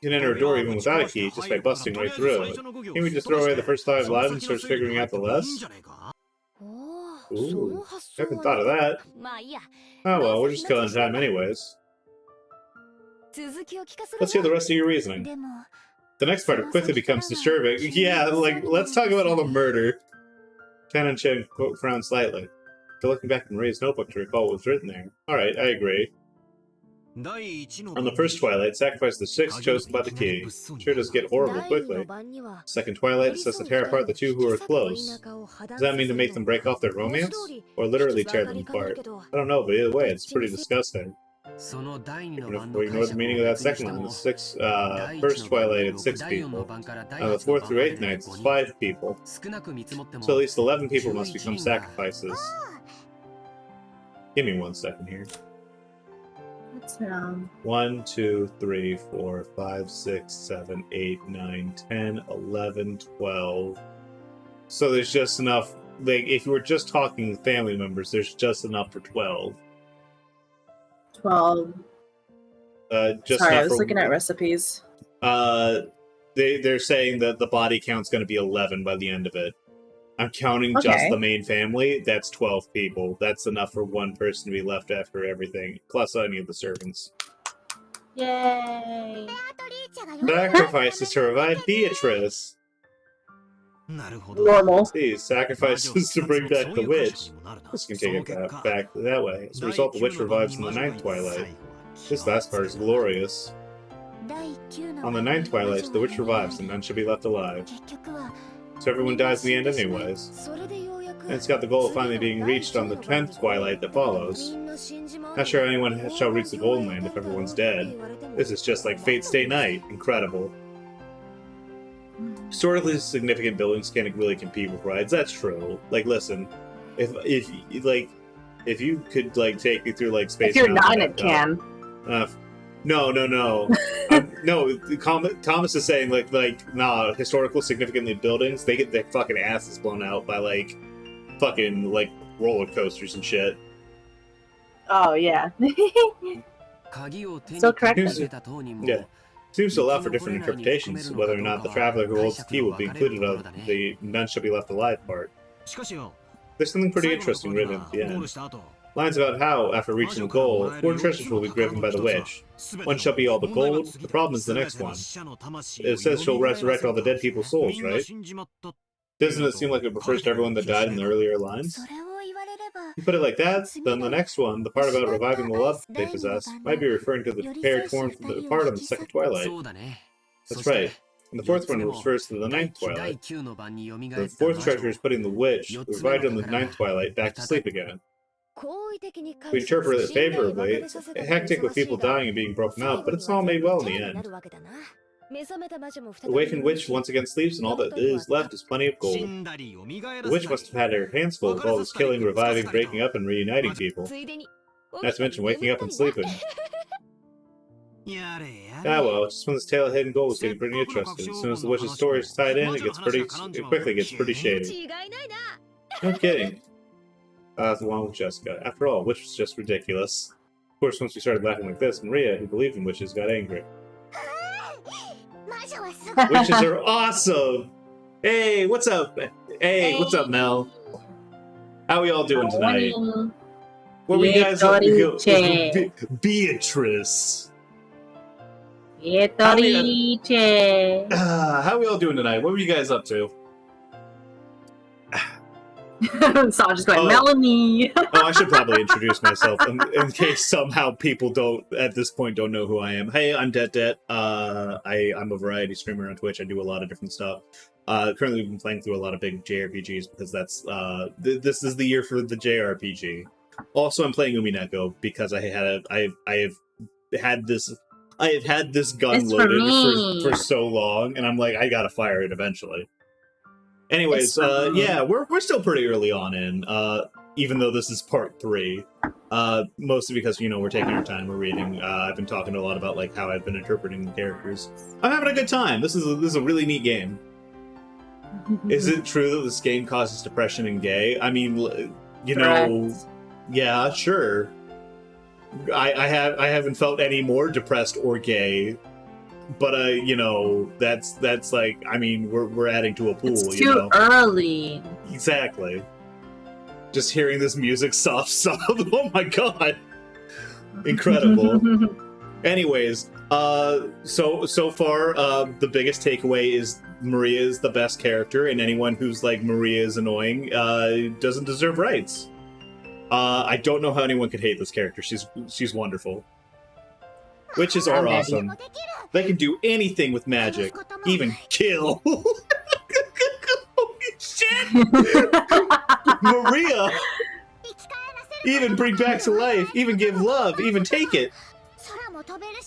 can enter a door even without a key, just by busting right through it. Can't we just throw away the first 5 lines and start figuring out the rest? Ooh, I haven't thought of that. Oh well, we're just killing time anyways. Let's hear the rest of your reasoning. The next part quickly becomes disturbing. Yeah, like, let's talk about all the murder. Chen and Chen frowned slightly. They're looking back in Ray's notebook to recall what was written there. Alright, I agree. On the first twilight, sacrifice the 6 chosen by the key. Sure does get horrible quickly. Second twilight says to tear apart the 2 who are close. Does that mean to make them break off their romance? Or literally tear them apart? I don't know, but either way, it's pretty disgusting. Even if we ignore the meaning of that second line, the first twilight it's 6 people. Now the 4th through 8th nights it's 5 people. So at least 11 people must become sacrifices. Give me 1 second here. What's 1, 2, 3, 4, 5, 6, 7, 8, 9, 10, 11, 12. So there's just enough. Like, if you were just talking family members, there's just enough for 12. 12. Just Sorry, I was for, looking at recipes. They're saying that the body count's going to be 11 by the end of it. I'm counting just the main family. That's 12 people. That's enough for 1 person to be left after everything, plus any of the servants. Yay! Sacrifices to revive Beatrice. Normal. See, sacrifices to bring back the witch. This can take it back that way. As a result, the witch revives in the ninth twilight. This last part is glorious. On the ninth twilight, the witch revives and none shall be left alive. So everyone dies in the end anyways. And it's got the goal of finally being reached on the 10th twilight that follows. Not sure anyone shall reach the Golden Land if everyone's dead. This is just like Fate's Day Night. Incredible. Historically significant buildings can't really compete with rides. That's true. Like, listen, if you could like take me through like Space If you're Mountain, not, it can. No. No, Thomas is saying nah, historical significant buildings, they get their fucking asses blown out by like fucking like roller coasters and shit. Oh yeah. Still correct. Yeah. Seems to allow for different interpretations, whether or not the traveler who holds the key will be included of the none shall be left alive part. There's something pretty interesting written at the end. Lines about how, after reaching the goal, 4 treasures will be given by the witch. One shall be all the gold. The problem is the next one. It says she'll resurrect all the dead people's souls, right? Doesn't it seem like it refers to everyone that died in the earlier lines? You put it like that, then the next one, the part about reviving the love they possess, might be referring to the pair torn apart on the second twilight. That's right. And the fourth one refers to the ninth twilight. The fourth treasure is putting the witch, revived on the ninth twilight, back to sleep again. We interpret it favorably. It's hectic with people dying and being broken up, but it's all made well in the end. The awakened witch once again sleeps, and all that is left is plenty of gold. The witch must have had her hands full with all this killing, reviving, breaking up, and reuniting people. Not to mention waking up and sleeping. Ah well, just when this tale of hidden gold was getting pretty interesting. As soon as the witch's story is tied in, it quickly gets pretty shady. No kidding. Along with Jessica. After all, witch was just ridiculous. Of course, once we started laughing like this, Maria, who believed in witches, got angry. Witches are awesome! Hey, what's up? Hey, what's up, Mel? How we all doing tonight? What were you guys up to? Beatrice. How we all doing tonight? What were you guys up to? So I'm just going, Melanie. I should probably introduce myself in case somehow people at this point don't know who I am. Hey, I'm Det. I'm a variety streamer on Twitch. I do a lot of different stuff. Currently, we've been playing through a lot of big JRPGs because that's this is the year for the JRPG. Also, I'm playing Umineko because I have had this gun It's loaded for so long, and I'm like, I gotta fire it eventually. Anyways, yeah, we're still pretty early on in, even though this is part 3. Mostly because, we're taking our time, we're reading. I've been talking a lot about like how I've been interpreting the characters. I'm having a good time. This is a really neat game. Is it true that this game causes depression and gay? I mean, yeah, sure. I haven't felt any more depressed or gay. But that's like, I mean, we're adding to a pool. It's too early. Exactly. Just hearing this music soft. Oh my god, incredible. Anyways, so far, the biggest takeaway is Maria is the best character, and anyone who's like Maria is annoying doesn't deserve rights. I don't know how anyone could hate this character. She's wonderful. Witches are awesome. They can do anything with magic, even kill. Holy shit! Maria! Even bring back to life, even give love, even take it.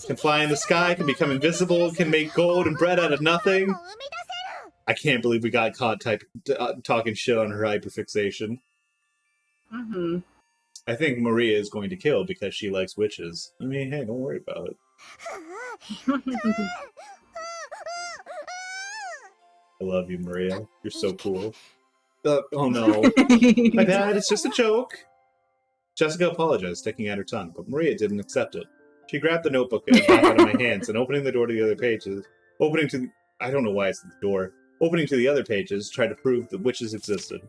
Can fly in the sky, can become invisible, can make gold and bread out of nothing. I can't believe we got caught talking shit on her hyperfixation. Mm-hmm. I think Maria is going to kill because she likes witches. I mean, hey, don't worry about it. I love you, Maria. You're so cool. Oh no. My bad, it's just a joke. Jessica apologized, sticking out her tongue, but Maria didn't accept it. She grabbed the notebook back out of my hands and opening the door to the other pages, I don't know why it's the door. Opening to the other pages, tried to prove that witches existed.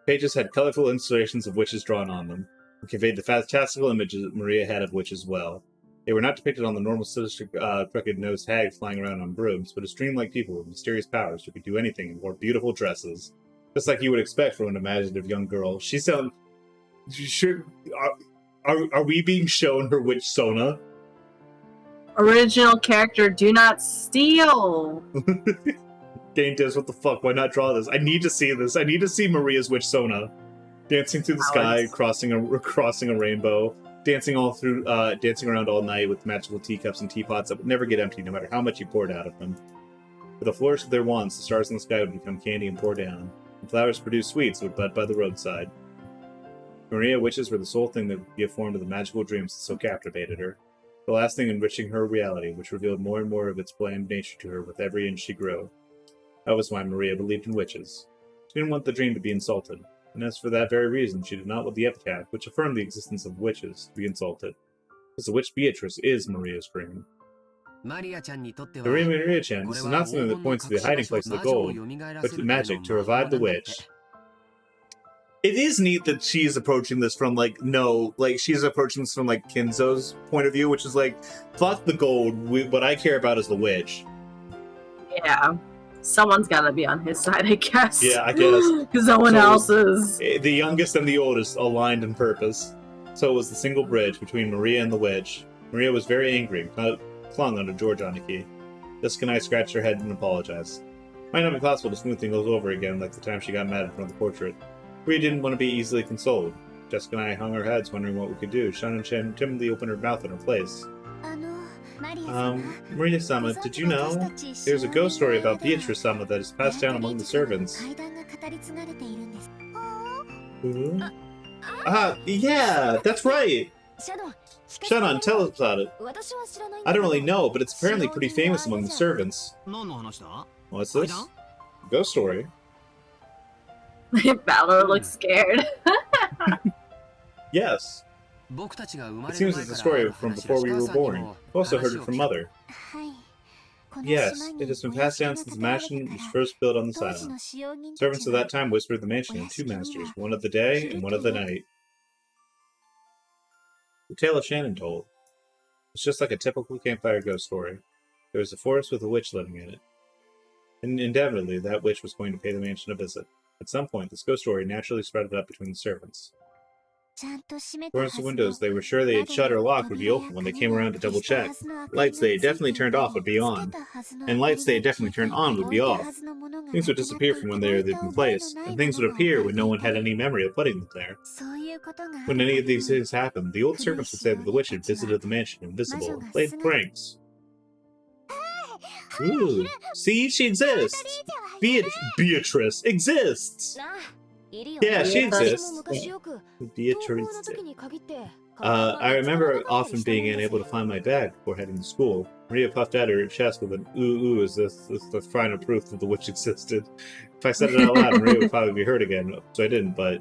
Pages had colorful illustrations of witches drawn on them, and conveyed the fantastical images that Maria had of witches well. They were not depicted on the normal sinister, crooked-nosed hags flying around on brooms, but as dreamlike people with mysterious powers who could do anything and wore beautiful dresses. Just like you would expect from an imaginative young girl. She sounds... Sure, are we being shown her witch Sona? Original character, do not steal! Game devs, what the fuck? Why not draw this? I need to see this. I need to see Maria's witch Sona. Dancing through the sky, crossing a rainbow. Dancing around all night with magical teacups and teapots that would never get empty no matter how much you poured out of them. With a flourish of their wands, the stars in the sky would become candy and pour down. And flowers produced sweets would bud by the roadside. Maria witches were the sole thing that would give form to the magical dreams that so captivated her. The last thing enriching her reality, which revealed more and more of its bland nature to her with every inch she grew. That was why Maria believed in witches. She didn't want the dream to be insulted. And as for that very reason, she did not want the epitaph, which affirmed the existence of witches, to be insulted. Because the witch Beatrice is Maria's dream. The Maria-chan, this is not something that points to the hiding place of the gold, but to magic to revive the witch. It is neat that she's approaching this from, she's approaching this from, Kinzo's point of view, which is fuck the gold, what I care about is the witch. Yeah. Someone's gotta be on his side, I guess. Yeah, I guess. Because no one else is. The youngest and the oldest aligned in purpose. So it was the single bridge between Maria and the witch. Maria was very angry and clung onto George Aniki. Jessica and I scratched her head and apologized. Might not be possible to smooth things over again like the time she got mad in front of the portrait. Maria didn't want to be easily consoled. Jessica and I hung our heads wondering what we could do. Shannon timidly opened her mouth in her place. Maria-sama, did you know? There's a ghost story about Beatrice-sama that is passed down among the servants. Ooh. Yeah, that's right! Shannon, tell us about it. I don't really know, but it's apparently pretty famous among the servants. What's this? Ghost story? Balor looks scared. Yes. It seems it's a story from before we were born. I've also heard it from Mother. Yes, it has been passed down since the mansion was first built on this island. Servants of that time whispered the mansion in two masters, one of the day and one of the night. The tale of Shannon told. It's just like a typical campfire ghost story. There was a forest with a witch living in it. And inevitably, that witch was going to pay the mansion a visit. At some point, this ghost story naturally spread it up between the servants. Doors and windows they were sure they had shut or locked would be open when they came around to double check. Lights they had definitely turned off would be on. And lights they had definitely turned on would be off. Things would disappear from when they had been placed, and things would appear when no one had any memory of putting them there. When any of these things happened, the old servants would say that the witch had visited the mansion invisible and played pranks. Ooh, see, she exists! Beatrice exists! Yeah, she exists. Beatrice. I remember often being unable to find my bag before heading to school. Maria puffed out her chest with an ooh as this the final proof that the witch existed. If I said it out loud, Maria would probably be hurt again, so I didn't, but...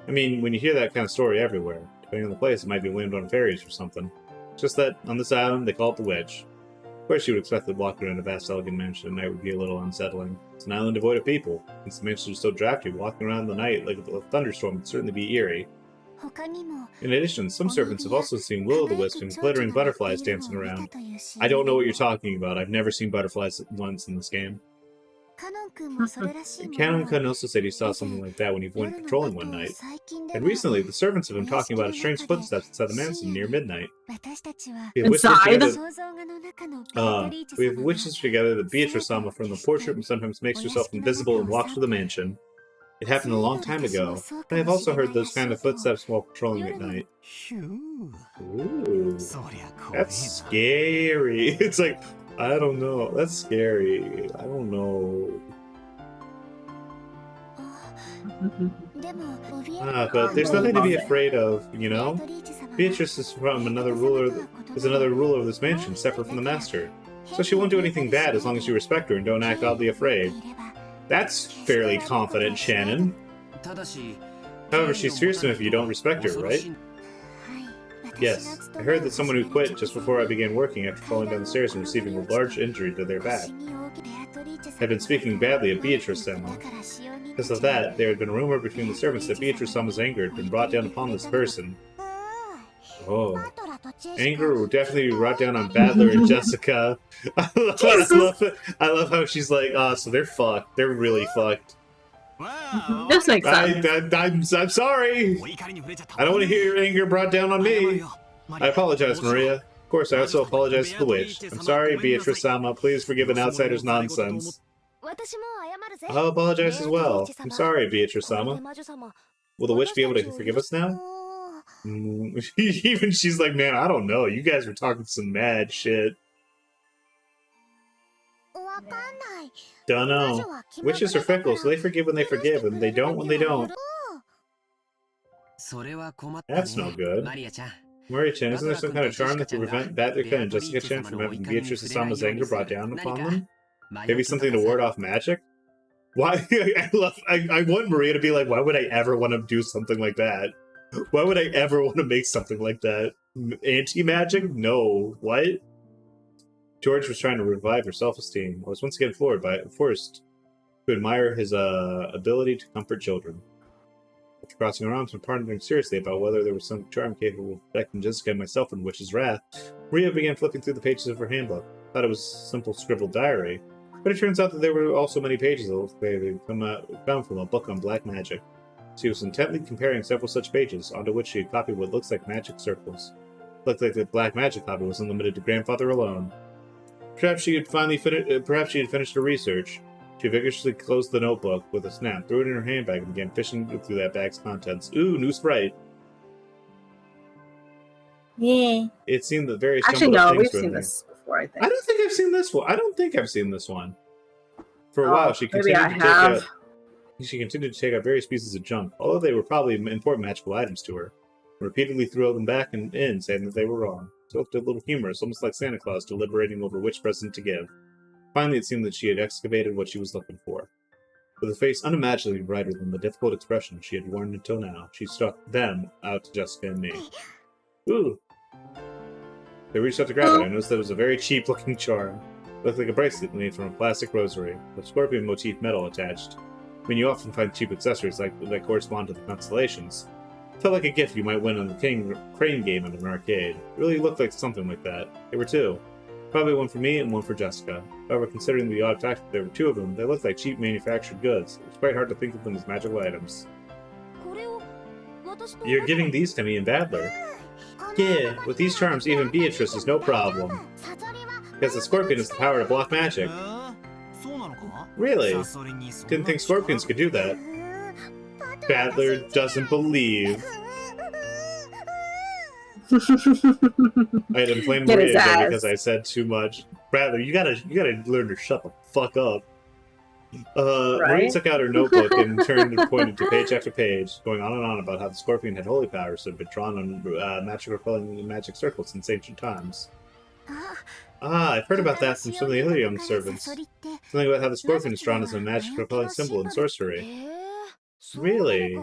I mean, when you hear that kind of story everywhere, depending on the place, it might be blamed on fairies or something. It's just that, on this island, they call it the witch. Of course, you would expect that walking around a vast, elegant mansion at night would be a little unsettling. It's an island devoid of people. Since the mansion is so drafty, walking around in the night like a thunderstorm would certainly be eerie. In addition, some servants have also seen will-o'-the-wisp and glittering butterflies dancing around. I don't know what you're talking about. I've never seen butterflies once in this game. Canon also said he saw something like that when he went patrolling one night. And recently, the servants have been talking about a strange footsteps inside the mansion near midnight. Inside? We have witches together that Beatrice-sama from the portrait sometimes makes herself invisible and walks through the mansion. It happened a long time ago, but I have also heard those kind of footsteps while patrolling at night. Ooh, that's scary. It's like, I don't know. That's scary. I don't know. But there's nothing to be afraid of, you know? Beatrice is another ruler of this mansion, separate from the master. So she won't do anything bad as long as you respect her and don't act oddly afraid. That's fairly confident, Shannon. However, she's fearsome if you don't respect her, right? Yes, I heard that someone who quit just before I began working after falling down the stairs and receiving a large injury to their back had been speaking badly of Beatrice-sama. Because of that, there had been a rumor between the servants that Beatrice-sama's anger had been brought down upon this person. Oh. Anger will definitely be brought down on Battler and Jessica. I love how she's like, so they're fucked. They're really fucked. This makes sense. I'm sorry. I don't want to hear your anger brought down on me. I apologize, Maria. Of course, I also apologize to the witch. I'm sorry, Beatrice-sama. Please forgive an outsider's nonsense. I'll apologize as well. I'm sorry, Beatrice-sama. Will the witch be able to forgive us now? Even she's like, man, I don't know. You guys were talking some mad shit. Don't know. Witches are fickle, so they forgive when they forgive, and they don't when they don't. That's no good. Maria-chan, isn't there some kind of charm that can prevent Battler-kun and Jessica-chan from having Beatrice-sama's anger brought down upon them? Maybe something to ward off magic? Why? I want Maria to be like, why would I ever want to do something like that? Why would I ever want to make something like that? Anti-magic? No. What? George was trying to revive her self-esteem. I was once again forced to admire his ability to comfort children. After crossing her arms and pondering seriously about whether there was some charm capable of protecting Jessica and myself from Witch's wrath, Maria began flipping through the pages of her handbook. I thought it was a simple scribbled diary, but it turns out that there were also many pages that looked like they had come from a book on black magic. She was intently comparing several such pages, onto which she had copied what looks like magic circles. It looked like the black magic copy wasn't limited to grandfather alone. Perhaps she had finished her research. She vigorously closed the notebook with a snap, threw it in her handbag, and began fishing through that bag's contents. Ooh, new Sprite! Yeah. It seemed that various Actually, no, things we've seen this before, I think. I don't think I've seen this one. I don't think I've seen this one. For a while, she maybe continued I to take out various pieces of junk, although they were probably important magical items to her. Repeatedly threw them back and in, saying that they were wrong. It looked a little humorous, almost like Santa Claus deliberating over which present to give. Finally, it seemed that she had excavated what she was looking for. With a face unimaginably brighter than the difficult expression she had worn until now, she struck them out to Jessica and me. Ooh! They reached out to grab it. I noticed that it was a very cheap-looking charm. It looked like a bracelet made from a plastic rosary, with scorpion motif metal attached. I mean, you often find cheap accessories that correspond to the constellations. It felt like a gift you might win on the crane game at an arcade. It really looked like something like that. There were two. Probably one for me and one for Jessica. However, considering the odd fact that there were two of them, they looked like cheap manufactured goods. It was quite hard to think of them as magical items. You're giving these to me and Battler. Yeah, with these charms, even Beatrice is no problem. Because the scorpion has the power to block magic. Really? Didn't think scorpions could do that. Battler doesn't believe. I had inflamed Maria again because I said too much. Battler, you gotta learn to shut the fuck up. Right? Maria took out her notebook and turned and pointed to page after page, going on and on about how the scorpion had holy powers that had been drawn on magic circles since ancient times. I've heard about that from some of the other young servants. Something about how the scorpion is drawn as a magic-repelling symbol in sorcery. Really?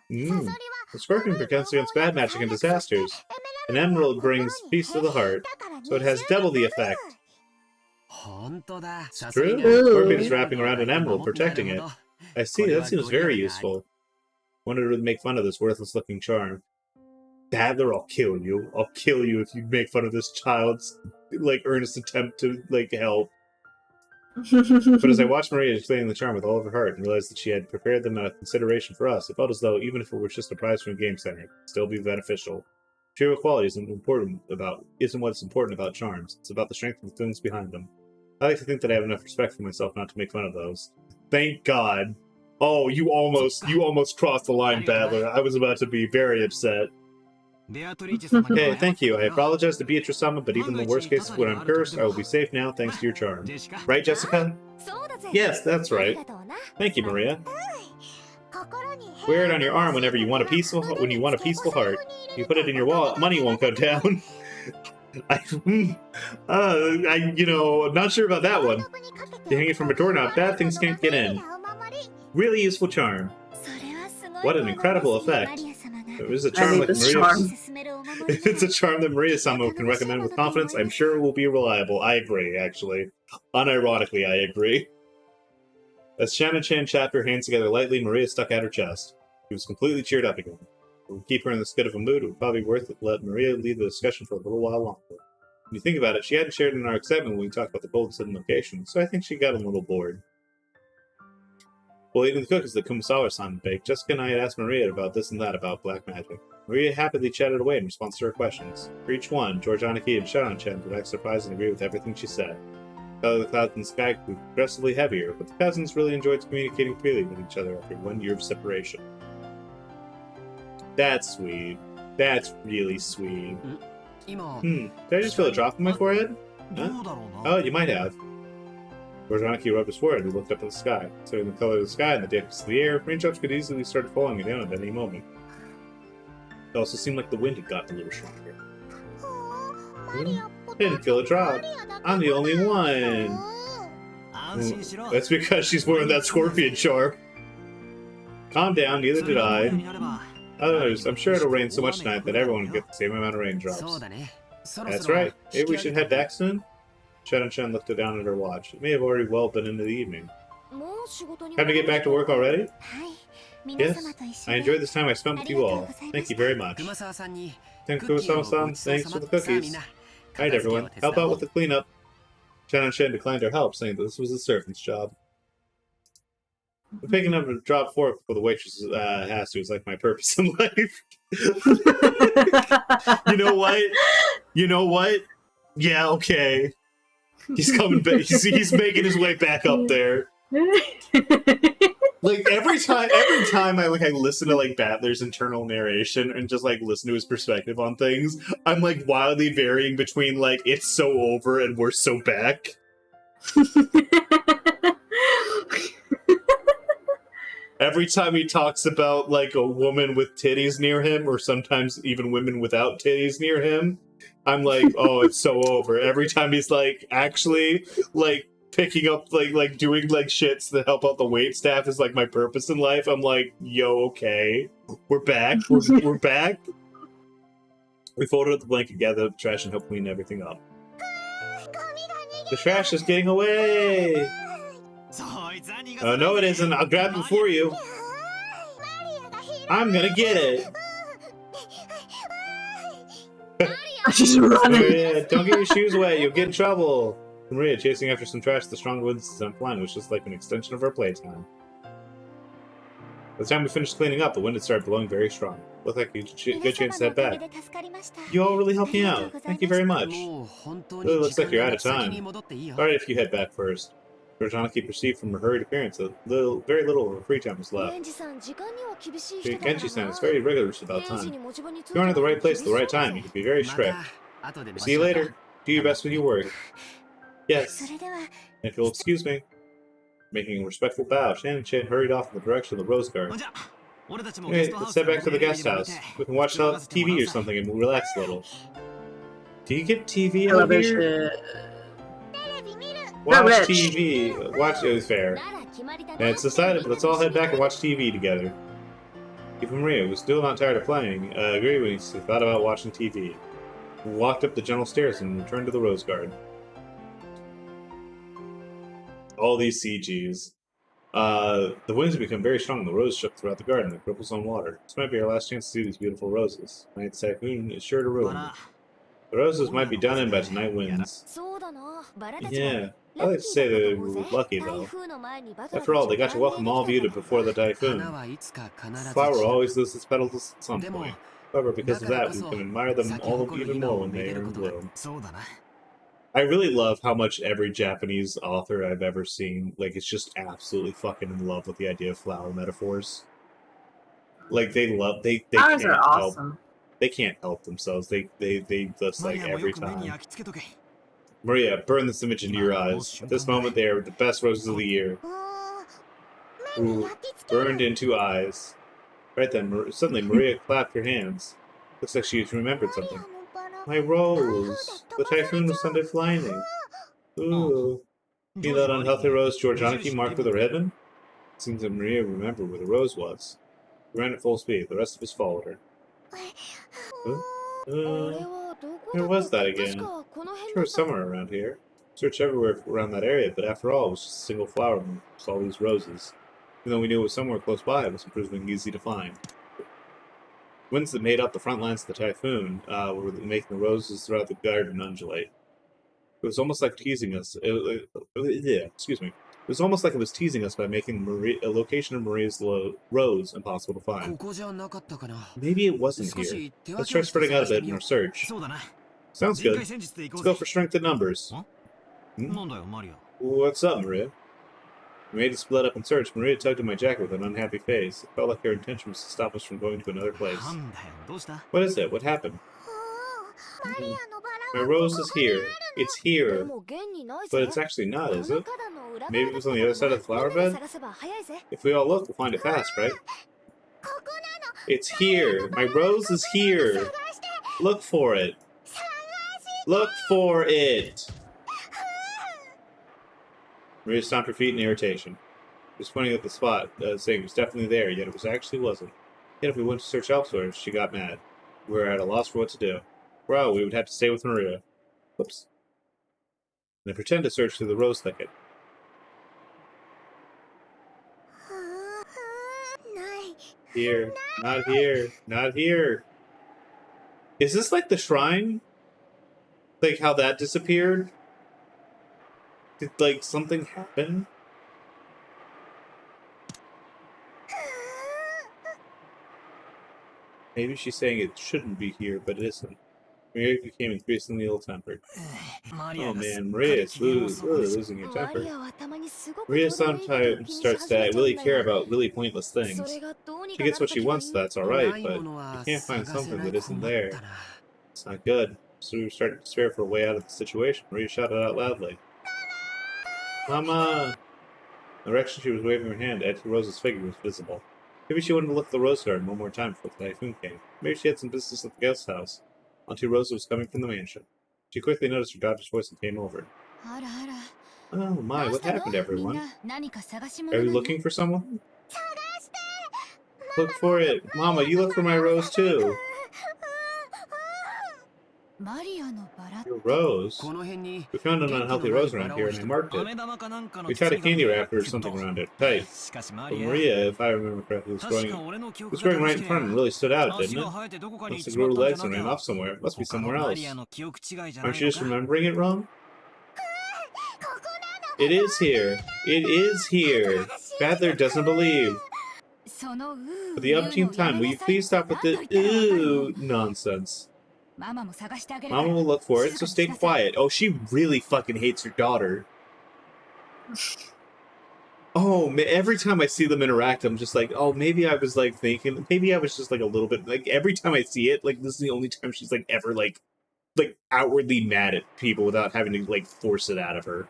The scorpion protects against bad magic and disasters. An emerald brings peace to the heart, so it has double the effect. It's true. The scorpion is wrapping around an emerald, protecting it. I see, that seems very useful. Wanted to make fun of this worthless-looking charm. Battler, I'll kill you. I'll kill you if you make fun of this child's, earnest attempt to, help. But as I watched Maria explaining the charm with all of her heart and realized that she had prepared them out of consideration for us, it felt as though, even if it were just a prize from a game center, it would still be beneficial. Material quality isn't what's important about charms. It's about the strength of the things behind them. I like to think that I have enough respect for myself not to make fun of those. Thank God. Oh, you almost crossed the line, Battler. I was about to be very upset. Hey, thank you. I apologize to Beatrice-sama, but even in the worst case when I'm cursed, I will be safe now thanks to your charm. Right, Jessica? Yes, that's right. Thank you, Maria. Wear it on your arm whenever you want a peaceful heart. If you put it in your wallet, money won't go down. I'm not sure about that one. You hang it from a doorknob, bad things can't get in. Really useful charm. What an incredible effect. If it's a charm like Maria, if it's a charm that Maria-sama can recommend with confidence, I'm sure it will be reliable. I agree, actually. Unironically, I agree. As Shannon-chan chapped her hands together lightly, Maria stuck out her chest. She was completely cheered up again. We'll keep her in this good of a mood. It would probably be worth it to let Maria lead the discussion for a little while longer. When you think about it, she hadn't shared in our excitement when we talked about the gold sudden location, so I think she got a little bored. While eating the cookies that Kumasawa-san baked, Jessica and I had asked Maria about this and that about black magic. Maria happily chatted away in response to her questions. For each one, George Aniki and Sharon-chan would act surprised and agree with everything she said. The color of the clouds in the sky grew progressively heavier, but the cousins really enjoyed communicating freely with each other after 1 year of separation. That's sweet. That's really sweet. Did I just feel a drop on my forehead? Huh? Oh, you might have. George Aniki rubbed his forehead and looked up at the sky. Considering the color of the sky and the dampness of the air, raindrops could easily start falling down at any moment. It also seemed like the wind had gotten a little stronger. I didn't feel a drop. I'm the only one. That's because she's wearing that scorpion charm. Calm down, neither did I. Others, I'm sure it'll rain so much tonight that everyone will get the same amount of raindrops. That's right. Maybe we should head back soon? Sharon-chan looked down at her watch. It may have already well been into the evening. Time to get back to work already? Yes. I enjoyed this time I spent with you all. Thank you very much. Thank Kumasawa-san. Thanks for the cookies. Alright everyone, help out with the cleanup. Sharon-chan declined her help, saying that this was a servant's job. Picking up a drop fork for the waitress has to is like my purpose in life. You know what? You know what? Yeah, okay. He's coming back. He's making his way back up there. Like every time I listen to like Battler's internal narration and just like listen to his perspective on things, I'm like wildly varying between like it's so over and we're so back. Every time he talks about like a woman with titties near him, or sometimes even women without titties near him, I'm like, oh, it's so over. Every time he's like actually like picking up like doing like shits to help out the wait staff is like my purpose in life. I'm like, yo, okay, we're back. We're back. We folded up the blanket, gathered up the trash, and helped clean everything up. The trash is getting away. Oh, no, it isn't. I'll grab it for you. I'm gonna get it. She's running. Maria, don't get your shoes wet. You'll get in trouble. Maria, chasing after some trash, the strong winds sent flying, was just like an extension of her playtime. By the time we finished cleaning up, the wind had started blowing very strong. Looked like a good chance to head back. You all really helped me out. Thank you very much. Really looks like you're out of time. Alright, if you head back first. George perceived from her hurried appearance that very little of her free time was left. Genji-san is very rigorous about time. If you aren't at the right place at the right time, you can be very strict. See you later. Do your best with your work. Yes. If you'll excuse me. Making a respectful bow, Shannon-chan hurried off in the direction of the Rose Garden. Hey, let's head back to the guest house. We can watch TV or something and relax a little. Do you get TV out here? Watch TV. Watch it was fair. And it's decided, but let's all head back and watch TV together. Even Maria was still not tired of playing. Agreed when he thought about watching TV. We walked up the gentle stairs and returned to the Rose Garden. All these CGs. The winds have become very strong and the rose shook throughout the garden like ripples on water. This might be our last chance to see these beautiful roses. Tonight's typhoon is sure to ruin them. The roses might be done in by tonight winds. Yeah, I like to say that they were lucky though. After all, they got to welcome all of you to before the typhoon. The flower will always lose its petals at some point. However, because of that, we can admire them all even more when they are in bloom. I really love how much every Japanese author I've ever seen, like, it's just absolutely fucking in love with the idea of flower metaphors. Like, they Flowers can't are awesome. help. They can't help themselves. They just, like, every time. Maria, burn this image into your eyes. At this moment, they are the best roses of the year. Ooh, burned into eyes. Right then, suddenly Maria clapped her hands. Looks like she's remembered something. My rose! The typhoon was Sunday flying. Ooh. See that unhealthy rose George Aniki marked with a ribbon? It seems that Maria remembered where the rose was. She ran at full speed. The rest of us followed her. Where was that again? Sure, it was somewhere around here. Searched everywhere around that area, but after all, it was just a single flower with all these roses. Even though we knew it was somewhere close by, it wasn't proving easy to find. Winds that made up the front lines of the typhoon were making the roses throughout the garden undulate. It was almost like teasing us. Excuse me. It was almost like it was teasing us by making a location of Maria's rose impossible to find. Maybe it wasn't here. Let's try spreading out a bit in our search. Sounds good. Let's go for strength in numbers. What's up, Maria? We made a split up in search. Maria tugged at my jacket with an unhappy face. It felt like her intention was to stop us from going to another place. What is it? What happened? My rose is here. It's here. But it's actually not, is it? Maybe it was on the other side of the flower bed? If we all look, we'll find it fast, right? It's here. My rose is here. Look for it. Look for it. Maria stomped her feet in irritation. She was pointing at the spot, saying it was definitely there, yet it actually wasn't. Yet if we went to search elsewhere, she got mad. We were at a loss for what to do. Well, we would have to stay with Maria. Whoops. And then pretend to search through the rose thicket. Here. Not here. Not here. Is this like the shrine? Like how that disappeared? Did, like, something happen? Maybe she's saying it shouldn't be here, but it isn't. Maria became increasingly ill-tempered. Oh man, Maria is really losing her temper. Maria sometimes starts to really care about really pointless things. She gets what she wants, that's alright, but she can't find something that isn't there. It's not good. So we were starting to despair for a way out of the situation. Maria shouted out loudly. Mama! In the direction she was waving her hand, Auntie Rosa's figure was visible. Maybe she wanted to look at the rose garden one more time before the typhoon came. Maybe she had some business at the guest house. Auntie Rosa was coming from the mansion. She quickly noticed her daughter's voice and came over. Oh my, what happened, everyone? Are you looking for someone? Look for it. Mama, you look for my rose too. Your rose? We found an unhealthy rose around here and I marked it. We tied a candy wrapper or something around it, tight. But Maria, if I remember correctly, was growing right in front and really stood out, didn't it? Must have grew her legs and ran off somewhere. It must be somewhere else. Aren't you just remembering it wrong? It is here. It is here. Badler doesn't believe. For the umpteenth time, will you please stop with the ooh nonsense? Mama will look for it, so stay quiet. Oh, she really fucking hates her daughter. Oh, man, every time I see them interact, I'm just like, oh, maybe I was, like, thinking, maybe I was just, like, a little bit, like, every time I see it, like, this is the only time she's, like, ever, like, outwardly mad at people without having to, like, force it out of her.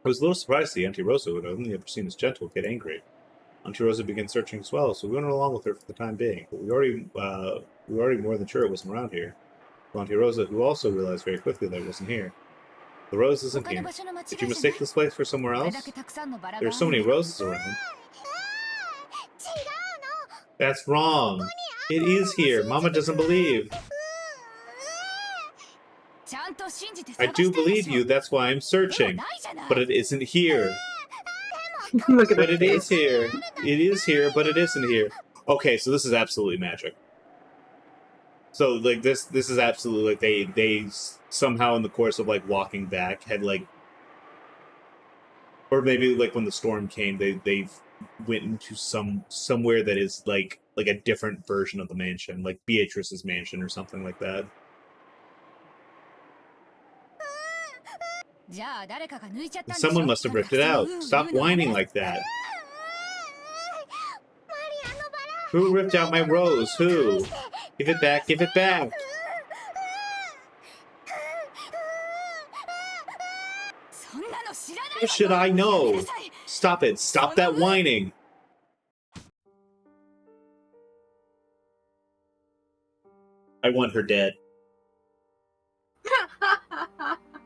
I was a little surprised to see Auntie Rosa, who had only ever seen as gentle, get angry. Auntie Rosa began searching as well, so we went along with her for the time being, but we were already more than sure it wasn't around here. Auntie Rosa, who also realized very quickly that it wasn't here. The rose isn't here. Did you mistake this place for somewhere else? There are so many roses around. That's wrong. It is here. Mama doesn't believe. I do believe you, that's why I'm searching. But it isn't here. But it is here. It is here, but it isn't here. Okay, so this is absolutely magic. So, like, this is absolutely, like, they somehow in the course of, like, walking back had, like, or maybe, like, when the storm came, they went into somewhere that is, like a different version of the mansion, like Beatrice's mansion or something like that. Someone must have ripped it out. Stop whining like that. Who ripped out my rose? Who? Give it back, give it back! How should I know? Stop it, stop that whining! I want her dead.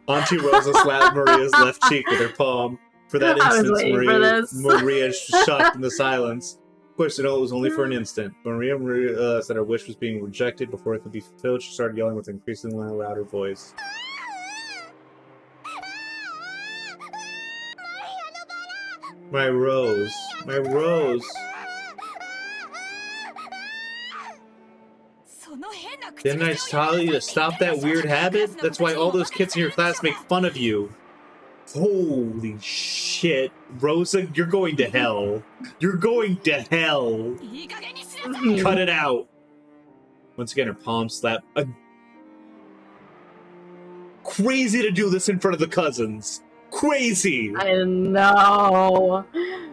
Auntie Rosa slapped Maria's left cheek with her palm. For that instance, Maria was shocked into silence. Of course, you know, it was only for an instant. Maria said her wish was being rejected before it could be fulfilled. She started yelling with an increasingly louder voice. My rose. My rose. Didn't I tell you to stop that weird habit? That's why all those kids in your class make fun of you. Holy shit. Rosa, you're going to hell. You're going to hell. Cut it out. Once again, her palm slap. Crazy to do this in front of the cousins. Crazy. I know.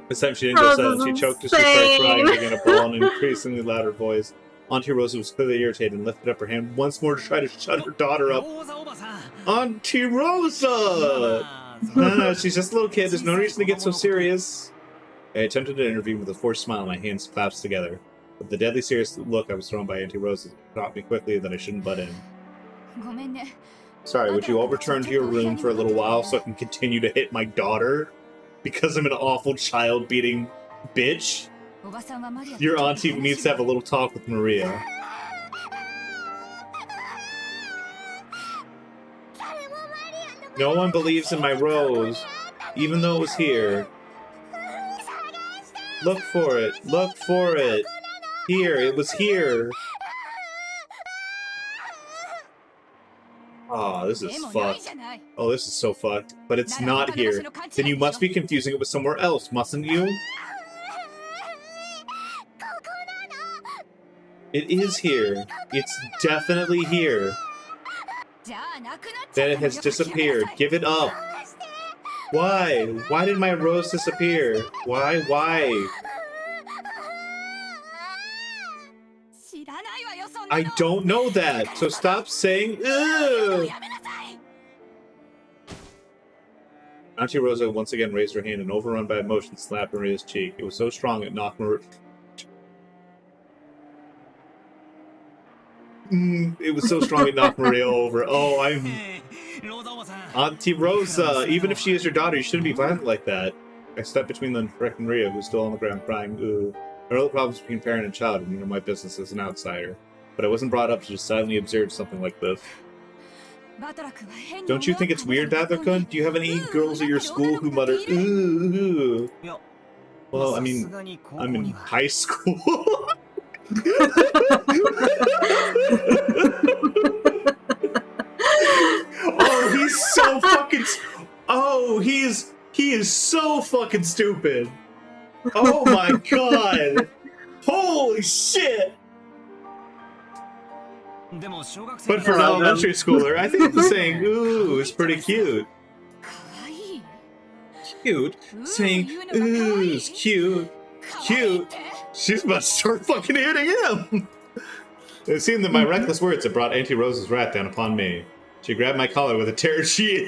This time she didn't go silent. She choked as she started crying and began to bawl in an increasingly louder voice. Auntie Rosa was clearly irritated and lifted up her hand once more to try to shut her daughter up. Auntie Rosa! No, she's just a little kid. There's no reason to get so serious. I attempted to intervene with a forced smile, my hands clasped together. With the deadly serious look I was thrown by Auntie Rosa taught me quickly that I shouldn't butt in. Sorry, would you all return to your room for a little while so I can continue to hit my daughter? Because I'm an awful child-beating bitch? Your auntie needs to have a little talk with Maria. No one believes in my rose, even though it was here. Look for it. Look for it. Here, it was here. Oh, this is fucked. Oh, this is so fucked. But it's not here. Then you must be confusing it with somewhere else, mustn't you? It is here. It's definitely here. Then it has disappeared. Give it up. Why? Why did my rose disappear? Why? I don't know that, so stop saying ew. Auntie Rosa once again raised her hand and, overrun by emotion, slapped Maria's cheek. It was so strong it knocked Maria... It was so strong it knocked Maria over. Oh, I'm... Auntie Rosa, even if she is your daughter, you shouldn't be violent like that. I stepped between them and corrected Maria, who was still on the ground crying. Ooh. There are other problems between parent and child, and you know my business as an outsider. But I wasn't brought up to just silently observe something like this. Don't you think it's weird, Batra-kun? Do you have any girls at your school who mutter, ooh? Well, I mean, I'm in high school. Oh, he's so fucking... Oh, he is so fucking stupid. Oh my god. Holy shit. But for an elementary schooler, I think saying ooh is pretty cute. Cute? Saying ooh is cute. Cute? She's about to start fucking hitting him! It seemed that my reckless words had brought Auntie Rosa's wrath down upon me. She grabbed my collar with a terrifying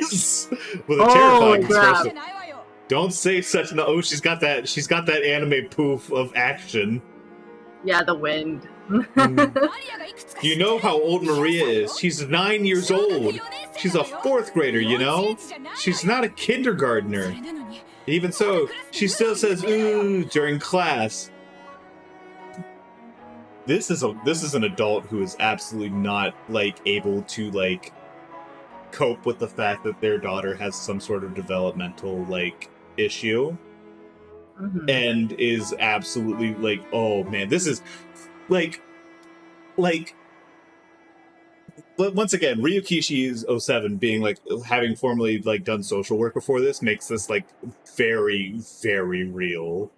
expression. Don't say such an she's got that anime poof of action. Yeah, the wind. You know how old Maria is. She's 9 years old. She's a 4th grader, you know? She's not a kindergartner. Even so, she still says ooh during class. This is an adult who is absolutely not like able to like cope with the fact that their daughter has some sort of developmental like issue. And is absolutely like, oh man, this is like once again, Ryukishi's 07 being like having formerly like done social work before this makes this like very, very real.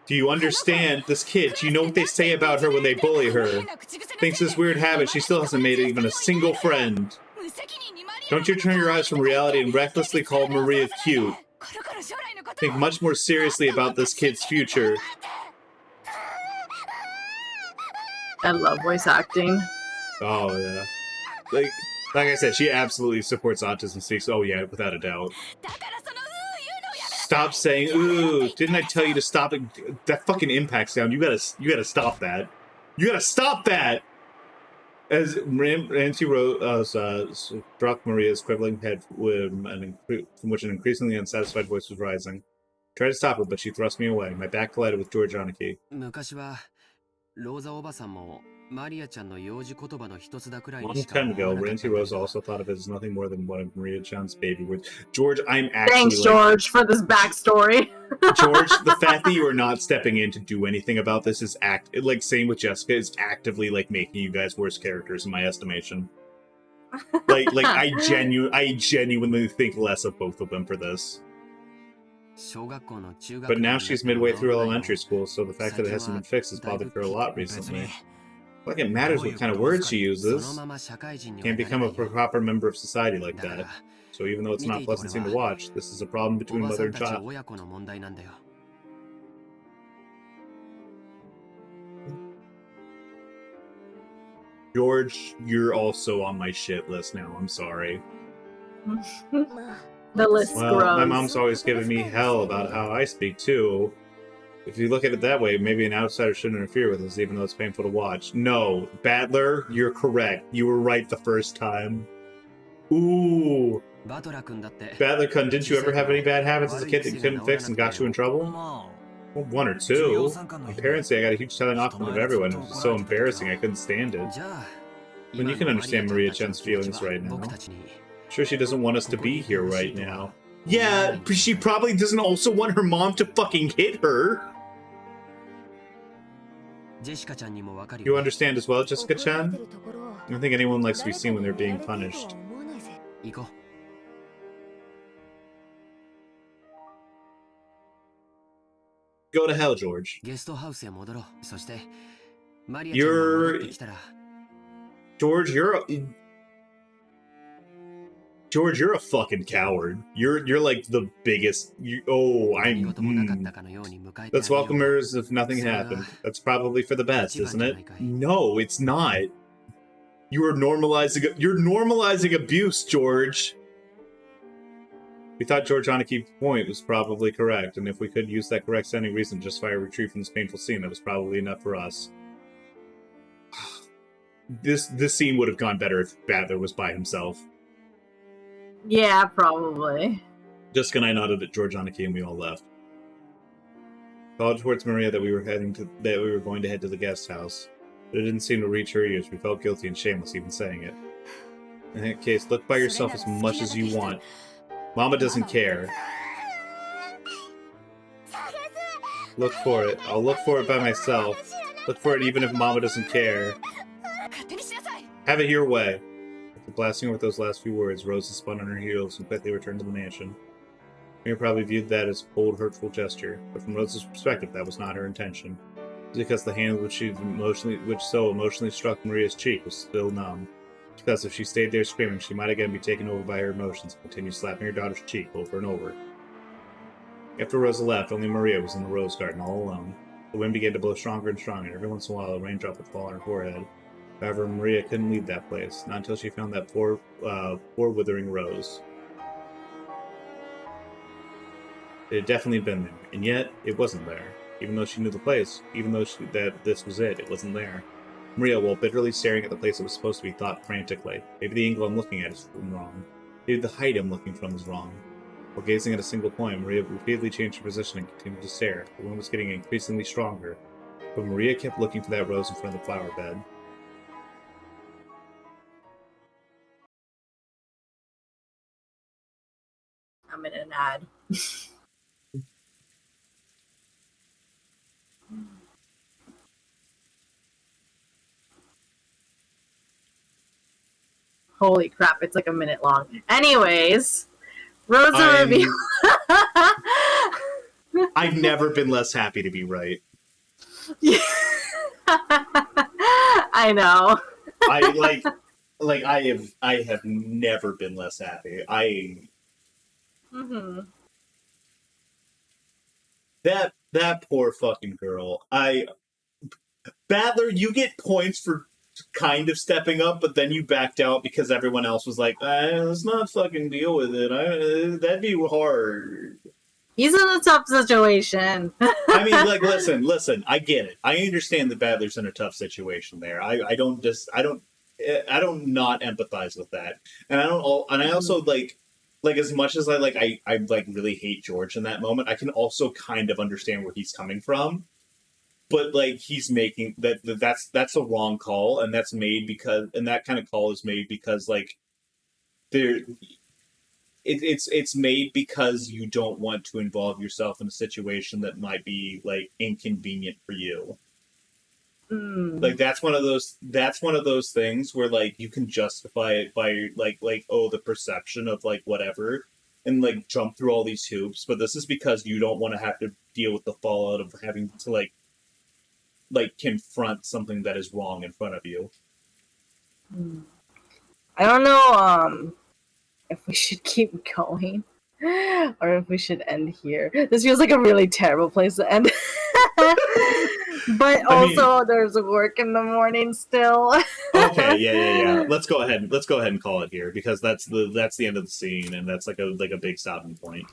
Do you understand this kid? Do you know what they say about her when they bully her? Thanks to this weird habit, she still hasn't made even a single friend. Don't you turn your eyes from reality and recklessly call Maria cute. Think much more seriously about this kid's future. I love voice acting. Oh, yeah. Like I said, she absolutely supports autism speaks. Oh, yeah, without a doubt. Stop saying, ooh, didn't I tell you to stop it? That fucking impact sound, you gotta stop that. You gotta stop that! As Auntie Rose struck Maria's quivering head from which an increasingly unsatisfied voice was rising. I tried to stop her, but she thrust me away. My back collided with George Aniki. Long time ago, Ranty Rose also thought of it as nothing more than one of Maria-chan's baby words. George, I'm actually Thanks, George, for this backstory. George, the fact that you are not stepping in to do anything about this is same with Jessica, is actively making you guys worse characters in my estimation. I genuinely think less of both of them for this. But now she's midway through elementary school, so the fact that it hasn't been fixed has bothered her a lot recently. Like it matters what kind of words she uses. Can't become a proper member of society like that. So even though it's not a pleasant scene to watch, this is a problem between mother and child. George, you're also on my shit list now. I'm sorry. The list grows. My mom's always giving me hell about how I speak too. If you look at it that way, maybe an outsider shouldn't interfere with us, even though it's painful to watch. No, Battler, you're correct. You were right the first time. Ooh. Battler-kun, didn't you ever have any bad habits as a kid that you couldn't fix and got you in trouble? Well, one or two. My parents say I got a huge telling off of everyone. It was so embarrassing, I couldn't stand it. When you can understand Maria-chan's feelings right now. Sure, she doesn't want us to be here right now. Yeah, but she probably doesn't also want her mom to fucking hit her. You understand as well, Jessica-chan? I don't think anyone likes to be seen when they're being punished. Go to hell, George. George, you're a fucking coward. You're like the biggest. Let's welcome her as if nothing happened. That's probably for the best, isn't it? No, it's not. You're normalizing abuse, George. We thought George Anaki's point was probably correct, and if we could use that correct sounding reason to justify a retreat from this painful scene, that was probably enough for us. This scene would have gone better if Battler was by himself. Yeah, probably. Jessica and I nodded at George Anaki and we all left. Called towards Maria that we were going to head to the guest house. But it didn't seem to reach her ears. We felt guilty and shameless even saying it. In that case, look by yourself as much as you want. Mama doesn't care. Look for it. I'll look for it by myself. Look for it even if Mama doesn't care. Have it your way. After blasting her with those last few words, Rosa spun on her heels and quickly returned to the mansion. Maria probably viewed that as a cold, hurtful gesture, but from Rosa's perspective, that was not her intention. Because the hand which so emotionally struck Maria's cheek was still numb. Because if she stayed there screaming, she might again be taken over by her emotions and continue slapping her daughter's cheek over and over. After Rosa left, only Maria was in the rose garden all alone. The wind began to blow stronger and stronger, and every once in a while a raindrop would fall on her forehead. However, Maria couldn't leave that place, not until she found that poor withering rose. It had definitely been there, and yet it wasn't there. Even though she knew the place, even though that this was it wasn't there. Maria, while bitterly staring at the place it was supposed to be, thought frantically. Maybe the angle I'm looking at is wrong. Maybe the height I'm looking from is wrong. While gazing at a single point, Maria repeatedly changed her position and continued to stare. The wind was getting increasingly stronger, but Maria kept looking for that rose in front of the flower bed. I'm in an ad. Holy crap, it's like a minute long. Anyways, Rosa revealed. I've never been less happy to be right. I know. I have never been less happy. That poor fucking girl. Battler, you get points for kind of stepping up, but then you backed out because everyone else was like, let's not fucking deal with it. That'd be hard. He's in a tough situation. I mean, listen, I get it. I understand that Battler's in a tough situation there. I don't not empathize with that. And I also like as much as I really hate George in that moment, I can also kind of understand where he's coming from. but like he's making that's a wrong call, and that's made because, and that kind of call is made because like there it's made because you don't want to involve yourself in a situation that might be like inconvenient for you. Like that's one of those things where like you can justify it by like oh, the perception of like whatever, and like jump through all these hoops, but this is because you don't want to have to deal with the fallout of having to like confront something that is wrong in front of you. I don't know if we should keep going or if we should end here. This feels like a really terrible place to end. But also there's work in the morning still. Okay, yeah. Let's go ahead and call it here, because that's the end of the scene, and that's like a big stopping point.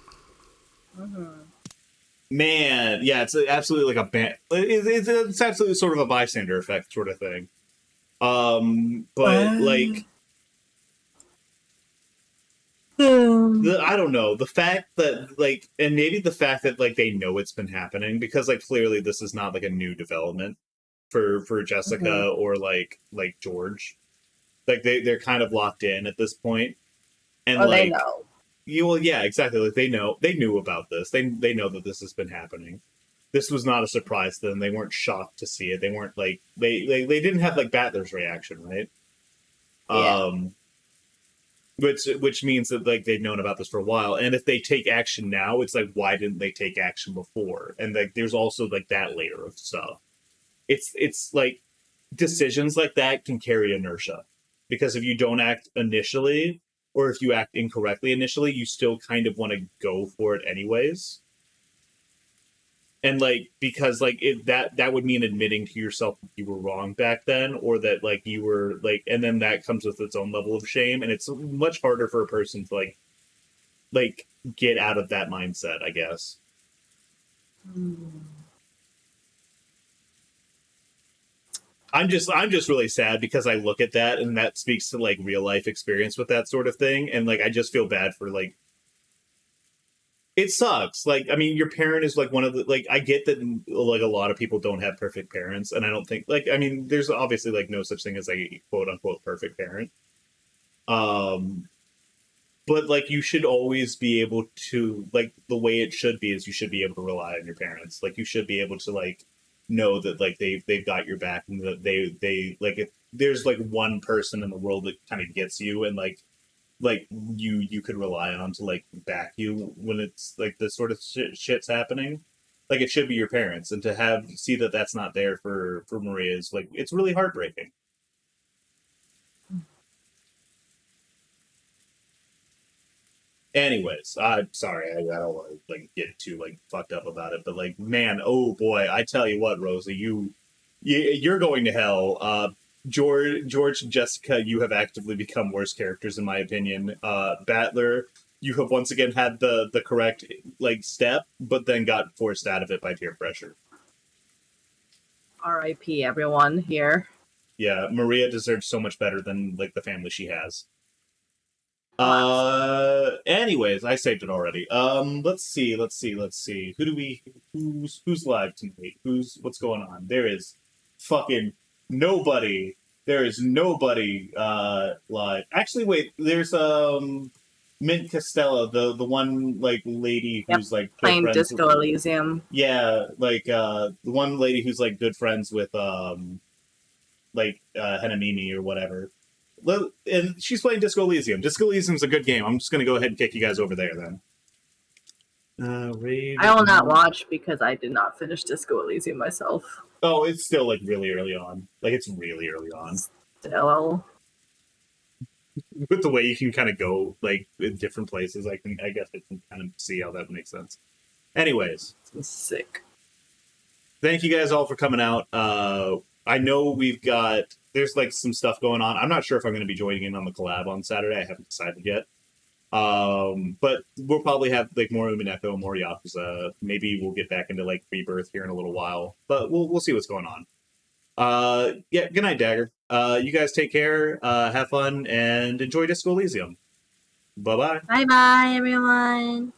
Man, yeah, it's absolutely like it's absolutely sort of a bystander effect sort of thing. But like I don't know, the fact that like, and maybe the fact that like they know it's been happening, because like clearly this is not like a new development for Jessica or like George. Like they're kind of locked in at this point, and like they know. Yeah, exactly. Like they knew about this. They know that this has been happening. This was not a surprise to them. They weren't shocked to see it. They weren't like they didn't have like Battler's reaction, right? Yeah. Which means that like they've known about this for a while, and if they take action now, it's like, why didn't they take action before? And like there's also like that layer of stuff. It's like decisions like that can carry inertia, because if you don't act initially, or if you act incorrectly initially, you still kind of want to go for it anyways. And like, because like that would mean admitting to yourself that you were wrong back then, or that like you were like, and then that comes with its own level of shame, and it's much harder for a person to like get out of that mindset, I guess. I'm just really sad, because I look at that, and that speaks to like real life experience with that sort of thing, and like I just feel bad for like, it sucks. Like, I mean, your parent is like one of the, like, I get that like a lot of people don't have perfect parents, and I don't think like, I mean, there's obviously like no such thing as a quote unquote perfect parent. But like you should always be able to, like, the way it should be is you should be able to rely on your parents. Like you should be able to like know that like they've got your back, and that they like, if there's like one person in the world that kind of gets you, and like you could rely on to like back you when it's like this sort of shit's happening, like it should be your parents. And to see that that's not there for Maria is like, it's really heartbreaking. Anyways, I'm sorry, I don't want to like get too like fucked up about it, but like, man, oh boy, I tell you what, Rosie, you're going to hell. George and Jessica, you have actively become worse characters in my opinion. Battler, you have once again had the correct like step, but then got forced out of it by peer pressure. R.I.P. everyone here. Yeah, Maria deserves so much better than like the family she has. Anyways, I saved it already. Let's see. Who's live tonight? What's going on? There is fucking nobody. There is nobody live. Actually, wait, there's Mint Costello, the one like lady who's like playing Disco with, Elysium. Yeah, like the one lady who's like good friends with Henamimi or whatever. And she's playing Disco Elysium. Disco Elysium's a good game. I'm just going to go ahead and kick you guys over there then. I will not watch because I did not finish Disco Elysium myself. Oh, it's still like really early on. Like it's really early on. Still. With the way you can kind of go like in different places, I guess I can kind of see how that makes sense. Anyways. Sick. Thank you guys all for coming out. I know there's like some stuff going on. I'm not sure if I'm going to be joining in on the collab on Saturday. I haven't decided yet. But we'll probably have like more Umineko, more Yakuza. Maybe we'll get back into like Rebirth here in a little while, but we'll see what's going on. Yeah, good night, Dagger. You guys take care, have fun, and enjoy Disco Elysium. Bye-bye. Bye-bye, everyone.